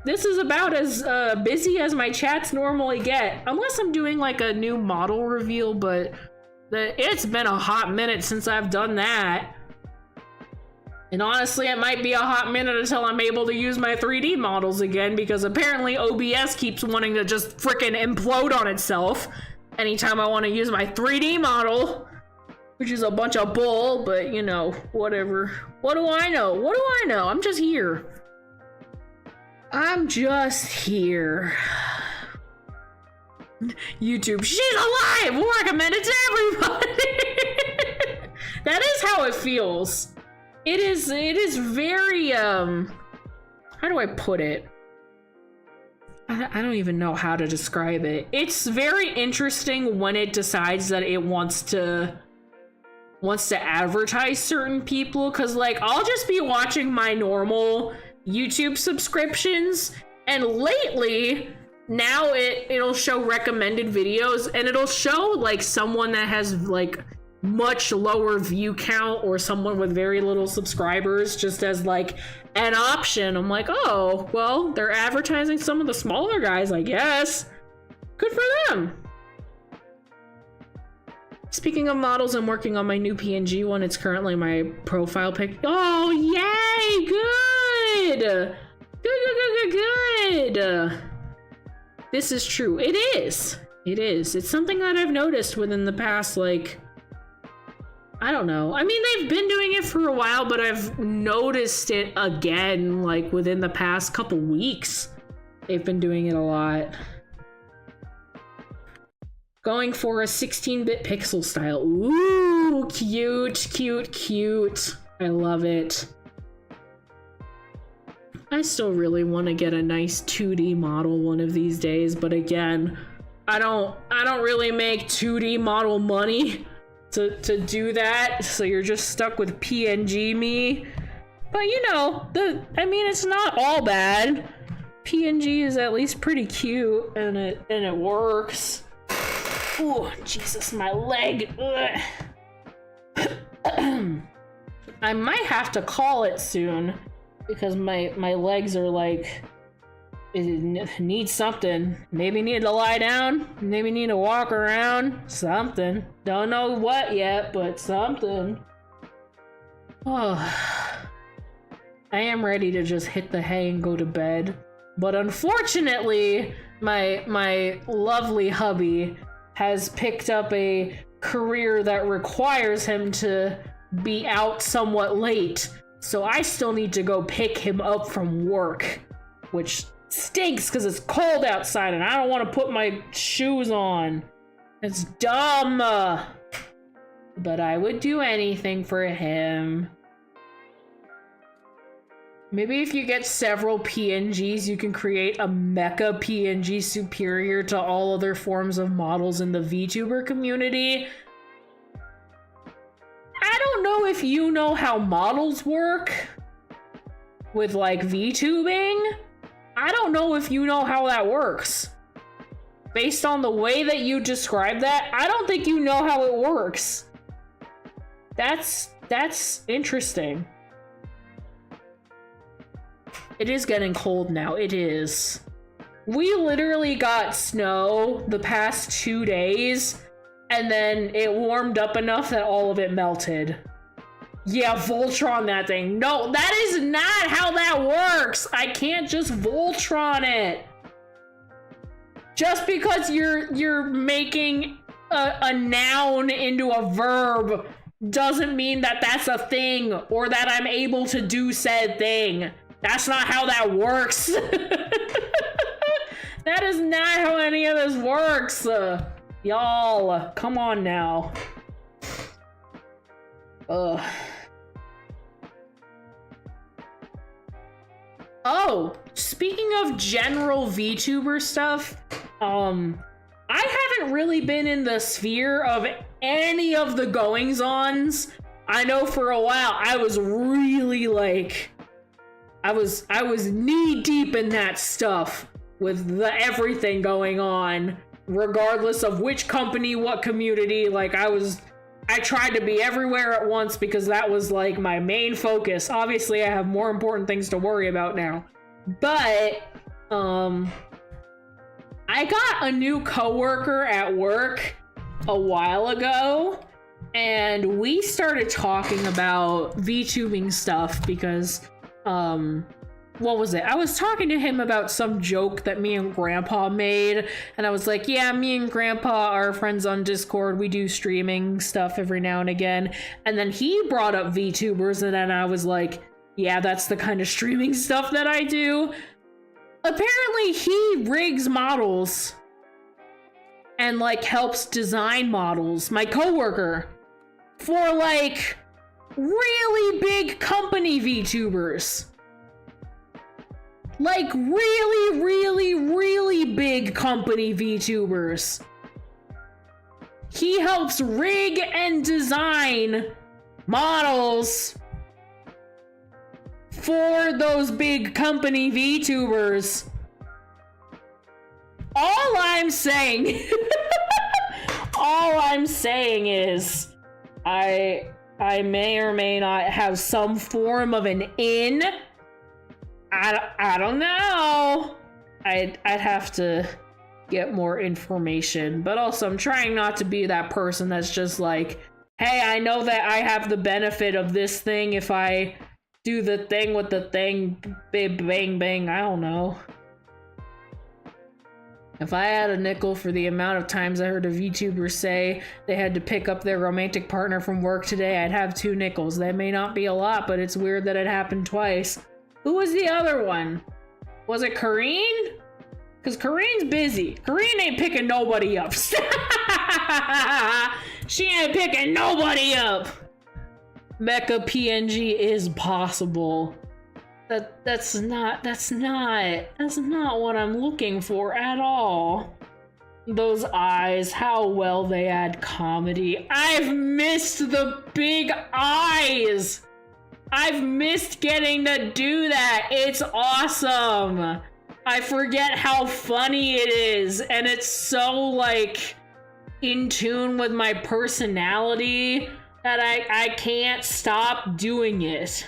This is about as busy as my chats normally get, unless I'm doing like a new model reveal, but it's been a hot minute since I've done that. And honestly, it might be a hot minute until I'm able to use my 3D models again, because apparently OBS keeps wanting to just frickin' implode on itself anytime I want to use my 3D model, which is a bunch of bull, but you know, whatever. What do I know? What do I know? I'm just here. I'm just here. YouTube, she's alive! We'll recommend it to everybody! That is how it feels. It is very, how do I put it? I don't even know how to describe it. It's very interesting when it decides that it wants to advertise certain people, because like I'll just be watching my normal YouTube subscriptions, and lately now it'll show recommended videos, and it'll show like someone that has like much lower view count or someone with very little subscribers just as like an option. I'm like, oh well, they're advertising some of the smaller guys, I guess. Good for them. Speaking of models, I'm working on my new PNG one. It's currently my profile pic. Oh yay, good. Good. This is true. It is. It's something that I've noticed within the past, like, I don't know. I mean, they've been doing it for a while, but I've noticed it again, like, within the past couple weeks. They've been doing it a lot. Going for a 16-bit pixel style. Ooh, cute. I love it. I still really want to get a nice 2D model one of these days, but again, I don't really make 2D model money to do that, so you're just stuck with PNG me. But you know, I mean, it's not all bad. PNG is at least pretty cute, and it works. Oh, Jesus, my leg. I might have to call it soon, because my legs are like, it needs something. Maybe need to lie down, maybe need to walk around, something. Don't know what yet, but something. Oh, I am ready to just hit the hay and go to bed. But unfortunately, my lovely hubby has picked up a career that requires him to be out somewhat late. So I still need to go pick him up from work, which stinks because it's cold outside and I don't want to put my shoes on. It's dumb. But I would do anything for him. Maybe if you get several PNGs, you can create a mecha PNG superior to all other forms of models in the VTuber community. I don't know if you know how models work with like VTubing. I don't know if you know how that works. Based on the way that you describe that, I don't think you know how it works. That's interesting. It is getting cold now. It is. We literally got snow the past 2 days, and then it warmed up enough that all of it melted. Yeah, Voltron that thing. No, that is not how that works. I can't just Voltron it. Just because you're making a noun into a verb doesn't mean that that's a thing or that I'm able to do said thing. That's not how that works. That is not how any of this works. Y'all, come on now. Ugh. Oh, speaking of general VTuber stuff, I haven't really been in the sphere of any of the goings-ons. I know for a while I was really like, I was knee deep in that stuff with everything going on, regardless of which company, what community. Like I tried to be everywhere at once because that was like my main focus. Obviously, I have more important things to worry about now. But, I got a new coworker at work a while ago, and we started talking about VTubing stuff because, what was it? I was talking to him about some joke that me and Grandpa made, and I was like, yeah, me and Grandpa are friends on Discord. We do streaming stuff every now and again. And then he brought up VTubers, and then I was like, yeah, that's the kind of streaming stuff that I do. Apparently, he rigs models and, like, helps design models, my coworker, for, like, really big company VTubers. Like, really, really, really big company VTubers. He helps rig and design models for those big company VTubers. All I'm saying, all I'm saying is, I may or may not have some form of an in. I don't know. I'd have to get more information, but also I'm trying not to be that person that's just like, hey, I know that I have the benefit of this thing if I do the thing with the thing, bang, bang, I don't know. If I had a nickel for the amount of times I heard a VTuber say they had to pick up their romantic partner from work today, I'd have 2 nickels. That may not be a lot, but it's weird that it happened twice. Who was the other one? Was it Kareen? Because Kareen's busy. Kareen ain't picking nobody up. She ain't picking nobody up. Mecha PNG is possible. That's not what I'm looking for at all. Those eyes, how well they add comedy. I've missed the big eyes. I've missed getting to do that. It's awesome. I forget how funny it is, and it's so like in tune with my personality that I can't stop doing it.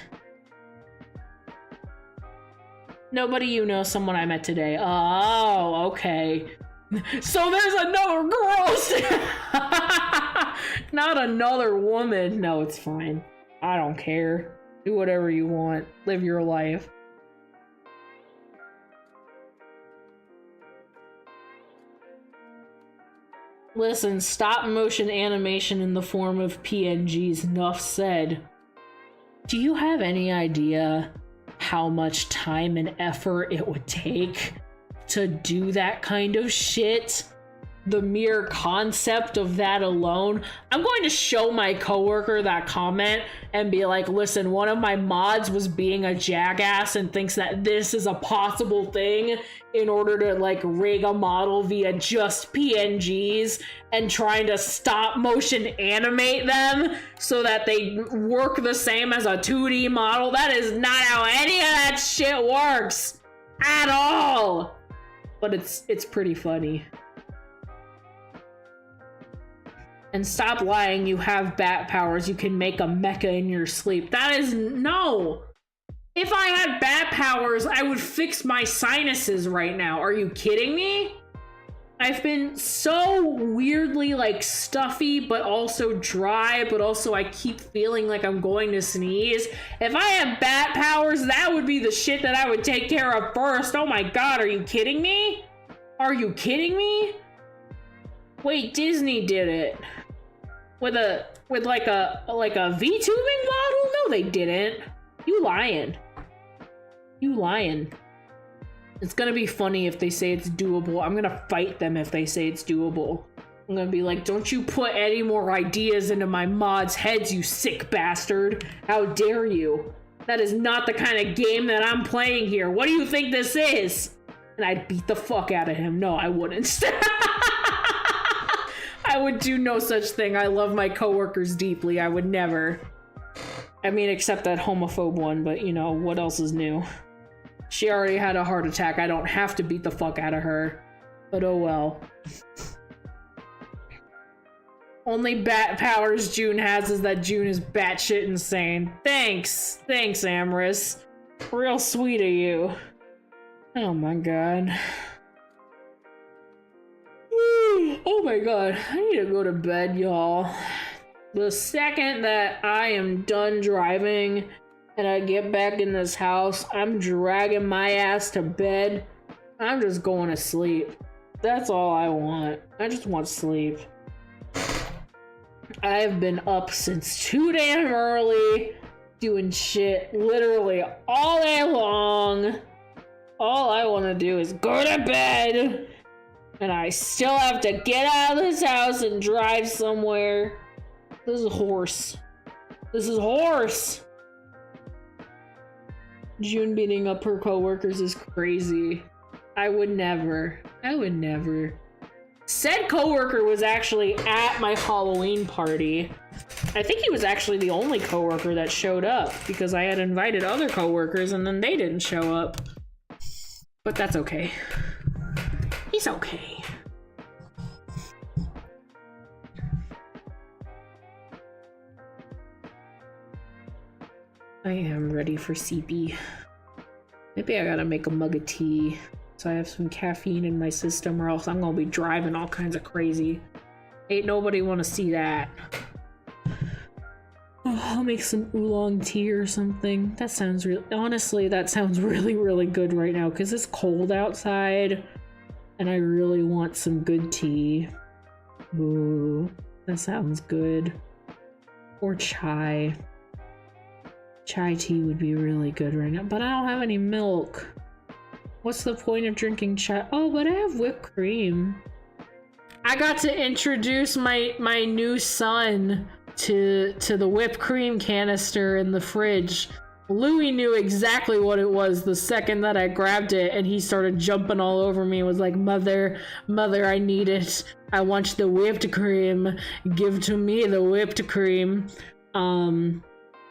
Nobody you know, someone I met today. Oh, okay. So there's another girl. Not another woman. No, it's fine. I don't care. Do whatever you want. Live your life. Listen, stop motion animation in the form of PNGs. Enough said. Do you have any idea how much time and effort it would take to do that kind of shit? The mere concept of that alone. I'm going to show my coworker that comment and be like, listen, one of my mods was being a jackass and thinks that this is a possible thing in order to like rig a model via just PNGs and trying to stop motion animate them so that they work the same as a 2D model. That is not how any of that shit works at all. But it's pretty funny. And stop lying, you have bat powers, you can make a mecha in your sleep. That is, no! If I had bat powers, I would fix my sinuses right now. Are you kidding me? I've been so weirdly like stuffy, but also dry, but also I keep feeling like I'm going to sneeze. If I had bat powers, that would be the shit that I would take care of first. Oh my god, are you kidding me? Are you kidding me? Wait, Disney did it. With like a VTubing model? No, they didn't. You lying. You lying. It's gonna be funny if they say it's doable. I'm gonna fight them if they say it's doable. I'm gonna be like, don't you put any more ideas into my mods' heads, you sick bastard. How dare you? That is not the kind of game that I'm playing here. What do you think this is? And I'd beat the fuck out of him. No, I wouldn't. I would do no such thing. I love my coworkers deeply. I would never. I mean, except that homophobe one, but you know, what else is new? She already had a heart attack. I don't have to beat the fuck out of her. But oh well. Only bat powers June has is that June is batshit insane. Thanks. Thanks, Amorous. Real sweet of you. Oh my god. Oh my god. I need to go to bed, y'all. The second that I am done driving and I get back in this house, I'm dragging my ass to bed. I'm just going to sleep. That's all I want. I just want sleep. I've been up since too damn early, doing shit literally all day long. All I want to do is go to bed. And I still have to get out of this house and drive somewhere. This is horse. This is horse. June beating up her coworkers is crazy. I would never. I would never. Said coworker was actually at my Halloween party. I think he was actually the only coworker that showed up because I had invited other coworkers and then they didn't show up. But that's okay. He's okay. I am ready for CP. Maybe I gotta make a mug of tea so I have some caffeine in my system, or else I'm gonna be driving all kinds of crazy. Ain't nobody wanna see that. Oh, I'll make some oolong tea or something. That sounds real. Honestly, that sounds really, really good right now because it's cold outside and I really want some good tea. Ooh, that sounds good. Or chai. Chai tea would be really good right now, but I don't have any milk. What's the point of drinking chai? Oh, but I have whipped cream. I got to introduce my new son to the whipped cream canister in the fridge. Louis knew exactly what it was the second that I grabbed it, and he started jumping all over me and was like, Mother, I need it. I want the whipped cream. Give to me the whipped cream.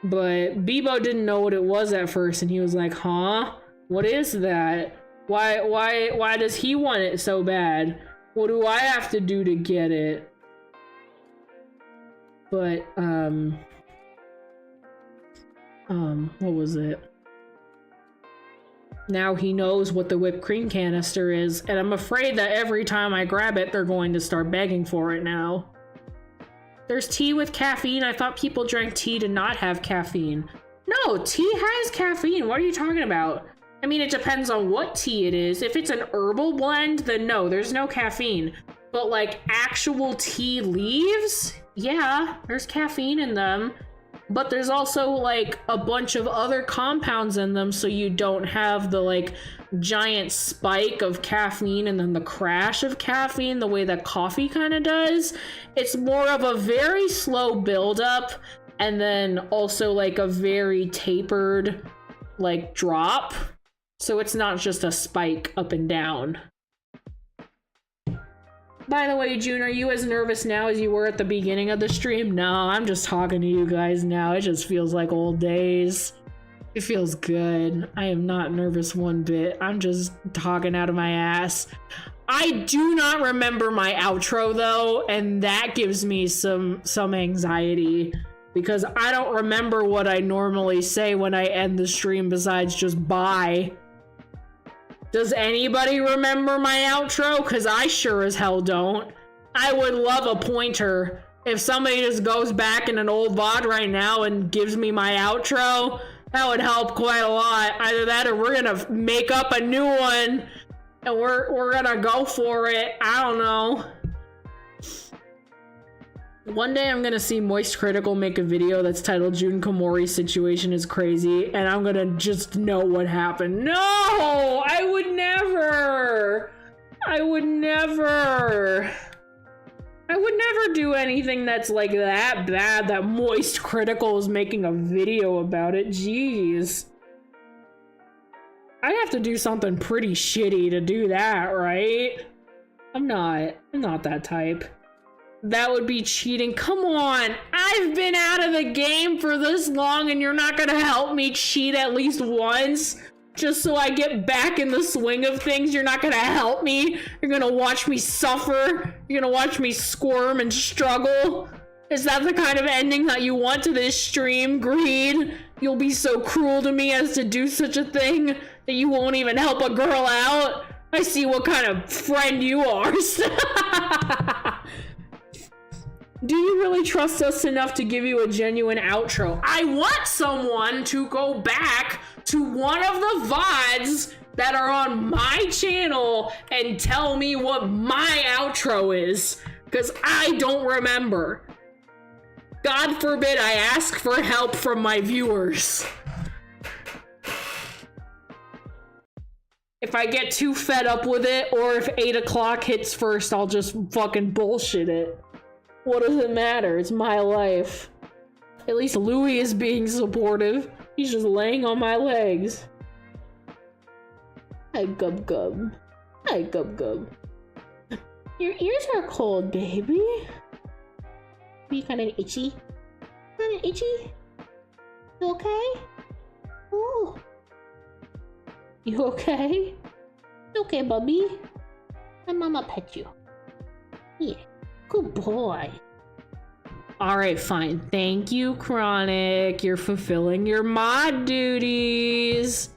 But Bebo didn't know what it was at first, and he was like, huh? What is that? Why does he want it so bad? What do I have to do to get it? But, what was it? Now he knows what the whipped cream canister is, and I'm afraid that every time I grab it, they're going to start begging for it now. There's tea with caffeine. I thought people drank tea to not have caffeine. No, tea has caffeine. What are you talking about? I mean, it depends on what tea it is. If it's an herbal blend, then no, there's no caffeine. But like actual tea leaves, yeah, there's caffeine in them. But there's also like a bunch of other compounds in them, so you don't have the like giant spike of caffeine and then the crash of caffeine the way that coffee kind of does. It's more of a very slow buildup and then also like a very tapered like drop. So it's not just a spike up and down. By the way, June, are you as nervous now as you were at the beginning of the stream? No, I'm just talking to you guys now. It just feels like old days. It feels good. I am not nervous one bit. I'm just talking out of my ass. I do not remember my outro though, and that gives me some anxiety because I don't remember what I normally say when I end the stream besides just bye. Does anybody remember my outro? Because I sure as hell don't. I would love a pointer. If somebody just goes back in an old VOD right now and gives me my outro, that would help quite a lot. Either that or we're gonna make up a new one and we're gonna go for it. I don't know. One day I'm gonna see Moist Critical make a video that's titled June Koumori's situation is crazy, and I'm gonna just know what happened. No! I would never! I would never do anything that's like that bad that Moist Critical is making a video about it. Jeez. I'd have to do something pretty shitty to do that, right? I'm not that type. That would be cheating. Come on, I've been out of the game for this long and you're not gonna help me cheat at least once? Just so I get back in the swing of things? You're not gonna help me? You're gonna watch me suffer? You're gonna watch me squirm and struggle? Is that the kind of ending that you want to this stream, Greed? You'll be so cruel to me as to do such a thing that you won't even help a girl out? I see what kind of friend you are. Do you really trust us enough to give you a genuine outro? I want someone to go back to one of the VODs that are on my channel and tell me what my outro is, because I don't remember. God forbid I ask for help from my viewers. If I get too fed up with it, or if 8 o'clock hits first, I'll just fucking bullshit it. What does it matter? It's my life. At least Louis is being supportive. He's just laying on my legs. Hi, Gub Gub. Hi, Gub Gub. Your ears are cold, baby. You kind of itchy? Kind of itchy? You okay? Ooh. You okay? Okay, Bubby. My mama pet you. Yeah. Good boy. Alright, fine. Thank you, Chronic. You're fulfilling your mod duties.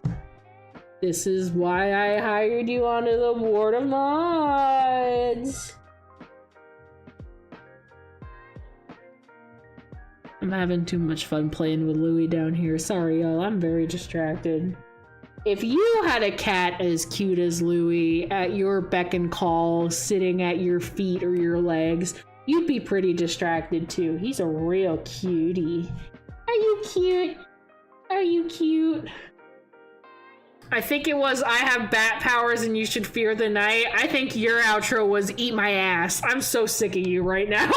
This is why I hired you onto the board of mods. I'm having too much fun playing with Louie down here. Sorry, y'all. I'm very distracted. If you had a cat as cute as Louie at your beck and call, sitting at your feet or your legs, you'd be pretty distracted too. He's a real cutie. Are you cute? Are you cute? I think it was I have bat powers and you should fear the night. I think your outro was eat my ass. I'm so sick of you right now.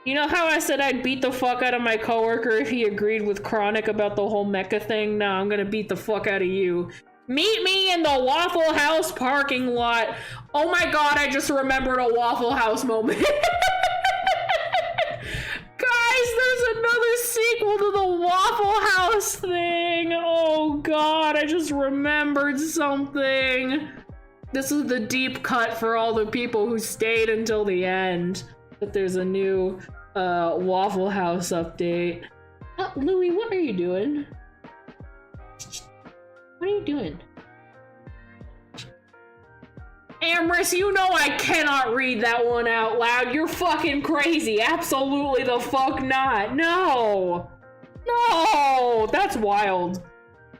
You know how I said I'd beat the fuck out of my coworker if he agreed with Chronic about the whole mecha thing? No, I'm gonna beat the fuck out of you. Meet me in the Waffle House parking lot. Oh my god, I just remembered a Waffle House moment. Guys, there's another sequel to the Waffle House thing. Oh god, I just remembered something. This is the deep cut for all the people who stayed until the end. That there's a new Waffle House update. Louie, what are you doing? What are you doing? Amorous, you know I cannot read that one out loud. You're fucking crazy. Absolutely the fuck not. No. No. That's wild.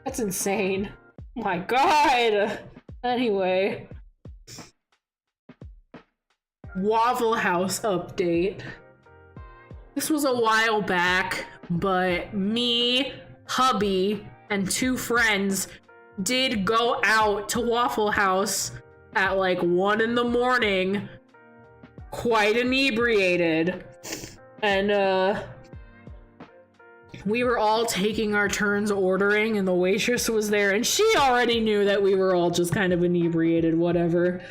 That's insane. My god. Anyway. Waffle House update. This was a while back, but me, hubby, and 2 friends did go out to Waffle House at like 1 in the morning, quite inebriated, and we were all taking our turns ordering, and the waitress was there, and she already knew that we were all just kind of inebriated, whatever.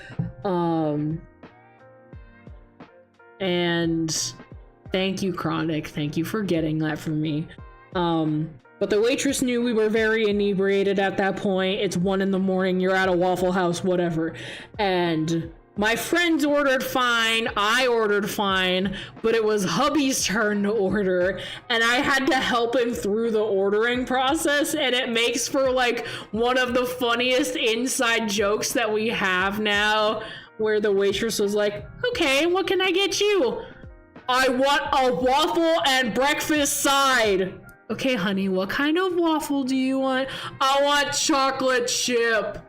And thank you, Chronic. Thank you for getting that for me. But the waitress knew we were very inebriated at that point. It's 1 in the morning. You're at a Waffle House, whatever. And My friends ordered fine, I ordered fine, but it was hubby's turn to order, and I had to help him through the ordering process, and it makes for like one of the funniest inside jokes that we have now, where the waitress was like, okay, what can I get you? I want a waffle and breakfast side. Okay, honey, what kind of waffle do you want? I want chocolate chip.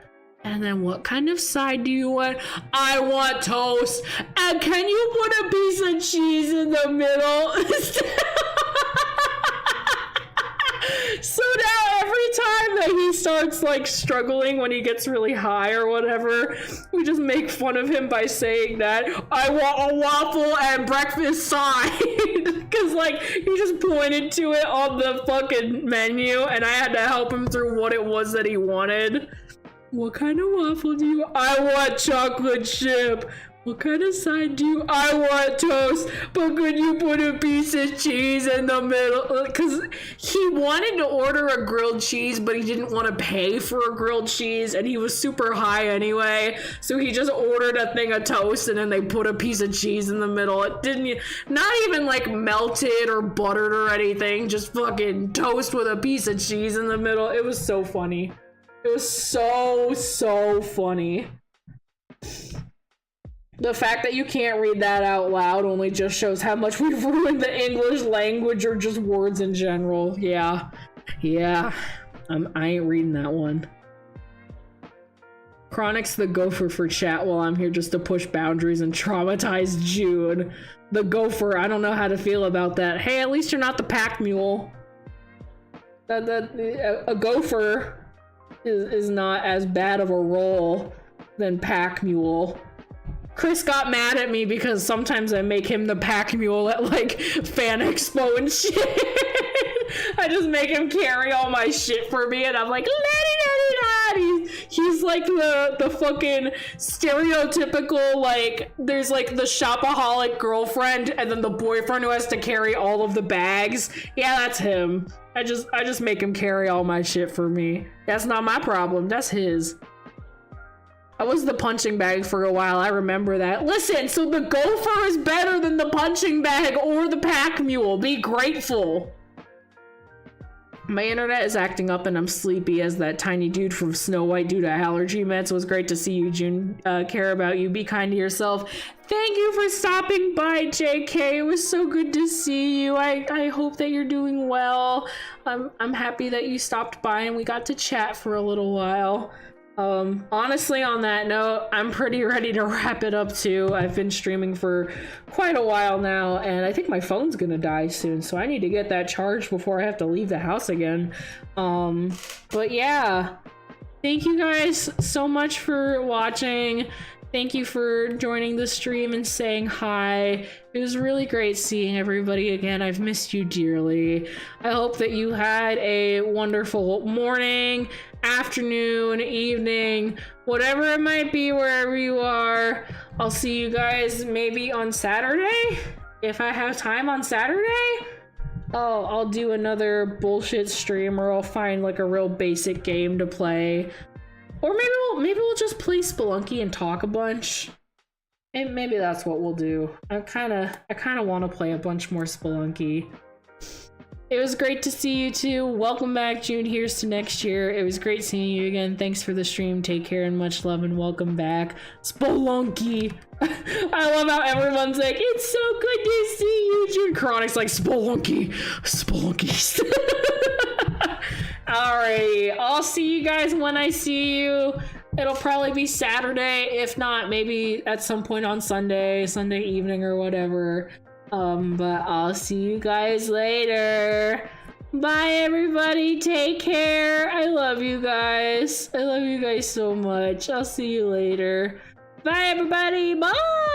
And then what kind of side do you want? I want toast. And can you put a piece of cheese in the middle? So now every time that he starts like struggling when he gets really high or whatever, we just make fun of him by saying that I want a waffle and breakfast side. Because like he just pointed to it on the fucking menu and I had to help him through what it was that he wanted. What kind of waffle do you? I want chocolate chip. What kind of side do you? I want toast, but could you put a piece of cheese in the middle? Because he wanted to order a grilled cheese, but he didn't want to pay for a grilled cheese, and he was super high anyway, so he just ordered a thing of toast, and then they put a piece of cheese in the middle. It didn't, not even like melted or buttered or anything, just fucking toast with a piece of cheese in the middle. It was so funny. It was so funny. The fact that you can't read that out loud only just shows how much we've ruined the English language or just words in general. Yeah. I ain't reading that one. Chronic's the gopher for chat while I'm here just to push boundaries and traumatize June. The gopher, I don't know how to feel about that. Hey, at least you're not the pack mule. A gopher is not as bad of a role than pack mule. Chris got mad at me because sometimes I make him the pack mule at like fan expo and shit. I just make him carry all my shit for me and I'm like, he's like the fucking stereotypical, like there's like the shopaholic girlfriend and then the boyfriend who has to carry all of the bags. Yeah, that's him. I just make him carry all my shit for me. That's not my problem, that's his. I was the punching bag for a while, I remember that. Listen, so the gopher is better than the punching bag or the pack mule. Be grateful. My internet is acting up and I'm sleepy as that tiny dude from Snow White due to allergy meds. It was great to see you, June. Care about you. Be kind to yourself. Thank you for stopping by, JK. It was so good to see you. I hope that you're doing well. I'm happy that you stopped by and we got to chat for a little while. Honestly, on that note, I'm pretty ready to wrap it up too. I've been streaming for quite a while now, and I think my phone's gonna die soon, so I need to get that charged before I have to leave the house again. But yeah, thank you guys so much for watching. Thank you for joining the stream and saying hi. It was really great seeing everybody again. I've missed you dearly. I hope that you had a wonderful morning, afternoon, evening, whatever it might be, wherever you are. I'll see you guys maybe on Saturday. If I have time on Saturday, I'll do another bullshit stream, or I'll find like a real basic game to play. Or maybe we'll just play Spelunky and talk a bunch. And maybe that's what we'll do. I kind of want to play a bunch more Spelunky. It was great to see you too. Welcome back, June. Here's to next year. It was great seeing you again. Thanks for the stream. Take care and much love and welcome back. Spelunky. I love how everyone's like, it's so good to see you, June. Chronic's like, Spelunky. Spelunky. Alrighty, I'll see you guys when I see you. It'll probably be Saturday, if not, maybe at some point on Sunday evening or whatever. But I'll see you guys later. Bye, everybody. Take care. I love you guys. I love you guys so much. I'll see you later. Bye, everybody. Bye.